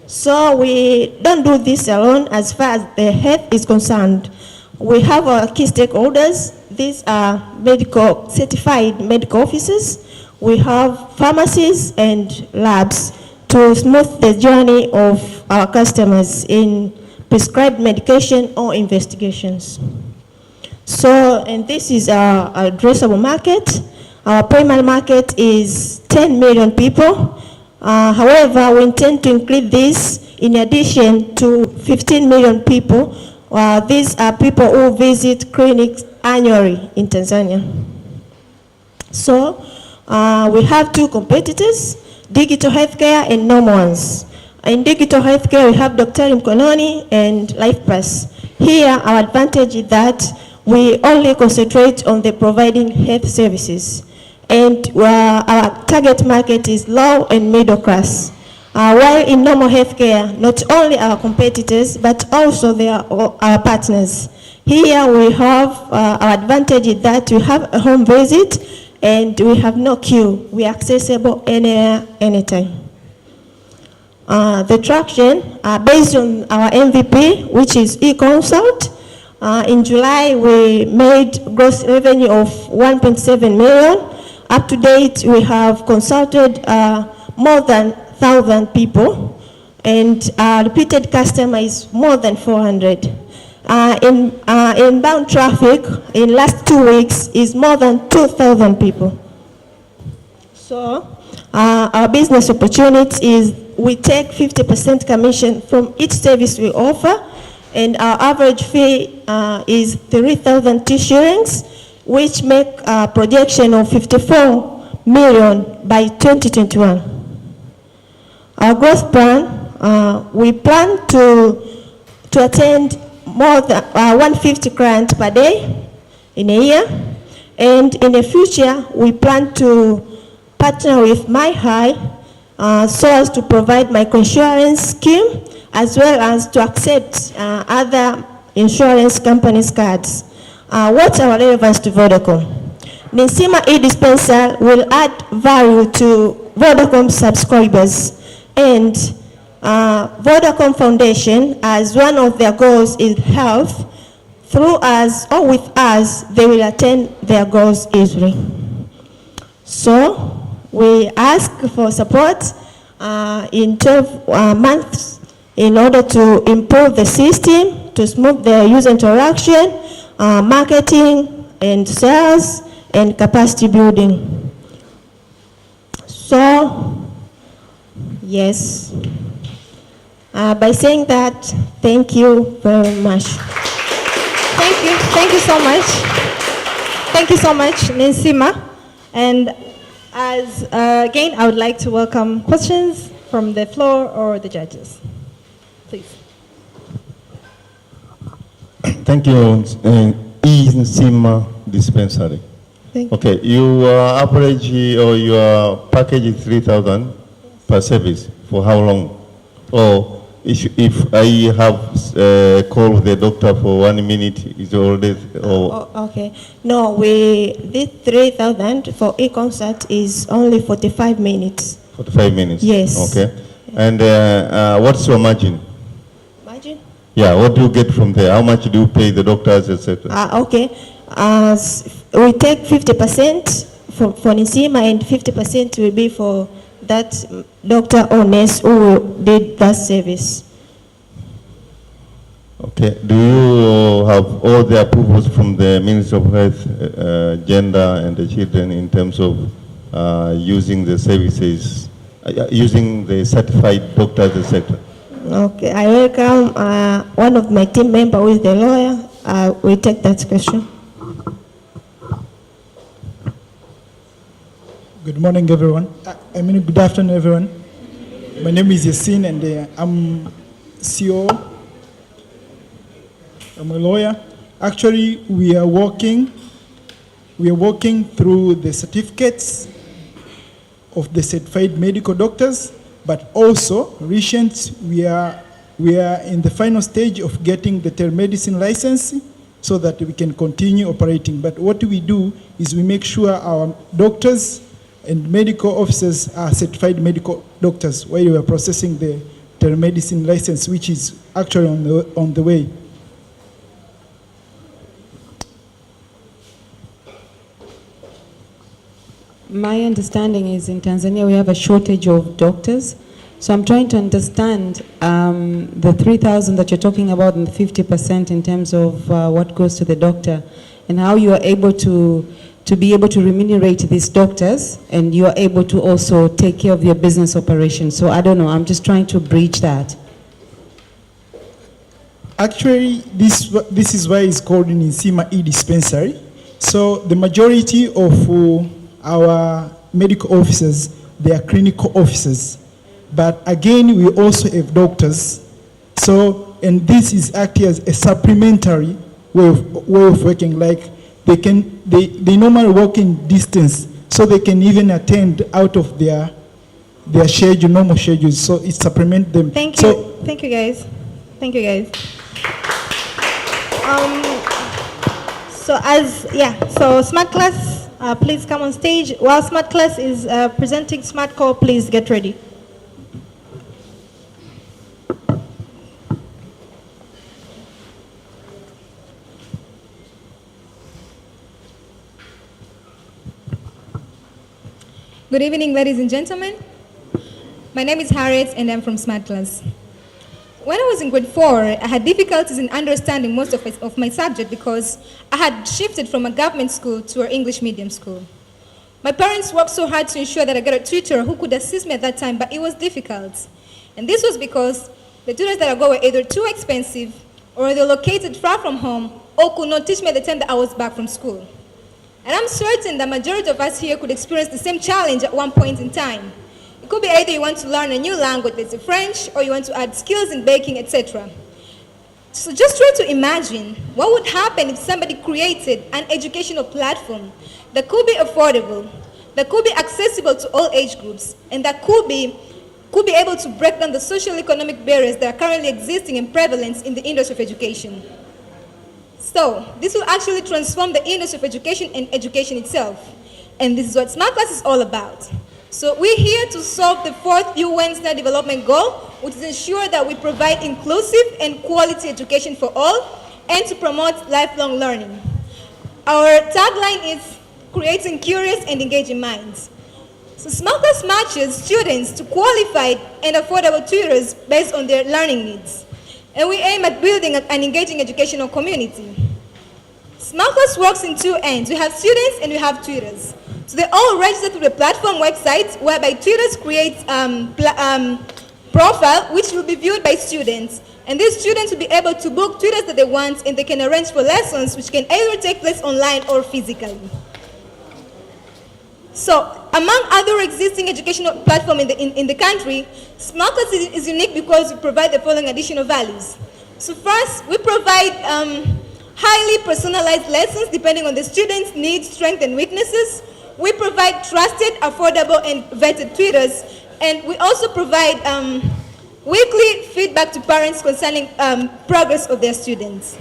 So we don't do this alone as far as the health is concerned. We have our key stakeholders. These are certified medical officers. We have pharmacies and labs to smooth the journey of our customers in prescribed medication or investigations. So, and this is our addressable market. Our primary market is 10 million people. However, we intend to include this in addition to 15 million people. These are people who visit clinics annually in Tanzania. So, we have two competitors, digital healthcare and normal ones. In digital healthcare, we have Dr. Mkononi and LifePlus. Here, our advantage is that we only concentrate on the providing health services. And our target market is low and middle class. While in normal healthcare, not only our competitors, but also our partners. Here we have our advantage is that we have a home visit and we have no queue. We are accessible anywhere, anytime. The traction, based on our MVP, which is e-consult, in July we made gross revenue of 1.7 million. Up to date, we have consulted more than 1,000 people, and repeated customer is more than 400. Inbound traffic in last 2 weeks is more than 2,000 people. So our business opportunity is we take 50% commission from each service we offer, and our average fee is 3,000 shillings, which make a projection of 54 million by 2021. Our growth plan, we plan to attend more than 150 clients per day in a year, and in the future we plan to partner with MyHigh so as to provide microinsurance scheme as well as to accept other insurance companies' cards. What's our relevance to Vodacom? Nsima e-dispenser will add value to Vodacom subscribers, and Vodacom Foundation, as one of their goals is health, through us or with us, they will attain their goals easily. So we ask for support in 12 months in order to improve the system, to smooth the user interaction, marketing and sales, and capacity building. So, yes. By saying that, thank you very much. Thank you so much. Thank you so much, Nsima. And as again, I would like to welcome questions from the floor or the judges. Please. Thank you, Nsima Dispensary. Okay, your average or your package is 3,000 per service. For how long? Or if I have call the doctor for 1 minute, is already. Okay. No, this 3,000 for e-consult is only 45 minutes. 45 minutes. Yes. Okay. And what's your margin? Margin? Yeah. What do you get from there? How much do you pay the doctors, etc.? Okay. We take 50% for Nsima, and 50% will be for that doctor or nurse who did that service. Okay. Do you have all the approvals from the Ministry of Health, Gender and the Children in terms of using the services, using the certified doctors, etc.? Okay. I welcome one of my team members who is the lawyer. We take that question. Good morning, everyone. Good afternoon, everyone. My name is Yasin, and I'm CEO. I'm a lawyer. Actually, we are working through the certificates of the certified medical doctors, but also recent we are in the final stage of getting the telemedicine license so that we can continue operating. But what we do is we make sure our doctors and medical officers are certified medical doctors while we are processing the telemedicine license, which is actually on the way. My understanding is in Tanzania we have a shortage of doctors. So I'm trying to understand the 3,000 that you're talking about and the 50% in terms of what goes to the doctor, and how you are able to be able to remunerate these doctors, and you are able to also take care of your business operations. So I don't know, I'm just trying to bridge that. Actually, this is why it's called an Nsima e-dispensary. So the majority of our medical officers, they are clinical officers. But again, we also have doctors. So, and this is actually as a supplementary way of working. Like they normally work in distance, so they can even attend out of their schedule, normal schedules. So it supplements them. Thank you. Thank you, guys. Thank you, guys. So Smart Class, please come on stage. While Smart Class is presenting Smart Call, please get ready. Good evening, ladies and gentlemen. My name is Harriet and I'm from Smart Class. When I was in grade 4, I had difficulties in understanding most of my subject because I had shifted from a government school to an English medium school. My parents worked so hard to ensure that I got a tutor who could assist me at that time, but it was difficult. And this was because the tutors that I got were either too expensive or they were located far from home or could not teach me at the time that I was back from school. And I'm certain the majority of us here could experience the same challenge at one point in time. It could be either you want to learn a new language, let's say French, or you want to add skills in baking, etc. So just try to imagine what would happen if somebody created an educational platform that could be affordable, that could be accessible to all age groups, and that could be able to break down the social economic barriers that are currently existing in prevalence in the industry of education. So this will actually transform the industry of education and education itself. And this is what Smart Class is all about. So we're here to solve the 4th UN Sustainable Development Goal, which is ensure that we provide inclusive and quality education for all and to promote lifelong learning. Our tagline is creating curious and engaging minds. So Smart Class matches students to qualified and affordable tutors based on their learning needs. And we aim at building an engaging educational community. Smart Class works in 2 ends. We have students and we have tutors. So they all register through the platform website whereby tutors create profile which will be viewed by students. And these students will be able to book tutors that they want and they can arrange for lessons which can either take place online or physically. So among other existing educational platforms in the country, Smart Class is unique because we provide the following additional values. So first, we provide highly personalized lessons depending on the student's needs, strengths, and weaknesses. We provide trusted, affordable, and vetted tutors. And we also provide weekly feedback to parents concerning progress of their students.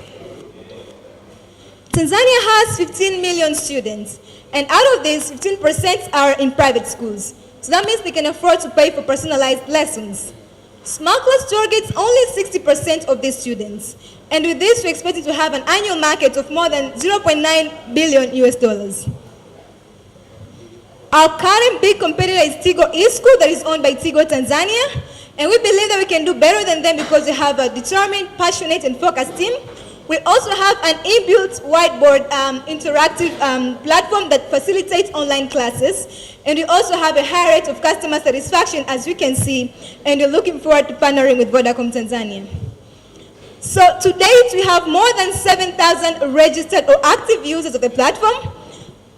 Tanzania has 15 million students. And out of these, 15% are in private schools. So that means they can afford to pay for personalized lessons. Smart Class targets only 60% of these students. And with this, we expect to have an annual market of more than 0.9 billion US. Our current big competitor is Tigo eSchool that is owned by Tigo Tanzania. And we believe that we can do better than them because we have a determined, passionate, and focused team. We also have an inbuilt whiteboard interactive platform that facilitates online classes. And we also have a high rate of customer satisfaction, as you can see. And we're looking forward to partnering with Vodacom Tanzania. So to date, we have more than 7,000 registered or active users of the platform.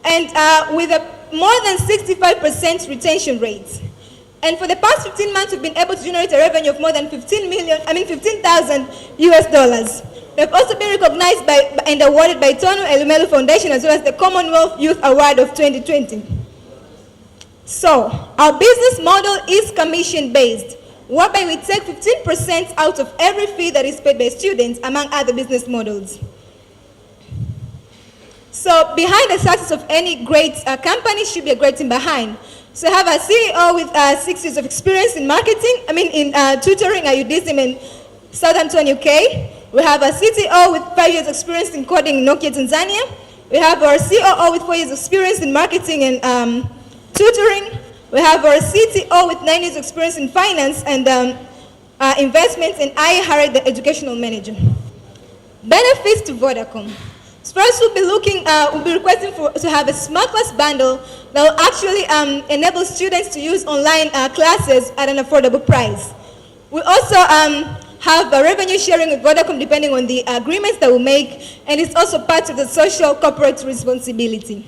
And with a more than 65% retention rate. And for the past 15 months, we've been able to generate a revenue of more than 15,000 US. We have also been recognized and awarded by Tonu Elumelu Foundation as well as the Commonwealth Youth Award of 2020. So, our business model is commission-based, whereby we take 15% out of every fee that is paid by students, among other business models. So, behind the success of any great company should be a great team behind. So, I have a CEO with 6 years of experience in marketing, in tutoring, UDSM in Southampton, UK. We have a CTO with 5 years experience in coding in Nokia, Tanzania. We have our COO with 4 years experience in marketing and tutoring. We have our CTO with 9 years experience in finance and investments, and I hired the educational manager. Benefits to Vodacom. First, we'll be requesting to have a Smart Class bundle that will actually enable students to use online classes at an affordable price. We also have a revenue sharing with Vodacom depending on the agreements that we make, and it's also part of the social corporate responsibility.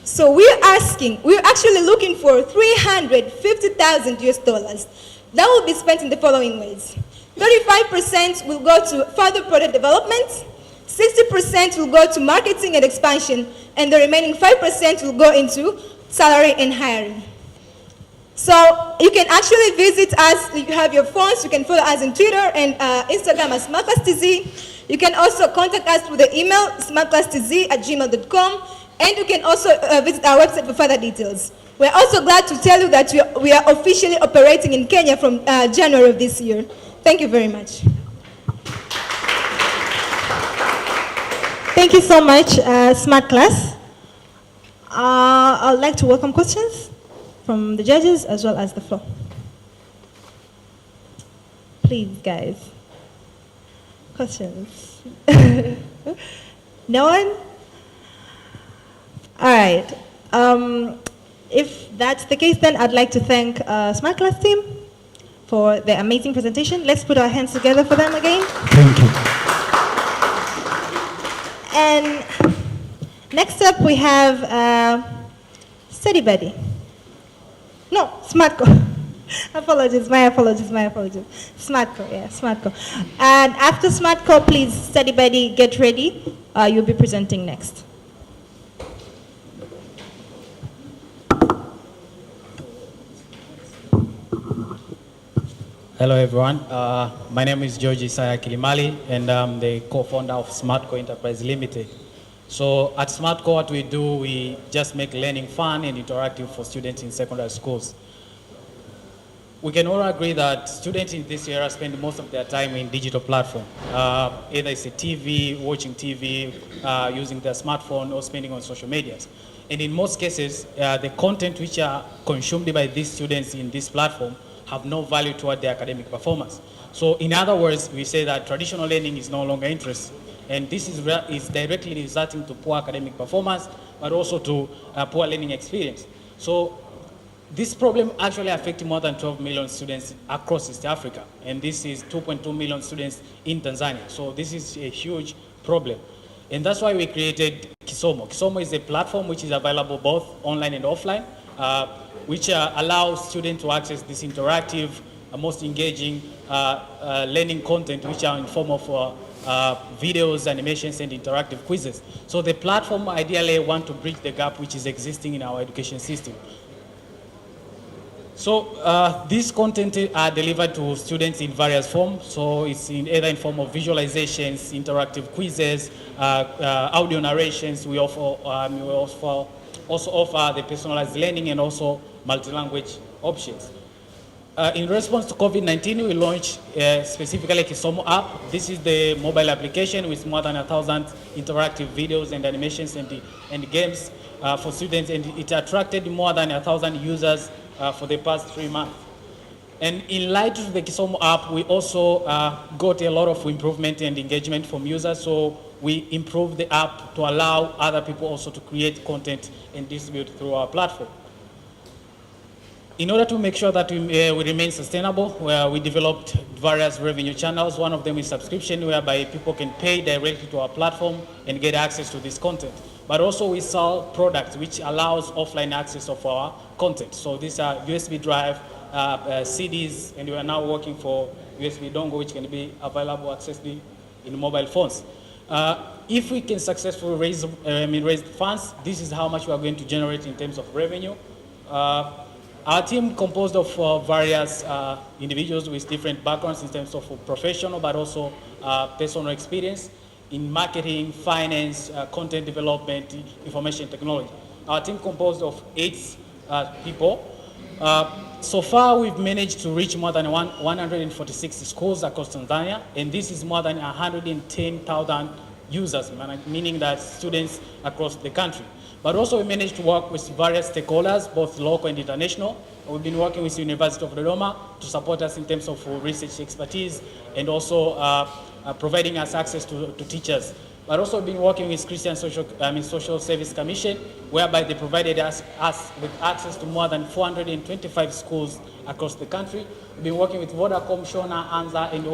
So we're actually looking for 350,000 US. That will be spent in the following ways. 35% will go to further product development, 60% will go to marketing and expansion, and the remaining 5% will go into salary and hiring. So you can actually visit us. You have your phones. You can follow us on Twitter and Instagram as SmartClassTZ. You can also contact us through the email smartclasstz@gmail.com, and you can also visit our website for further details. We're also glad to tell you that we are officially operating in Kenya from January of this year. Thank you very much. Thank you so much, Smart Class. I'd like to welcome questions from the judges as well as the floor. Please, guys. Questions? No one? All right. If that's the case, then I'd like to thank Smart Class team for their amazing presentation. Let's put our hands together for them again. Thank you. And next up, we have Steady Buddy. No, SmartCo. Apologies, my apologies. SmartCo, yeah, SmartCo. And after SmartCo, please, Steady Buddy, get ready. You'll be presenting next. Hello everyone, my name is George Isaiah Kilimali and I'm the co-founder of SmartCo Enterprise Limited. So at SmartCo what we do, we just make learning fun and interactive for students in secondary schools. We can all agree that students in this era spend most of their time in digital platform. Either it's a TV, watching TV, using their smartphone or spending on social medias. And in most cases, the content which are consumed by these students in this platform have no value toward their academic performance. So in other words, we say that traditional learning is no longer interesting. And this is directly resulting to poor academic performance, but also to poor learning experience. So this problem actually affects more than 12 million students across East Africa. And this is 2.2 million students in Tanzania. So this is a huge problem. And that's why we created Kisomo. Kisomo is a platform which is available both online and offline, which allows students to access this interactive, most engaging learning content, which are in form of videos, animations, and interactive quizzes. So the platform ideally want to bridge the gap which is existing in our education system. So these content are delivered to students in various forms. So it's either in form of visualizations, interactive quizzes, audio narrations. We also offer the personalized learning and also multi-language options. In response to COVID-19, we launched specifically Kisomo app. This is the mobile application with more than 1,000 interactive videos and animations and games for students, and it attracted more than 1,000 users for the past 3 months. And in light of the Kisomo app, we also got a lot of improvement and engagement from users, so we improved the app to allow other people also to create content and distribute through our platform. In order to make sure that we remain sustainable, we developed various revenue channels. One of them is subscription, whereby people can pay directly to our platform and get access to this content. But also we sell products which allows offline access of our content. So these are USB drive, CDs, and we are now working for USB dongle, which can be available accessibly in mobile phones. If we can successfully raise funds, this is how much we are going to generate in terms of revenue. Our team composed of various individuals with different backgrounds in terms of professional but also personal experience in marketing, finance, content development, information technology. Our team composed of 8 people. So far, we've managed to reach more than 146 schools across Tanzania, and this is more than 110,000 users, meaning that students across the country. But also we managed to work with various stakeholders, both local and international. We've been working with the University of Dodoma to support us in terms of research expertise and also providing us access to teachers. But also we've been working with Christian Social Service Commission, whereby they provided us with access to more than 425 schools across the country. We've been working with Vodacom, Shona, Anza, and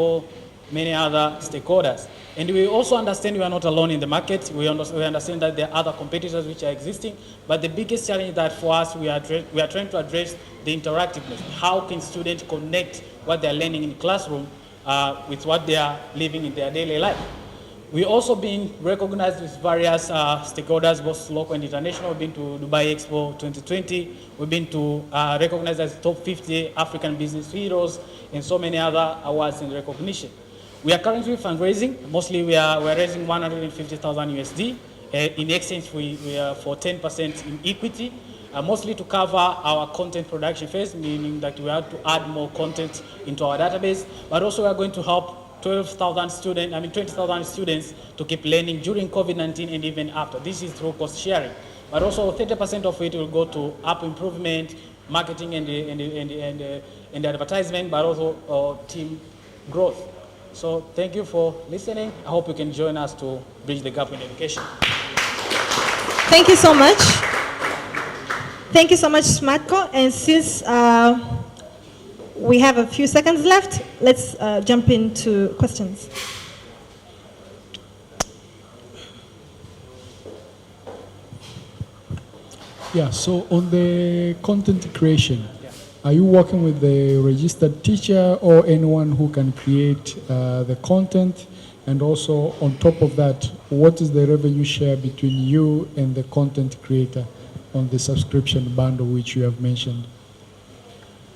many other stakeholders. And we also understand we are not alone in the market. We understand that there are other competitors which are existing, but the biggest challenge that for us, we are trying to address the interactiveness. How can students connect what they are learning in the classroom with what they are living in their daily life? We've also been recognized with various stakeholders, both local and international. We've been to Dubai Expo 2020. We've been to recognized as top 50 African business heroes and so many other awards and recognition. We are currently fundraising. Mostly we are raising 150,000 USD. In exchange we are for 10% in equity, mostly to cover our content production phase, meaning that we have to add more content into our database, but also we are going to help 20,000 students to keep learning during COVID-19 and even after. This is through cost sharing. But also 30% of it will go to app improvement, marketing and advertisement, but also team growth. So thank you for listening. I hope you can join us to bridge the gap in education. Thank you so much. Thank you so much, Smartco. And since we have a few seconds left, let's jump into questions. Yeah, so on the content creation, are you working with the registered teacher or anyone who can create the content? And also on top of that, what is the revenue share between you and the content creator on the subscription bundle which you have mentioned?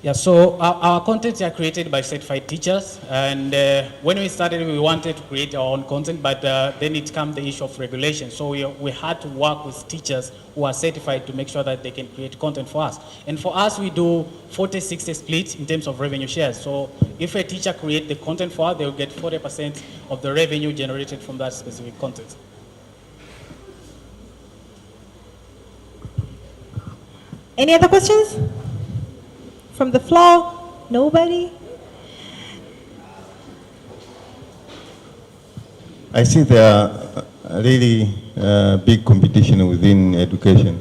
Yeah, so our contents are created by certified teachers, and when we started, we wanted to create our own content, but then it came the issue of regulation. So we had to work with teachers who are certified to make sure that they can create content for us. And for us, we do 40-60 split in terms of revenue shares. So if a teacher creates the content for us, they will get 40% of the revenue generated from that specific content. Any other questions? From the floor? Nobody? I see there are really big competition within education.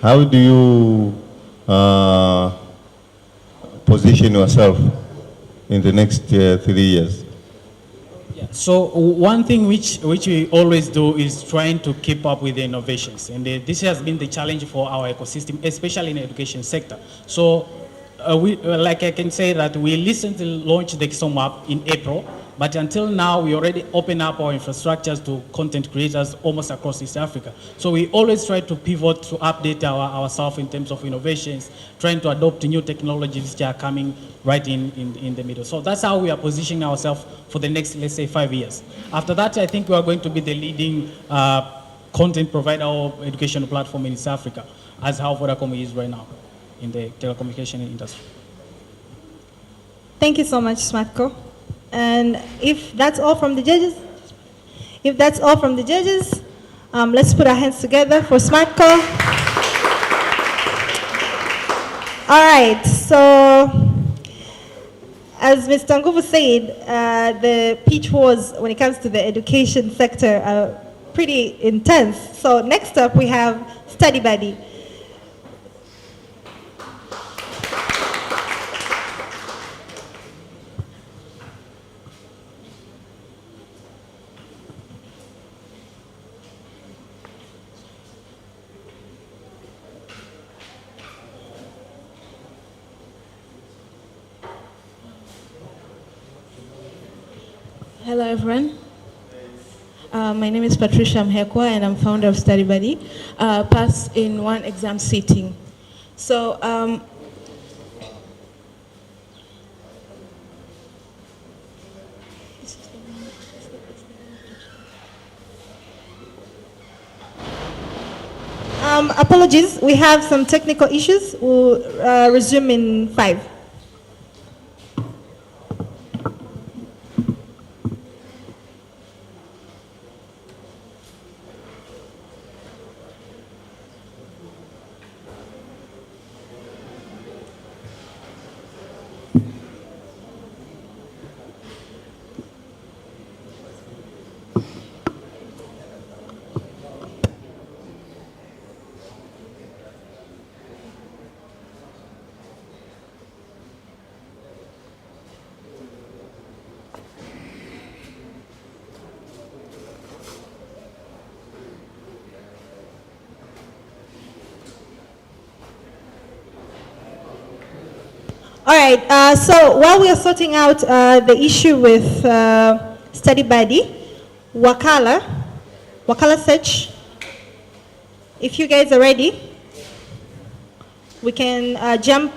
How do you position yourself in the next 3 years? So one thing which we always do is trying to keep up with the innovations, and this has been the challenge for our ecosystem, especially in the education sector. So like I can say that we recently launched the Kisoma app in April, but until now we already open up our infrastructures to content creators almost across East Africa. So we always try to pivot to update ourselves in terms of innovations, trying to adopt new technologies that are coming right in the middle. So that's how we are positioning ourselves for the next, let's say, 5 years. After that, I think we are going to be the leading content provider or educational platform in East Africa, as how Vodacom is right now in the telecommunication industry. Thank you so much, Smartco. And if that's all from the judges, let's put our hands together for Smartco. All right, so as Mr. Nguvu said, the pitch wars when it comes to the education sector are pretty intense. So next up we have Study Buddy. Hello, everyone. My name is Patricia Mhekwa, and I'm founder of Study Buddy. Pass in one exam sitting. So, apologies, we have some technical issues. We'll resume in 5. All right, so while we are sorting out the issue with Study Buddy, Wakala Search, if you guys are ready, we can jump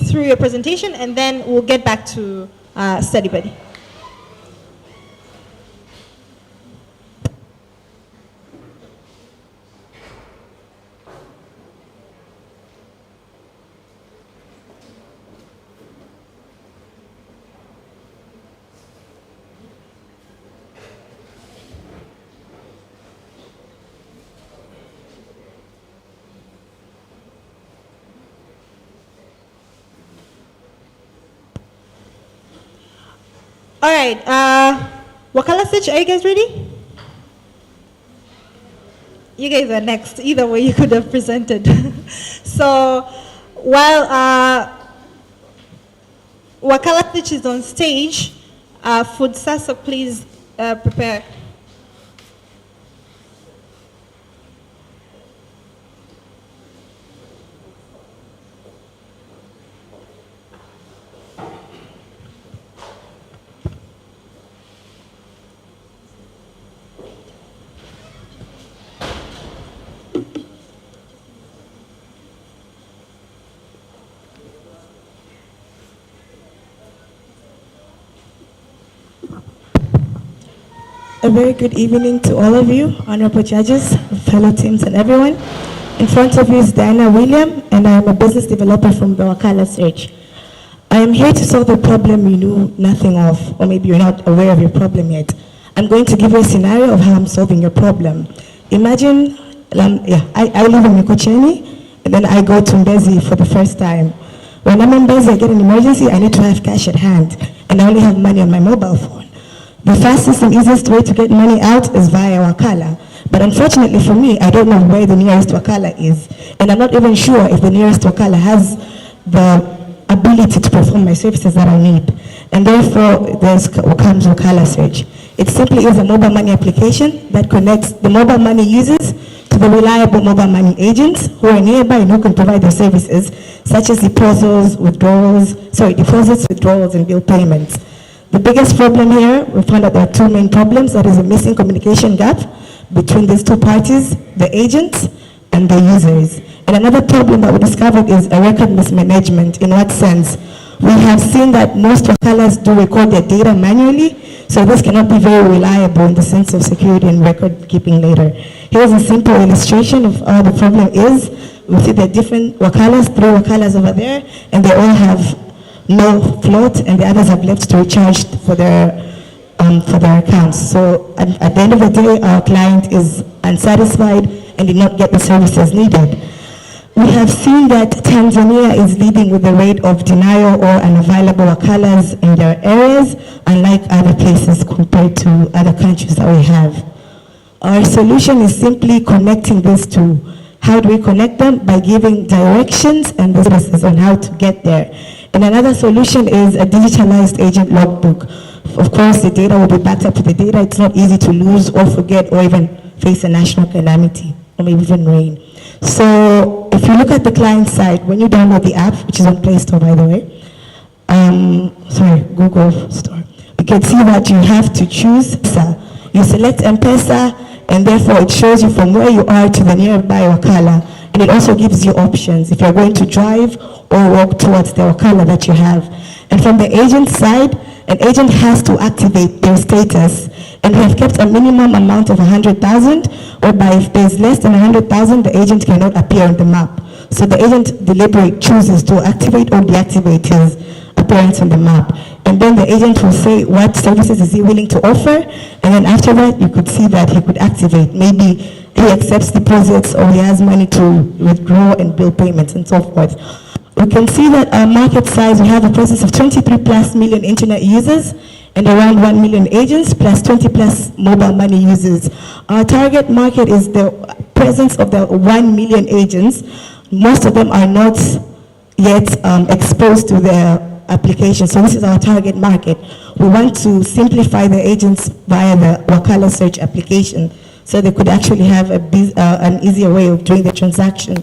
through your presentation and then we'll get back to Study Buddy. All right, Wakala Search, are you guys ready? You guys are next. Either way, you could have presented. So, while Wakala Search is on stage, Food Sasa, please prepare. A very good evening to all of you, honorable judges, fellow teams, and everyone. In front of you is Diana William, and I am a business developer from the Wakala Search. I am here to solve a problem you knew nothing of, or maybe you're not aware of your problem yet. I'm going to give you a scenario of how I'm solving your problem. Imagine, I live in Mikocheni, and then I go to Mbezi for the first time. When I'm in Mbezi, I get an emergency, I need to have cash at hand, and I only have money on my mobile phone. The fastest and easiest way to get money out is via Wakala. But unfortunately for me, I don't know where the nearest Wakala is. And I'm not even sure if the nearest Wakala has the ability to perform my services that I need. And therefore, comes Wakala Search. It simply is a mobile money application that connects the mobile money users to the reliable mobile money agents who are nearby and who can provide their services, such as deposits, withdrawals, and bill payments. The biggest problem here, we found out there are two main problems. That is a missing communication gap between these two parties, the agents and the users. And another problem that we discovered is a record mismanagement. In what sense? We have seen that most Wakalas do record their data manually, so this cannot be very reliable in the sense of security and record keeping later. Here's a simple illustration of how the problem is. We see the different Wakalas, 3 Wakalas over there, and they all have no float, and the others have left to recharge for their accounts. So at the end of the day, our client is unsatisfied and did not get the services needed. We have seen that Tanzania is leading with the rate of denial or unavailable wakalas in their areas, unlike other places compared to other countries that we have. Our solution is simply connecting these two. How do we connect them? By giving directions and the services on how to get there. And another solution is a digitalized agent logbook. Of course, the data will be backed up to the data. It's not easy to lose or forget or even face a national calamity or maybe even rain. So if you look at the client side, when you download the app, which is on Play Store, by the way, Google Store, you can see that you have to choose M-Pesa. You select M-Pesa, and therefore it shows you from where you are to the nearby Wakala. And it also gives you options if you're going to drive or walk towards the Wakala that you have. And from the agent side, an agent has to activate their status. And we have kept a minimum amount of 100,000, whereby if there's less than 100,000, the agent cannot appear on the map. So the agent deliberately chooses to activate or deactivate his appearance on the map. And then the agent will say what services is he willing to offer, and then after that you could see that he could activate. Maybe he accepts deposits or he has money to withdraw and bill payments and so forth. We can see that our market size, we have a presence of 23 plus million internet users and around 1 million agents plus 20 plus mobile money users. Our target market is the presence of the 1 million agents. Most of them are not yet exposed to the application. So this is our target market. We want to simplify the agents via the Wakala Search application so they could actually have an easier way of doing the transaction.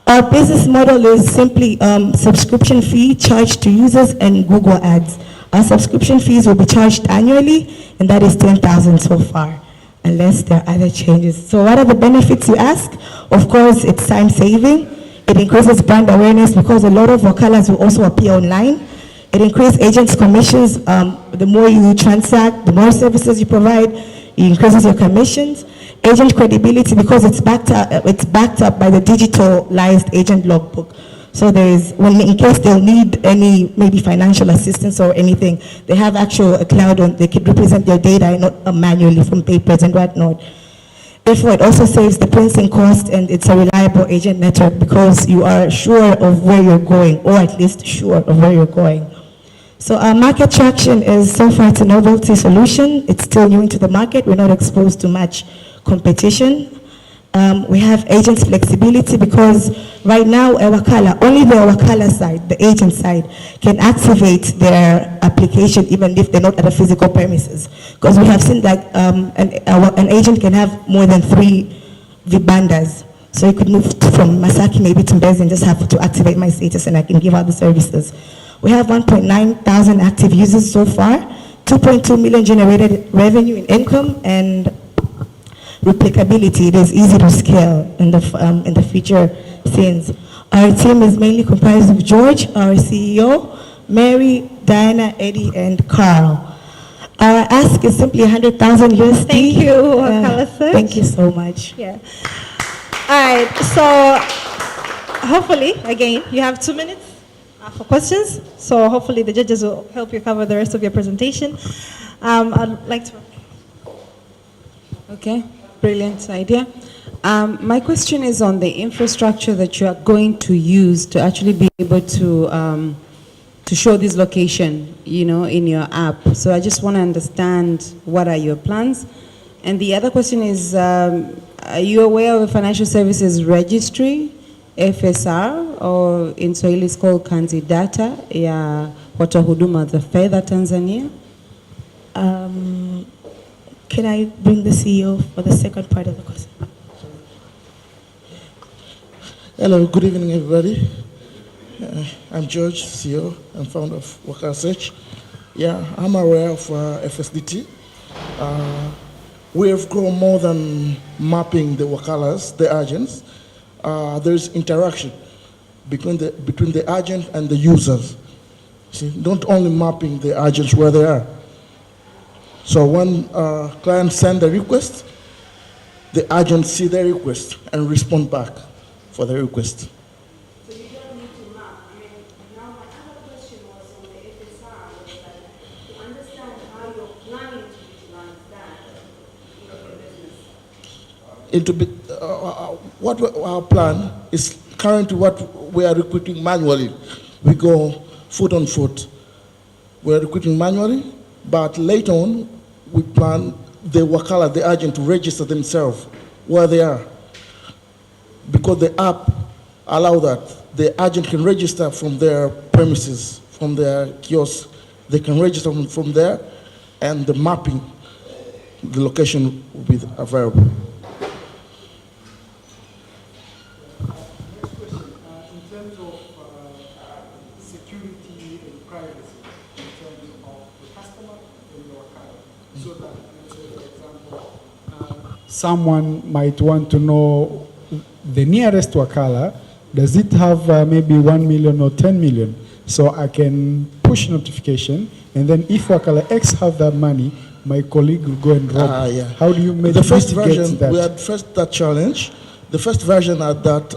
Our business model is simply subscription fee charged to users and Google Ads. Our subscription fees will be charged annually, and that is 10,000 so far, unless there are other changes. So what are the benefits, you ask? Of course, it's time saving. It increases brand awareness because a lot of wakalas will also appear online. It increases agents' commissions. The more you transact, the more services you provide, it increases your commissions. Agent credibility because it's backed up by the digitalized agent logbook. So there is, in case they'll need any maybe financial assistance or anything, they have a cloud on, they can represent their data, not manually from papers and whatnot. Therefore, it also saves the printing cost, and it's a reliable agent network because you are sure of where you're going, or at least sure of where you're going. So our market traction is, so far it's a novelty solution. It's still new into the market. We're not exposed to much competition. We have agents flexibility because right now only the Wakala side, the agent side, can activate their application even if they're not at a physical premises. Because we have seen that an agent can have more than 3 vibandas. So you could move from Masaki maybe to Mbezi and just have to activate my status and I can give out the services. We have 1.9 thousand active users so far, 2.2 million generated revenue in income, and replicability. It is easy to scale in the future scenes. Our team is mainly comprised of George, our CEO, Mary, Diana, Eddie, and Carl. Our ask is simply 100,000 USD. Thank you, Wakala Search. Thank you so much. Yeah. All right, so hopefully, again, you have 2 minutes for questions. So hopefully the judges will help you cover the rest of your presentation. I'd like to... Okay, brilliant idea. My question is on the infrastructure that you are going to use to actually be able to show this location, in your app. So I just want to understand what are your plans. And the other question is, are you aware of a financial services registry, FSR, or in Swahili it's called Kanzi Data, ya watoa huduma za fedha Tanzania? Can I bring the CEO for the second part of the question? Hello, good evening, everybody. I'm George, CEO and founder of Wakala Search. Yeah, I'm aware of FSDT. We have grown more than mapping the Wakalas, the agents. There's interaction between the agent and the users. See, not only mapping the agents where they are. So when clients send a request, the agents see their request and respond back for the request. So you don't need to map. Now my other question was on the FSR, to understand how you're planning to utilize that in your business. Our plan is currently what we are recruiting manually. We go foot on foot. We are recruiting manually, but later on, we plan the Wakala, the agent, to register themselves where they are. Because the app allows that. The agent can register from their premises, from their kiosk. They can register from there, and the mapping, the location will be available. Someone might want to know the nearest Wakala, does it have maybe 1 million or 10 million? So I can push notification, and then if Wakala X have that money, my colleague will go and rob. Yeah. How do you make the first version, that? we had first that challenge. The first version had that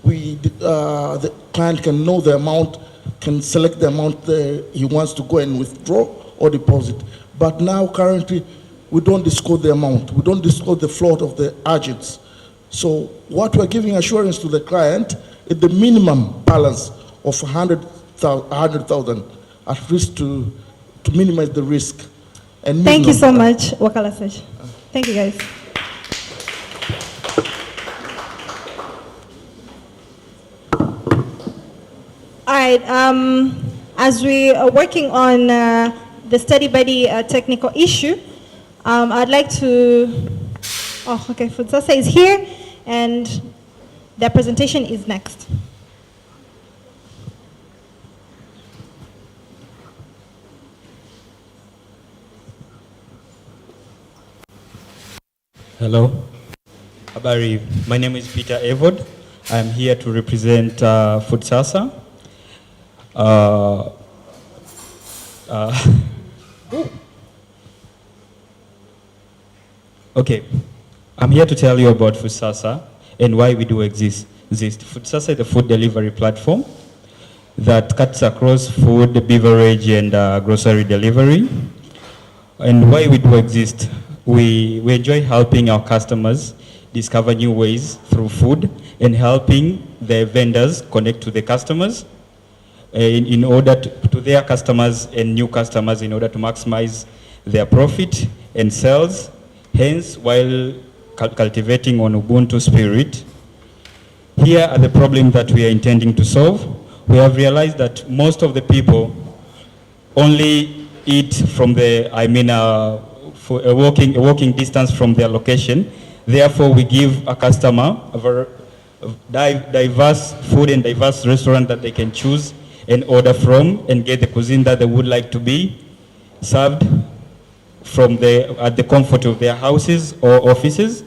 the client can know the amount, can select the amount he wants to go and withdraw or deposit. But now currently, we don't disclose the amount. We don't disclose the float of the agents. So what we're giving assurance to the client is the minimum balance of 100,000 at least to minimize the risk. And thank you so much, Wakala Search. Thank you, guys. All right, as we are working on the study buddy technical issue, I'd like to, Futsasa is here, and their presentation is next. Hello. Habari. My name is Peter Evod. I'm here to represent Futsasa. Okay, I'm here to tell you about Futsasa and why we do exist. Futsasa is a food delivery platform that cuts across food, beverage, and grocery delivery. And why we do exist, we enjoy helping our customers discover new ways through food and helping the vendors connect to the customers. in order to their customers and new customers in order to maximize their profit and sales, hence while cultivating on Ubuntu spirit. Here are the problems that we are intending to solve. We have realized that most of the people only eat from for a walking distance from their location. Therefore, we give a customer a diverse food and diverse restaurant that they can choose and order from and get the cuisine that they would like to be served at the comfort of their houses or offices.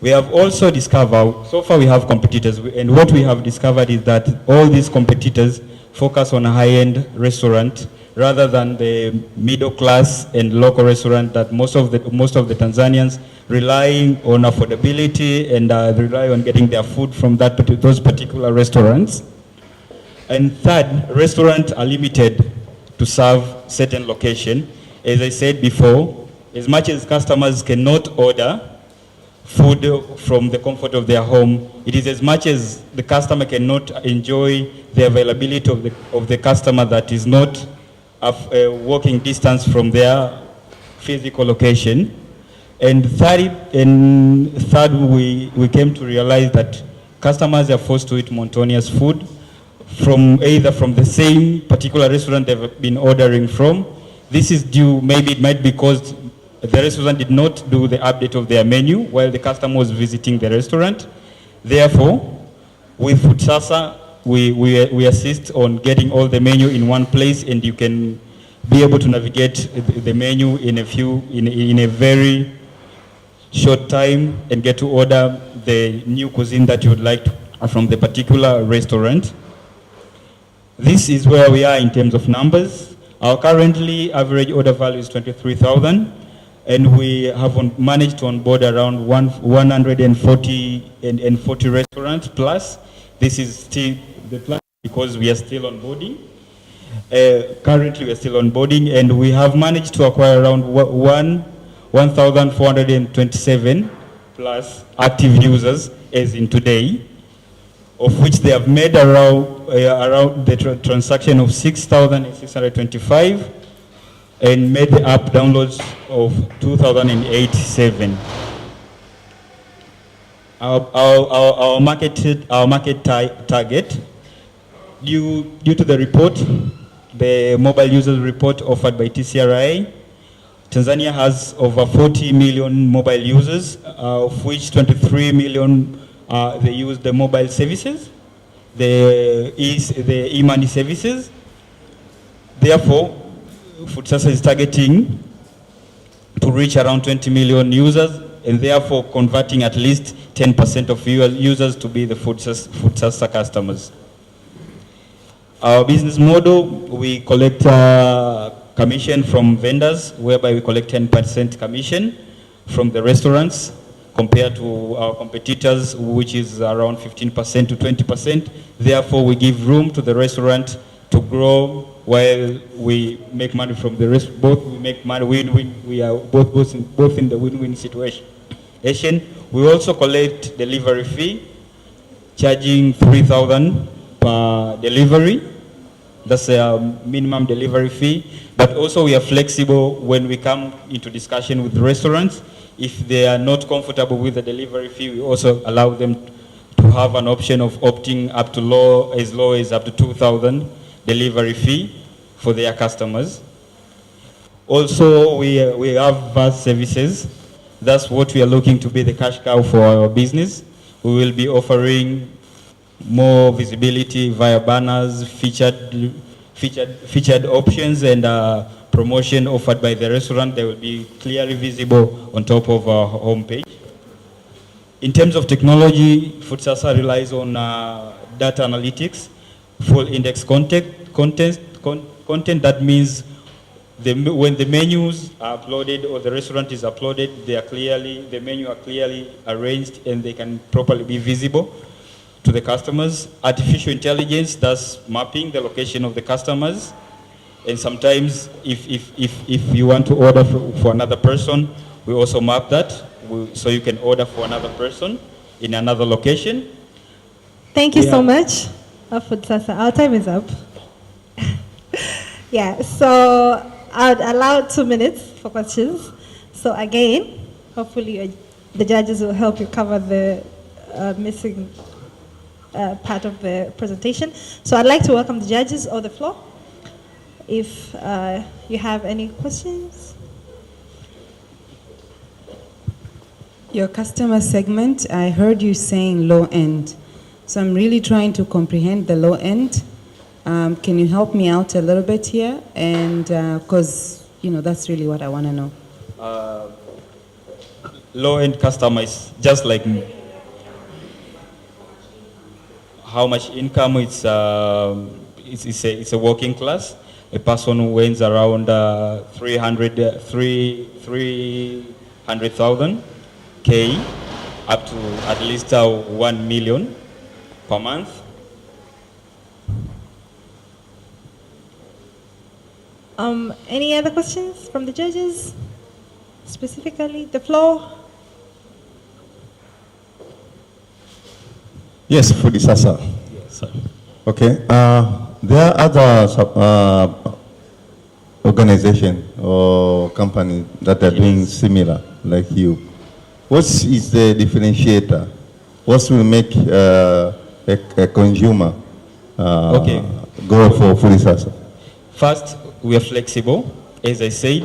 We have also discovered, so far we have competitors, and what we have discovered is that all these competitors focus on a high-end restaurant rather than the middle class and local restaurant that most of the Tanzanians relying on affordability and rely on getting their food from those particular restaurants. And third, restaurants are limited to serve certain location. As I said before, as much as customers cannot order food from the comfort of their home, it is as much as the customer cannot enjoy the availability of the customer that is not a walking distance from their physical location. And third, we came to realize that customers are forced to eat monotonous food either from the same particular restaurant they've been ordering from. This is due, maybe it might be because the restaurant did not do the update of their menu while the customer was visiting the restaurant. Therefore, with Futsasa, we assist on getting all the menu in one place, and you can be able to navigate the menu in a very short time and get to order the new cuisine that you would like from the particular restaurant. This is where we are in terms of numbers. Our currently average order value is 23,000, and we have managed to onboard around 140 restaurants plus. This is still the plan because we are still onboarding. Currently we are still onboarding, and we have managed to acquire around 1,427 plus active users as in today, of which they have made around the transaction of 6,625 and made the app downloads of 2,087. Our market target, due to the report, the mobile users report offered by TCRI, Tanzania has over 40 million mobile users, of which 23 million they use the mobile services, the e-money services. Therefore, Futsasa is targeting to reach around 20 million users, and therefore converting at least 10% of users to be the Futsasa customers. Our business model, we collect commission from vendors, whereby we collect 10% commission from the restaurants, compared to our competitors, which is around 15% to 20%. Therefore, we give room to the restaurant to grow while we make money from the rest. Both we make money, win-win. We are both in the win-win situation. We also collect delivery fee, charging 3,000 per delivery. That's a minimum delivery fee. But also we are flexible when we come into discussion with the restaurants. If they are not comfortable with the delivery fee, we also allow them to have an option of opting up to as low as up to 2,000 delivery fee for their customers. Also, we have vast services. That's what we are looking to be the cash cow for our business. We will be offering more visibility via banners, featured options, and promotion offered by the restaurant. They will be clearly visible on top of our homepage. In terms of technology, Futsasa relies on data analytics, full index content. That means when the menus are uploaded or the restaurant is uploaded, the menu are clearly arranged and they can properly be visible to the customers. Artificial intelligence does mapping the location of the customers. And sometimes if you want to order for another person, we also map that so you can order for another person in another location. Thank you so much. Food Sasa. Our time is up. Yeah, so I'd allow 2 minutes for questions. So again, hopefully the judges will help you cover the missing part of the presentation. So I'd like to welcome the judges on the floor. If you have any questions. Your customer segment, I heard you saying low end. So I'm really trying to comprehend the low end. Can you help me out a little bit here? And because, that's really what I want to know. Low-end customer is just like me. How much income it's a working class. A person who earns around 300,000 K up to at least 1 million per month. Any other questions from the judges? Specifically, the floor? Yes, Food Sasa. Yes, sir. Okay. There are other organizations or companies that are doing similar like you. What is the differentiator? What will make a consumer go for Food Sasa? First, we are flexible. As I said,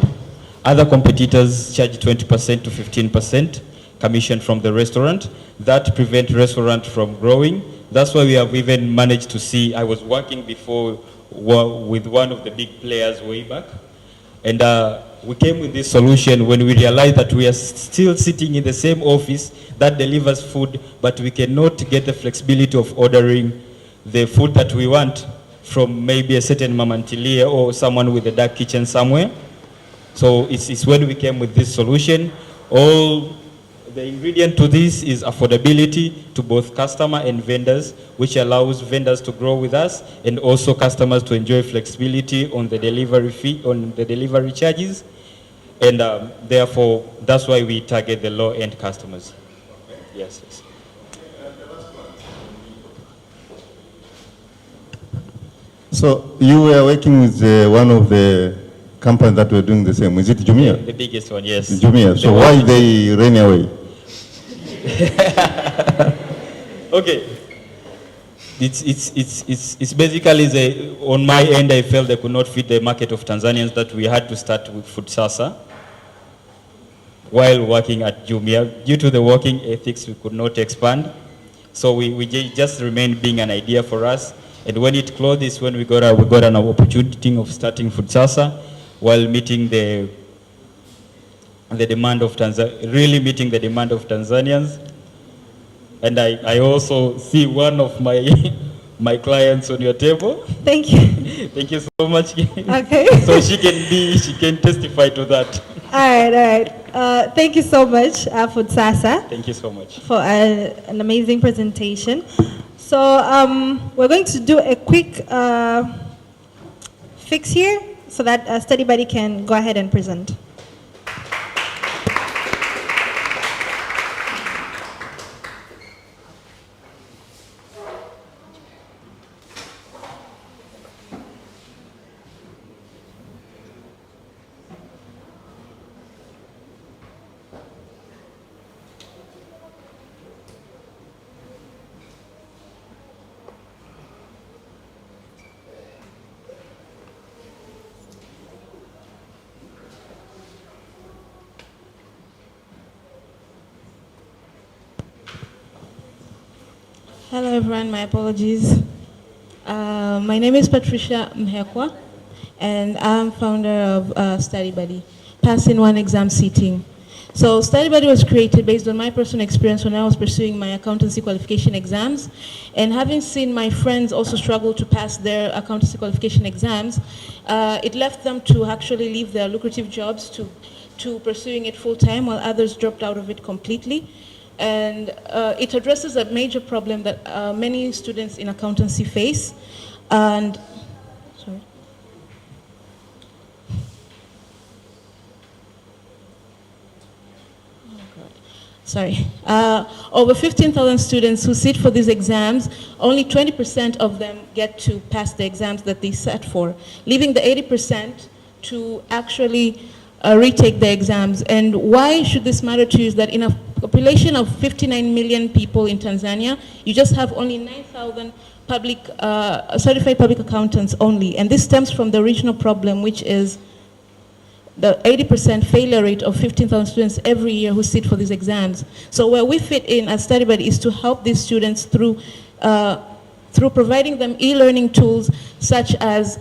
other competitors charge 20% to 15% commission from the restaurant. That prevents restaurant from growing. That's why we have even managed to see, I was working before with one of the big players way back. And we came with this solution when we realized that we are still sitting in the same office that delivers food, but we cannot get the flexibility of ordering the food that we want from maybe a certain mamantilia or someone with a dark kitchen somewhere. So it's when we came with this solution. All the ingredient to this is affordability to both customer and vendors, which allows vendors to grow with us and also customers to enjoy flexibility on the delivery fee, on the delivery charges. And therefore, that's why we target the low-end customers. Yes, yes. So you were working with one of the companies that were doing the same. Is it Jumia? The biggest one, yes. Jumia. So why they ran away? Okay. It's basically on my end, I felt they could not fit the market of Tanzanians, that we had to start with Food Sasa while working at Jumia. Due to the working ethics, we could not expand. So we just remained being an idea for us. And when it closed is when we got an opportunity of starting Food Sasa while meeting the demand of really meeting the demand of Tanzanians. And I also see one of my clients on your table. Thank you. Thank you so much. Okay. So she can testify to that. All right. Thank you so much, Food Sasa. Thank you so much. For an amazing presentation. So we're going to do a quick fix here so that Study Buddy can go ahead and present. Hello everyone, my apologies. My name is Patricia Mhekwa, and I'm founder of Study Buddy, passing one exam seating. So Study Buddy was created based on my personal experience when I was pursuing my accountancy qualification exams, and having seen my friends also struggle to pass their accountancy qualification exams, it left them to actually leave their lucrative jobs to pursuing it full time, while others dropped out of it completely. And it addresses a major problem that many students in accountancy face. And sorry. over 15,000 students who sit for these exams, only 20% of them get to pass the exams that they sat for, leaving the 80% to actually retake the exams. And why should this matter to you is that in a population of 59 million people in Tanzania, you just have only 9,000 certified public accountants only. And this stems from the original problem, which is the 80% failure rate of 15,000 students every year who sit for these exams. So where we fit in as Study Buddy is to help these students through providing them e-learning tools such as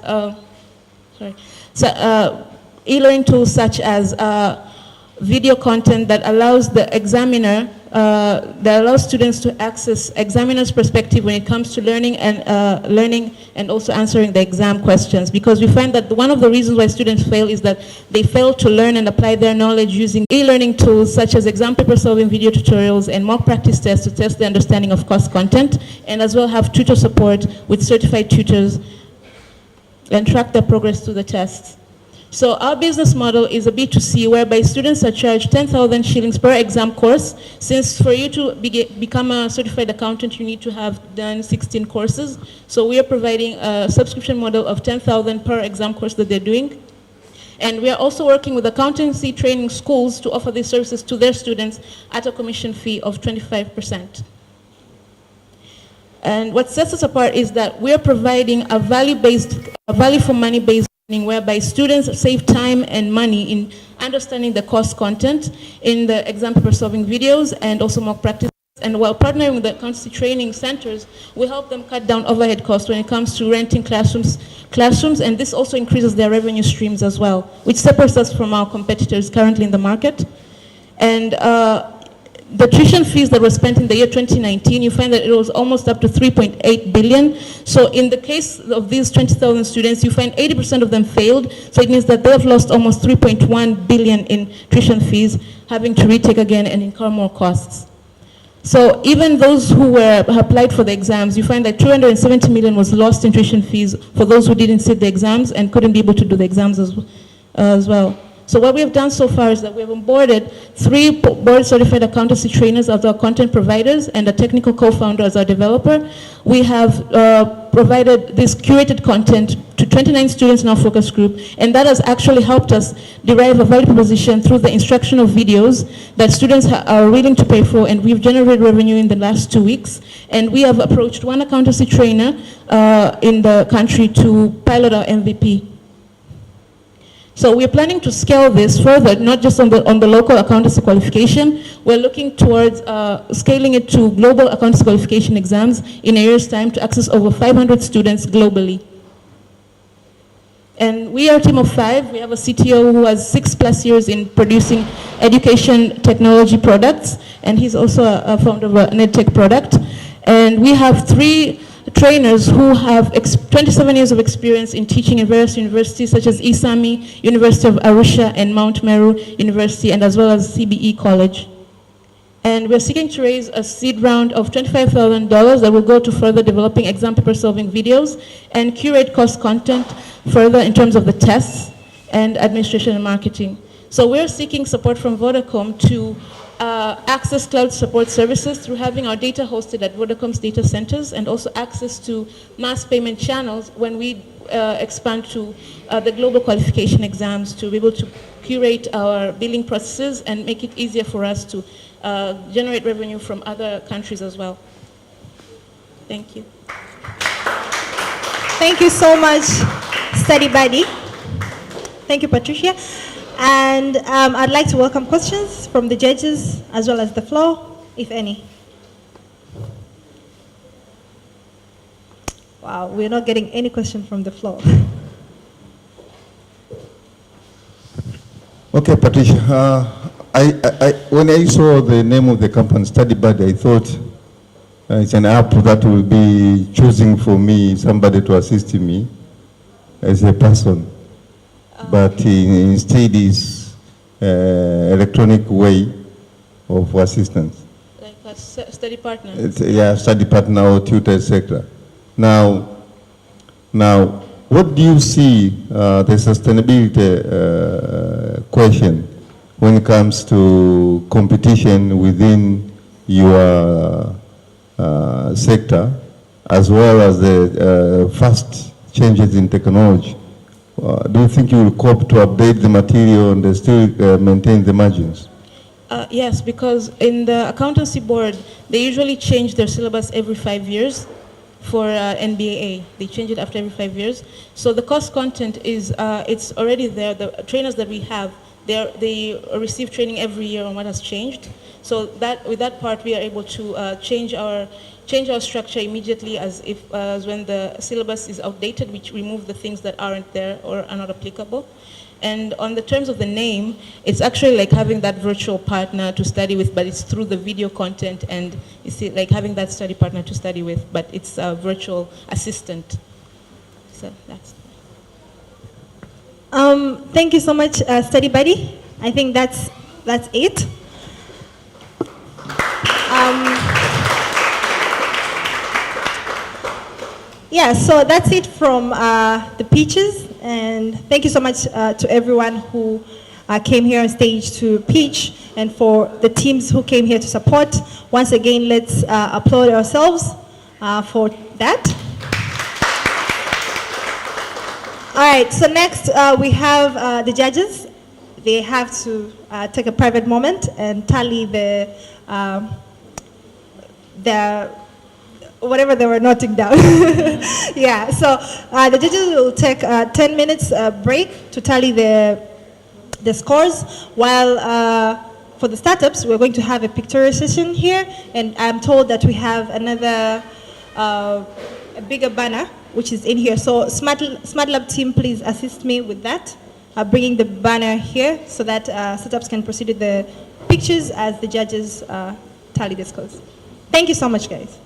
video content that allows the examiner, that allows students to access examiner's perspective when it comes to learning and also answering the exam questions. Because we find that one of the reasons why students fail is that they fail to learn and apply their knowledge using e-learning tools such as exam paper solving video tutorials and mock practice tests to test the understanding of course content, and as well have tutor support with certified tutors and track their progress through the tests. So our business model is a B2C whereby students are charged 10,000 shillings per exam course, since for you to become a certified accountant you need to have done 16 courses. So we are providing a subscription model of 10,000 per exam course that they're doing. And we are also working with accountancy training schools to offer these services to their students at a commission fee of 25%. And what sets us apart is that we are providing a value for money based whereby students save time and money in understanding the course content in the exam paper solving videos and also mock practice. And while partnering with the accountancy training centers, we help them cut down overhead costs when it comes to renting classrooms, and this also increases their revenue streams as well, which separates us from our competitors currently in the market. And the tuition fees that were spent in the year 2019, you find that it was almost up to 3.8 billion. So in the case of these 20,000 students, you find 80% of them failed. So it means that they have lost almost 3.1 billion in tuition fees, having to retake again and incur more costs. So even those who applied for the exams, you find that 270 million was lost in tuition fees for those who didn't sit the exams and couldn't be able to do the exams as well. So what we have done so far is that we have onboarded 3 board-certified accountancy trainers as our content providers and a technical co-founder as our developer. We have provided this curated content to 29 students in our focus group, and that has actually helped us derive a value proposition through the instructional videos that students are willing to pay for, and we've generated revenue in the last 2 weeks. And we have approached 1 accountancy trainer in the country to pilot our MVP. So we're planning to scale this further, not just on the local accountancy qualification. We're looking towards scaling it to global accountancy qualification exams in a year's time to access over 500 students globally. And we are a team of 5. We have a CTO who has 6+ years in producing education technology products, and he's also a founder of an EdTech product. And we have 3 trainers who have 27 years of experience in teaching in various universities such as ISAMI, University of Arusha, and Mount Meru University, and as well as CBE College. And we're seeking to raise a seed round of $25,000 that will go to further developing exam paper solving videos and curate course content further in terms of the tests and administration and marketing. So we're seeking support from Vodacom to access cloud support services through having our data hosted at Vodacom's data centers, and also access to mass payment channels when we expand to the global qualification exams, to be able to curate our billing processes and make it easier for us to generate revenue from other countries as well. Thank you. Thank you so much, Study Buddy. Thank you, Patricia. And I'd like to welcome questions from the judges as well as the floor, if any. Wow, we're not getting any question from the floor. Okay, Patricia. When I saw the name of the company, Study Buddy, I thought it's an app that will be choosing for me somebody to assist me as a person. But instead is electronic way of assistance. Like a study partner? Yeah, study partner or tutor, etc. Now, what do you see the sustainability question when it comes to competition within your sector, as well as the fast changes in technology? Do you think you will cope to update the material and still maintain the margins? Yes, because in the accountancy board, they usually change their syllabus every 5 years. For NBAA, they change it after every 5 years. So the course content is, it's already there. The trainers that we have, they receive training every year on what has changed. So that, with that part, we are able to change our structure immediately as when the syllabus is outdated, we remove the things that aren't there or are not applicable. And on the terms of the name, it's actually like having that virtual partner to study with, but it's through the video content, and it's like having that study partner to study with, but it's a virtual assistant. So that's. Thank you so much, Study Buddy. I think that's it. Yeah, so that's it from the pitches, and thank you so much to everyone who came here on stage to pitch, and for the teams who came here to support. Once again, let's applaud ourselves for that. All right, so next we have the judges. They have to take a private moment and tally the whatever they were noting down. Yeah, so the judges will take a 10 minutes break to tally the scores, while for the startups, we're going to have a pictorial session here, and I'm told that we have another, a bigger banner, which is in here. So Smart Lab team, please assist me with that, bringing the banner here so that startups can proceed with the pictures as the judges tally the scores. Thank you so much, guys.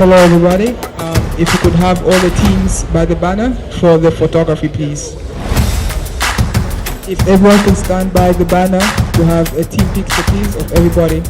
Hello everybody. If you could have all the teams by the banner for the photography, please. If everyone can stand by the banner to have a team picture, please, of everybody.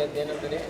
at the end of the day.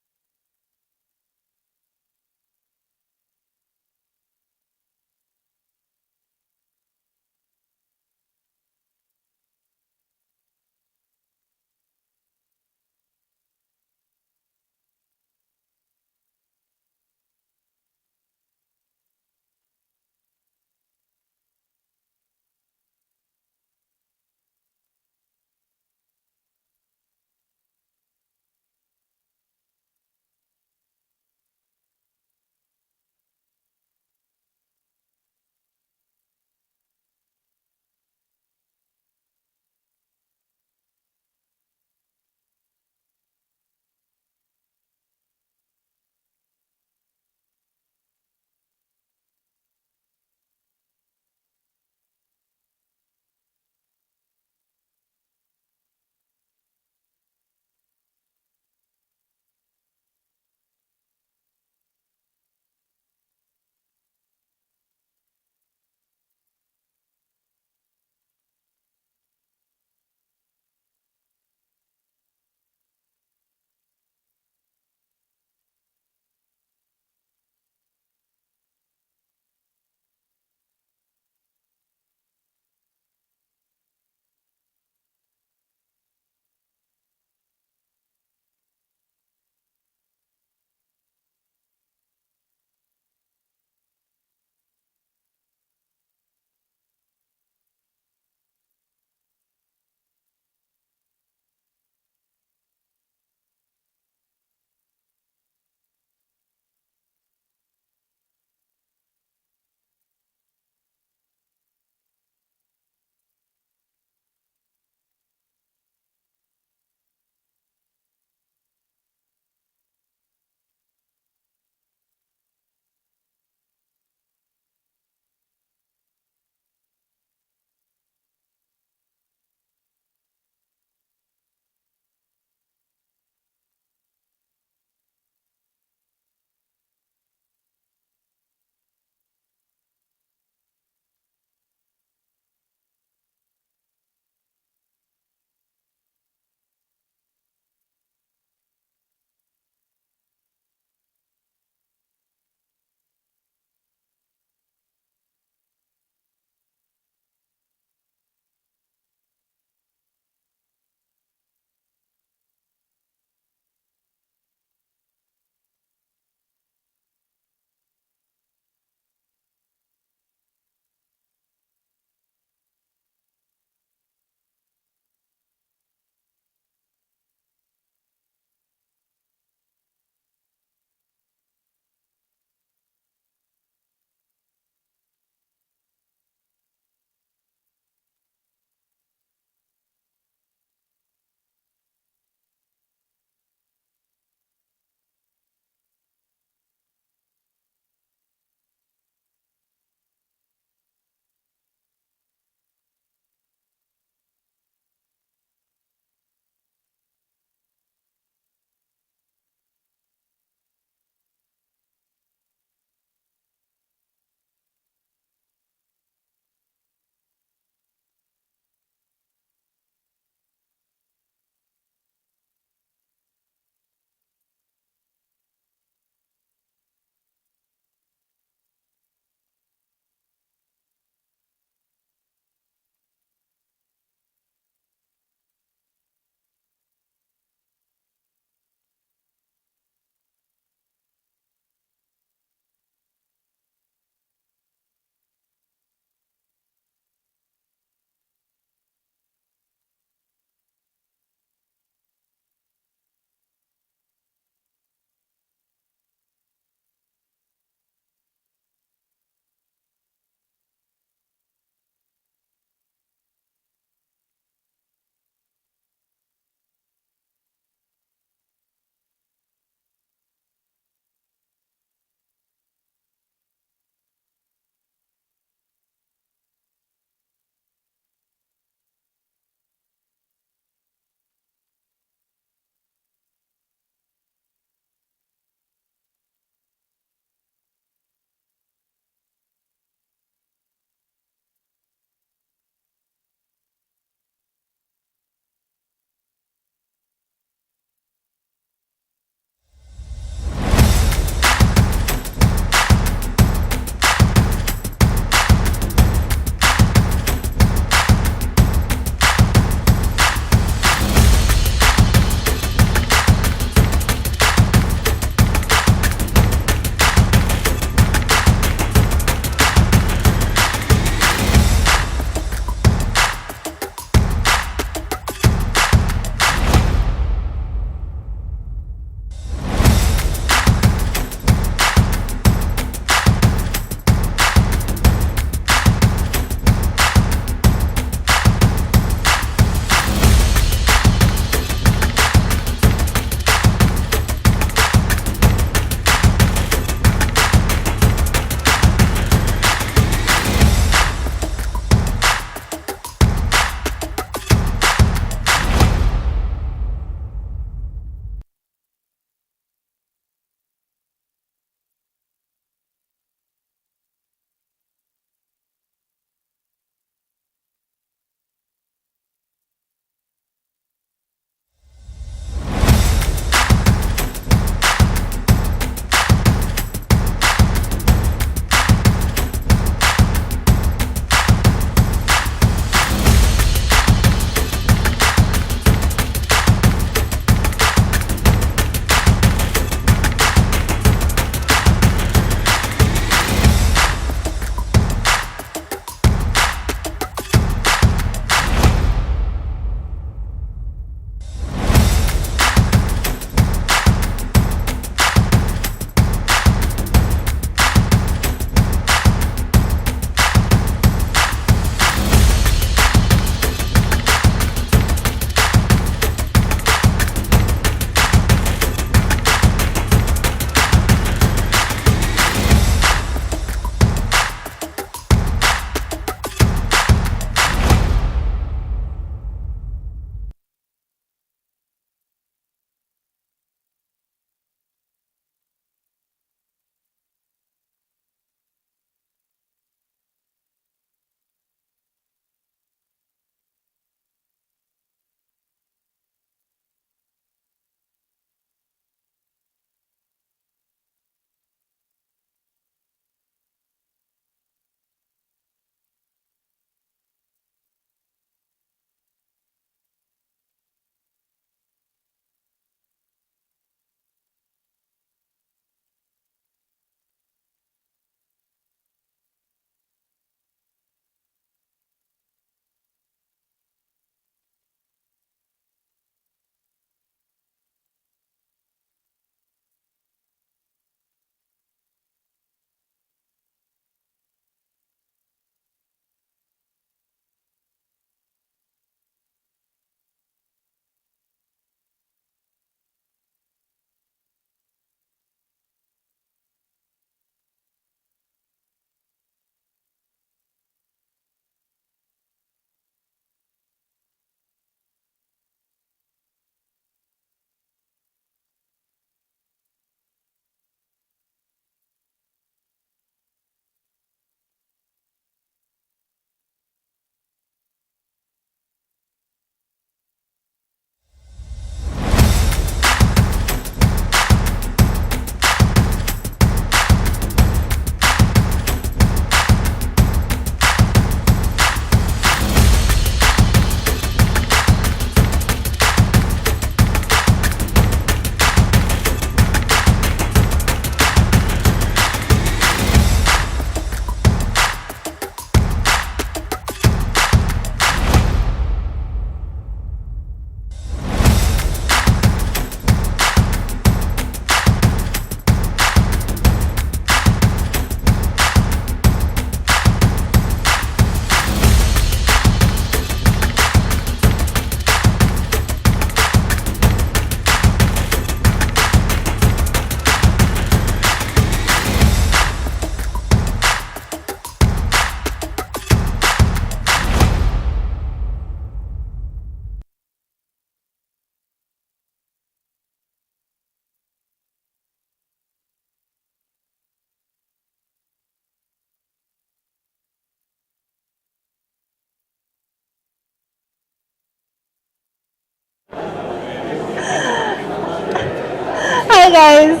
guys.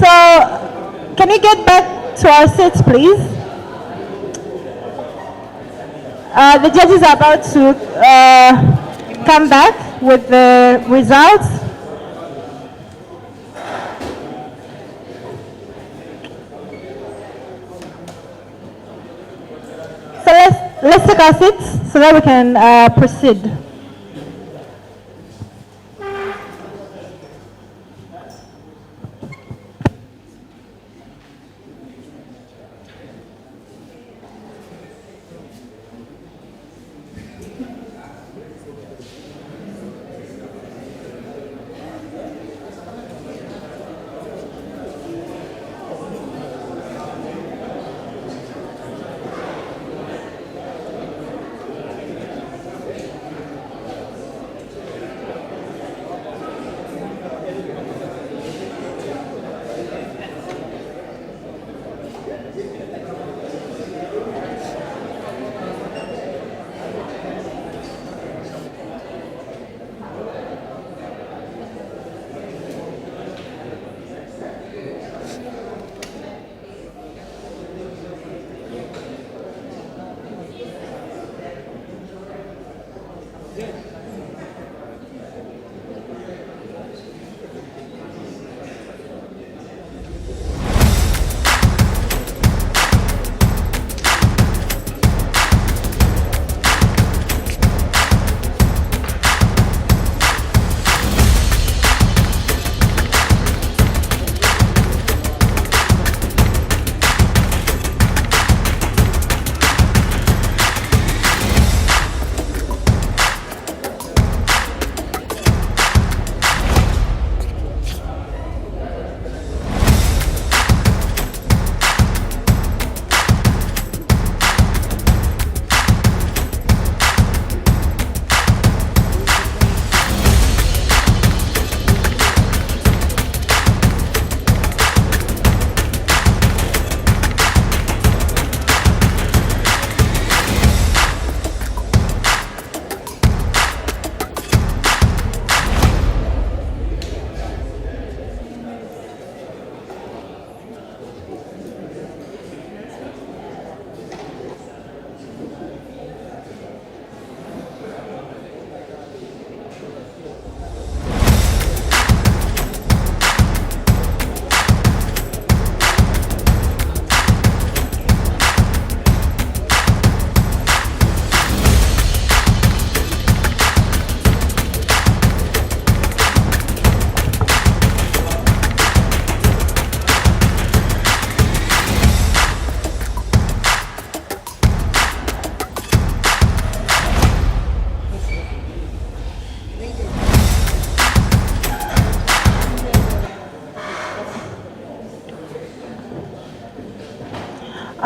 So, can we get back to our seats, please? The judges are about to come back with the results. So let's take our seats so that we can proceed.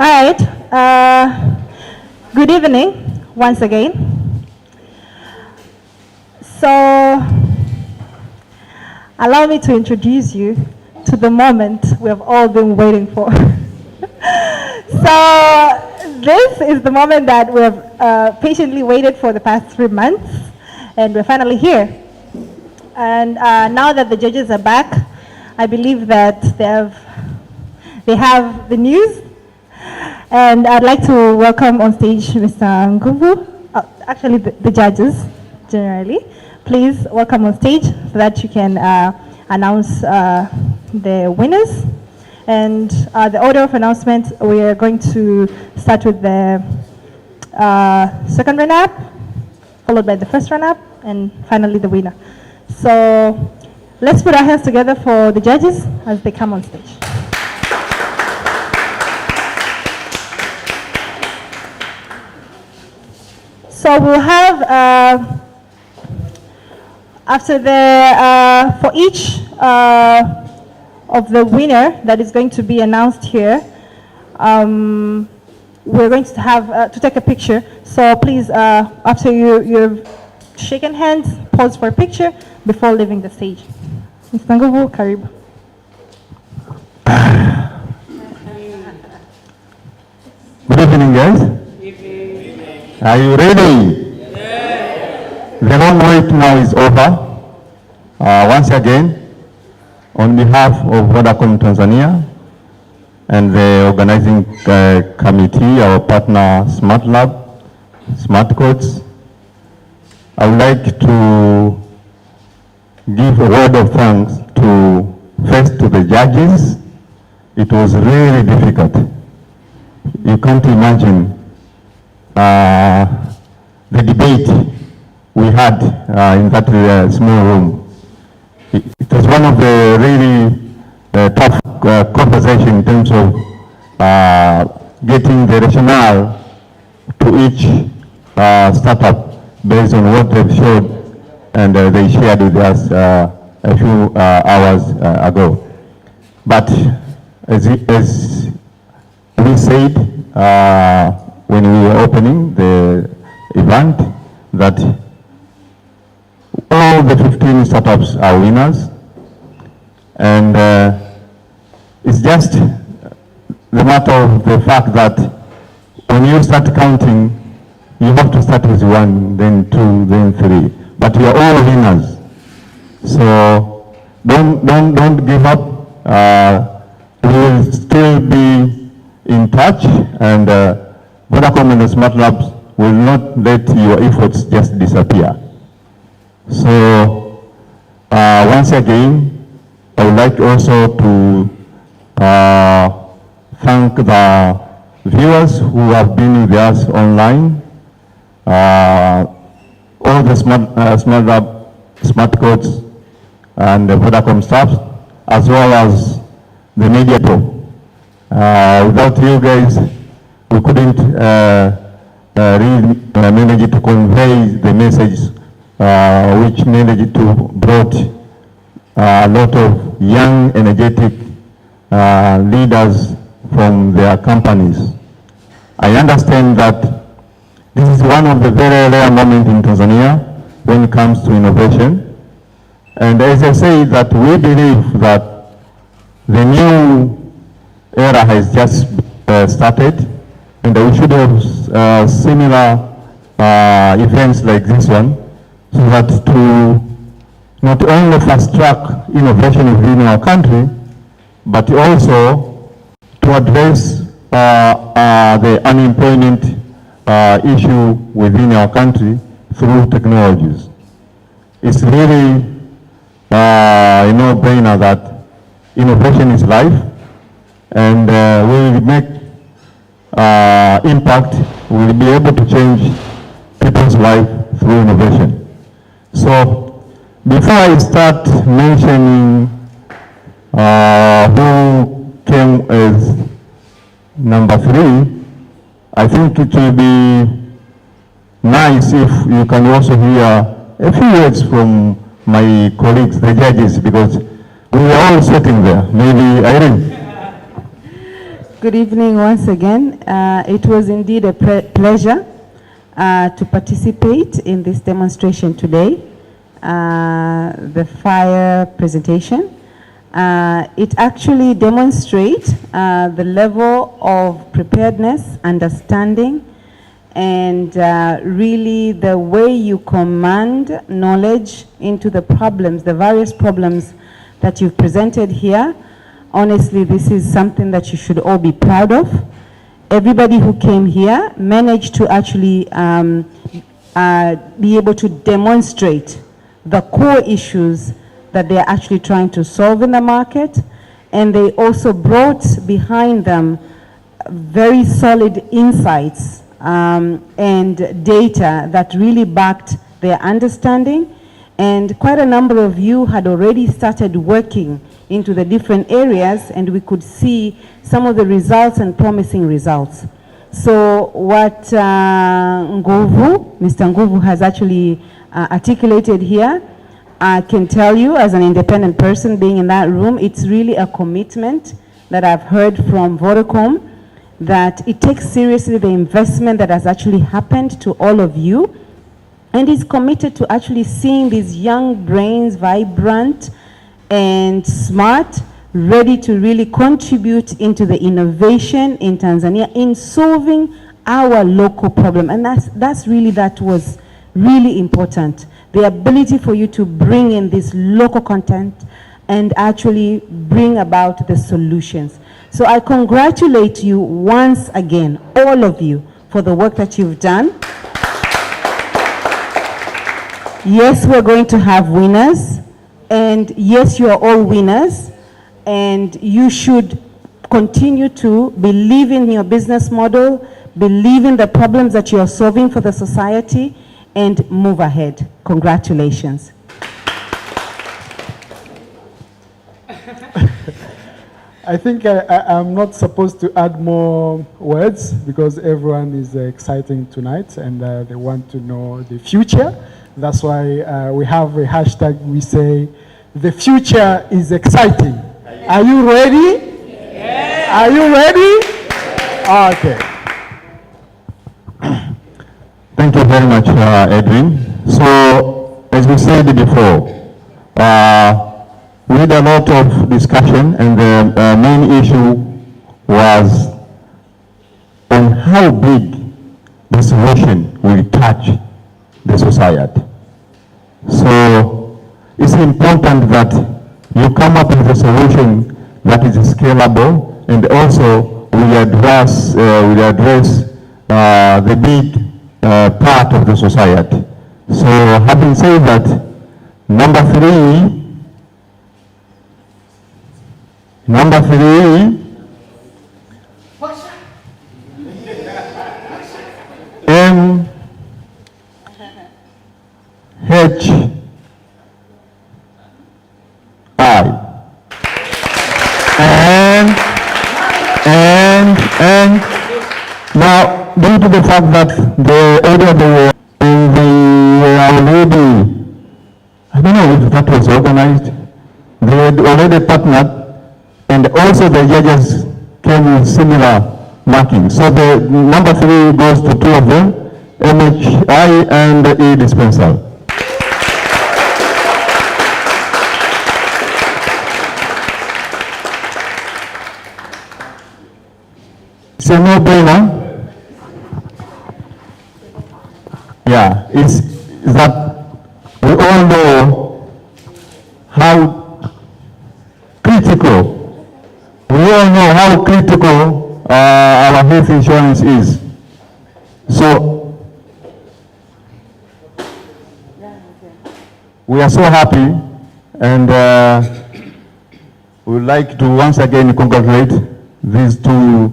All right. Good evening once again. So, allow me to introduce you to the moment we have all been waiting for. So, this is the moment that we have patiently waited for the past 3 months, and we're finally here. And now that the judges are back, I believe that they have the news. And I'd like to welcome on stage Mr. Nguvu, actually the judges generally. Please welcome on stage so that you can announce the winners. And the order of announcement, we are going to start with the second runner-up, followed by the first runner-up, and finally the winner. So let's put our hands together for the judges as they come on stage. So we'll have, after the, for each of the winner that is going to be announced here, we're going to have to take a picture. So please, after you've shaken hands, pause for a picture before leaving the stage. Mr. Nguvu, karibu. Good evening, guys. Are you ready? Yeah. The long wait now is over. Once again, on behalf of Vodacom Tanzania and the organizing committee, our partner Smart Lab, Smart Codes, I would like to give a word of thanks first to the judges. It was really difficult. You can't imagine the debate we had in that small room. It was one of the really tough conversation in terms of getting the rationale to each startup based on what they've showed and they shared with us a few hours ago. But as we said when we were opening the event, that all the 15 startups are winners, and it's just the matter of the fact that when you start counting, you have to start with 1, then 2, then 3, but you are all winners. So don't give up. We will still be in touch, and Vodacom and the Smart Labs will not let your efforts just disappear. So once again, I would like also to thank the viewers who have been with us online, all the Smart Lab, Smart Codes, and the Vodacom staff, as well as the media people. Without you guys, we couldn't really manage to convey the message, which managed to brought a lot of young, energetic leaders from their companies. I understand that this is one of the very rare moments in Tanzania when it comes to innovation. And as I say, that we believe that the new era has just started, and we should have similar events like this one, so that to not only fast track innovation within our country, but also to address the unemployment issue within our country through technologies. It's really a no-brainer that innovation is life, and we will make impact. We will be able to change people's life through innovation. So before I start mentioning who came as number 3, I think it will be nice if you can also hear a few words from my colleagues, the judges, because we are all sitting there. Maybe Irene. Good evening once again. It was indeed a pleasure to participate in this demonstration today, the fire presentation. It actually demonstrates the level of preparedness, understanding, and really the way you command knowledge into the problems, the various problems that you've presented here. Honestly, this is something that you should all be proud of. Everybody who came here managed to actually be able to demonstrate the core issues that they're actually trying to solve in the market, and they also brought behind them very solid insights and data that really backed their understanding. And quite a number of you had already started working into the different areas, and we could see some of the results and promising results. So what Mr. Nguvu has actually articulated here, I can tell you as an independent person being in that room, it's really a commitment that I've heard from Vodacom, that it takes seriously the investment that has actually happened to all of you, and is committed to actually seeing these young brains vibrant and smart, ready to really contribute into the innovation in Tanzania in solving our local problem. And that was really important. The ability for you to bring in this local content and actually bring about the solutions. So I congratulate you once again, all of you, for the work that you've done. Yes, we're going to have winners, and yes, you are all winners, and you should continue to believe in your business model, believe in the problems that you are solving for the society, and move ahead. Congratulations. I think I'm not supposed to add more words because everyone is exciting tonight and they want to know the future. That's why we have a hashtag. We say, the future is exciting. Are you ready? Yes. Are you ready? Okay. Thank you very much, Edwin. So, as we said before, we had a lot of discussion, and the main issue was on how big the solution will touch the society. So it's important that you come up with a solution that is scalable, and also will address the big part of the society. So having said that, number three, and now, due to the fact that the order of the war and they were already, I don't know if that was organized, they had already partnered, and also the judges came with similar markings. So the number three goes to two of them, MHI and E-dispensal. It's a no-brainer. Yeah, it's that we all know how critical, our health insurance is. So we are so happy, and we would like to once again congratulate these two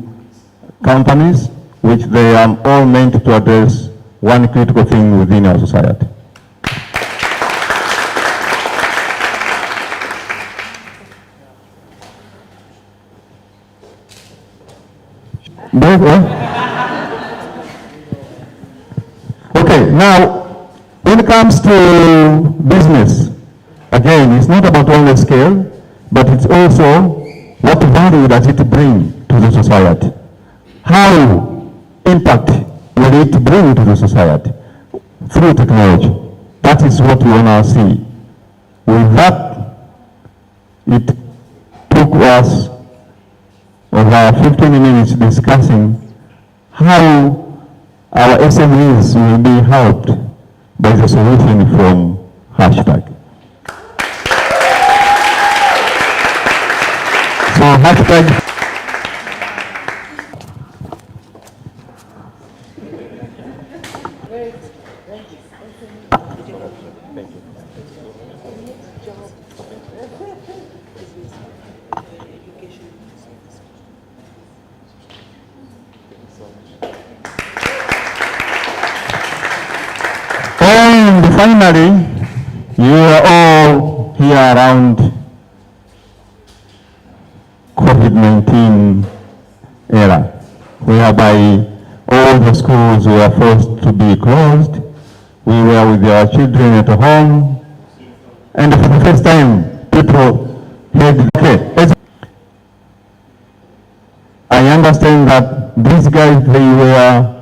companies, which they are all meant to address one critical thing within our society. Okay, now when it comes to business, again, it's not about only scale, but it's also what value does it bring to the society? How impact will it bring to the society through technology? That is what we want to see. With that, it took us over 15 minutes discussing how our SMEs will be helped by the solution from hashtag. So hashtag finally, you are all here around COVID-19 era, whereby all the schools were forced to be closed. We were with our children at home, and for the first time, people had, okay, I understand that these guys, they were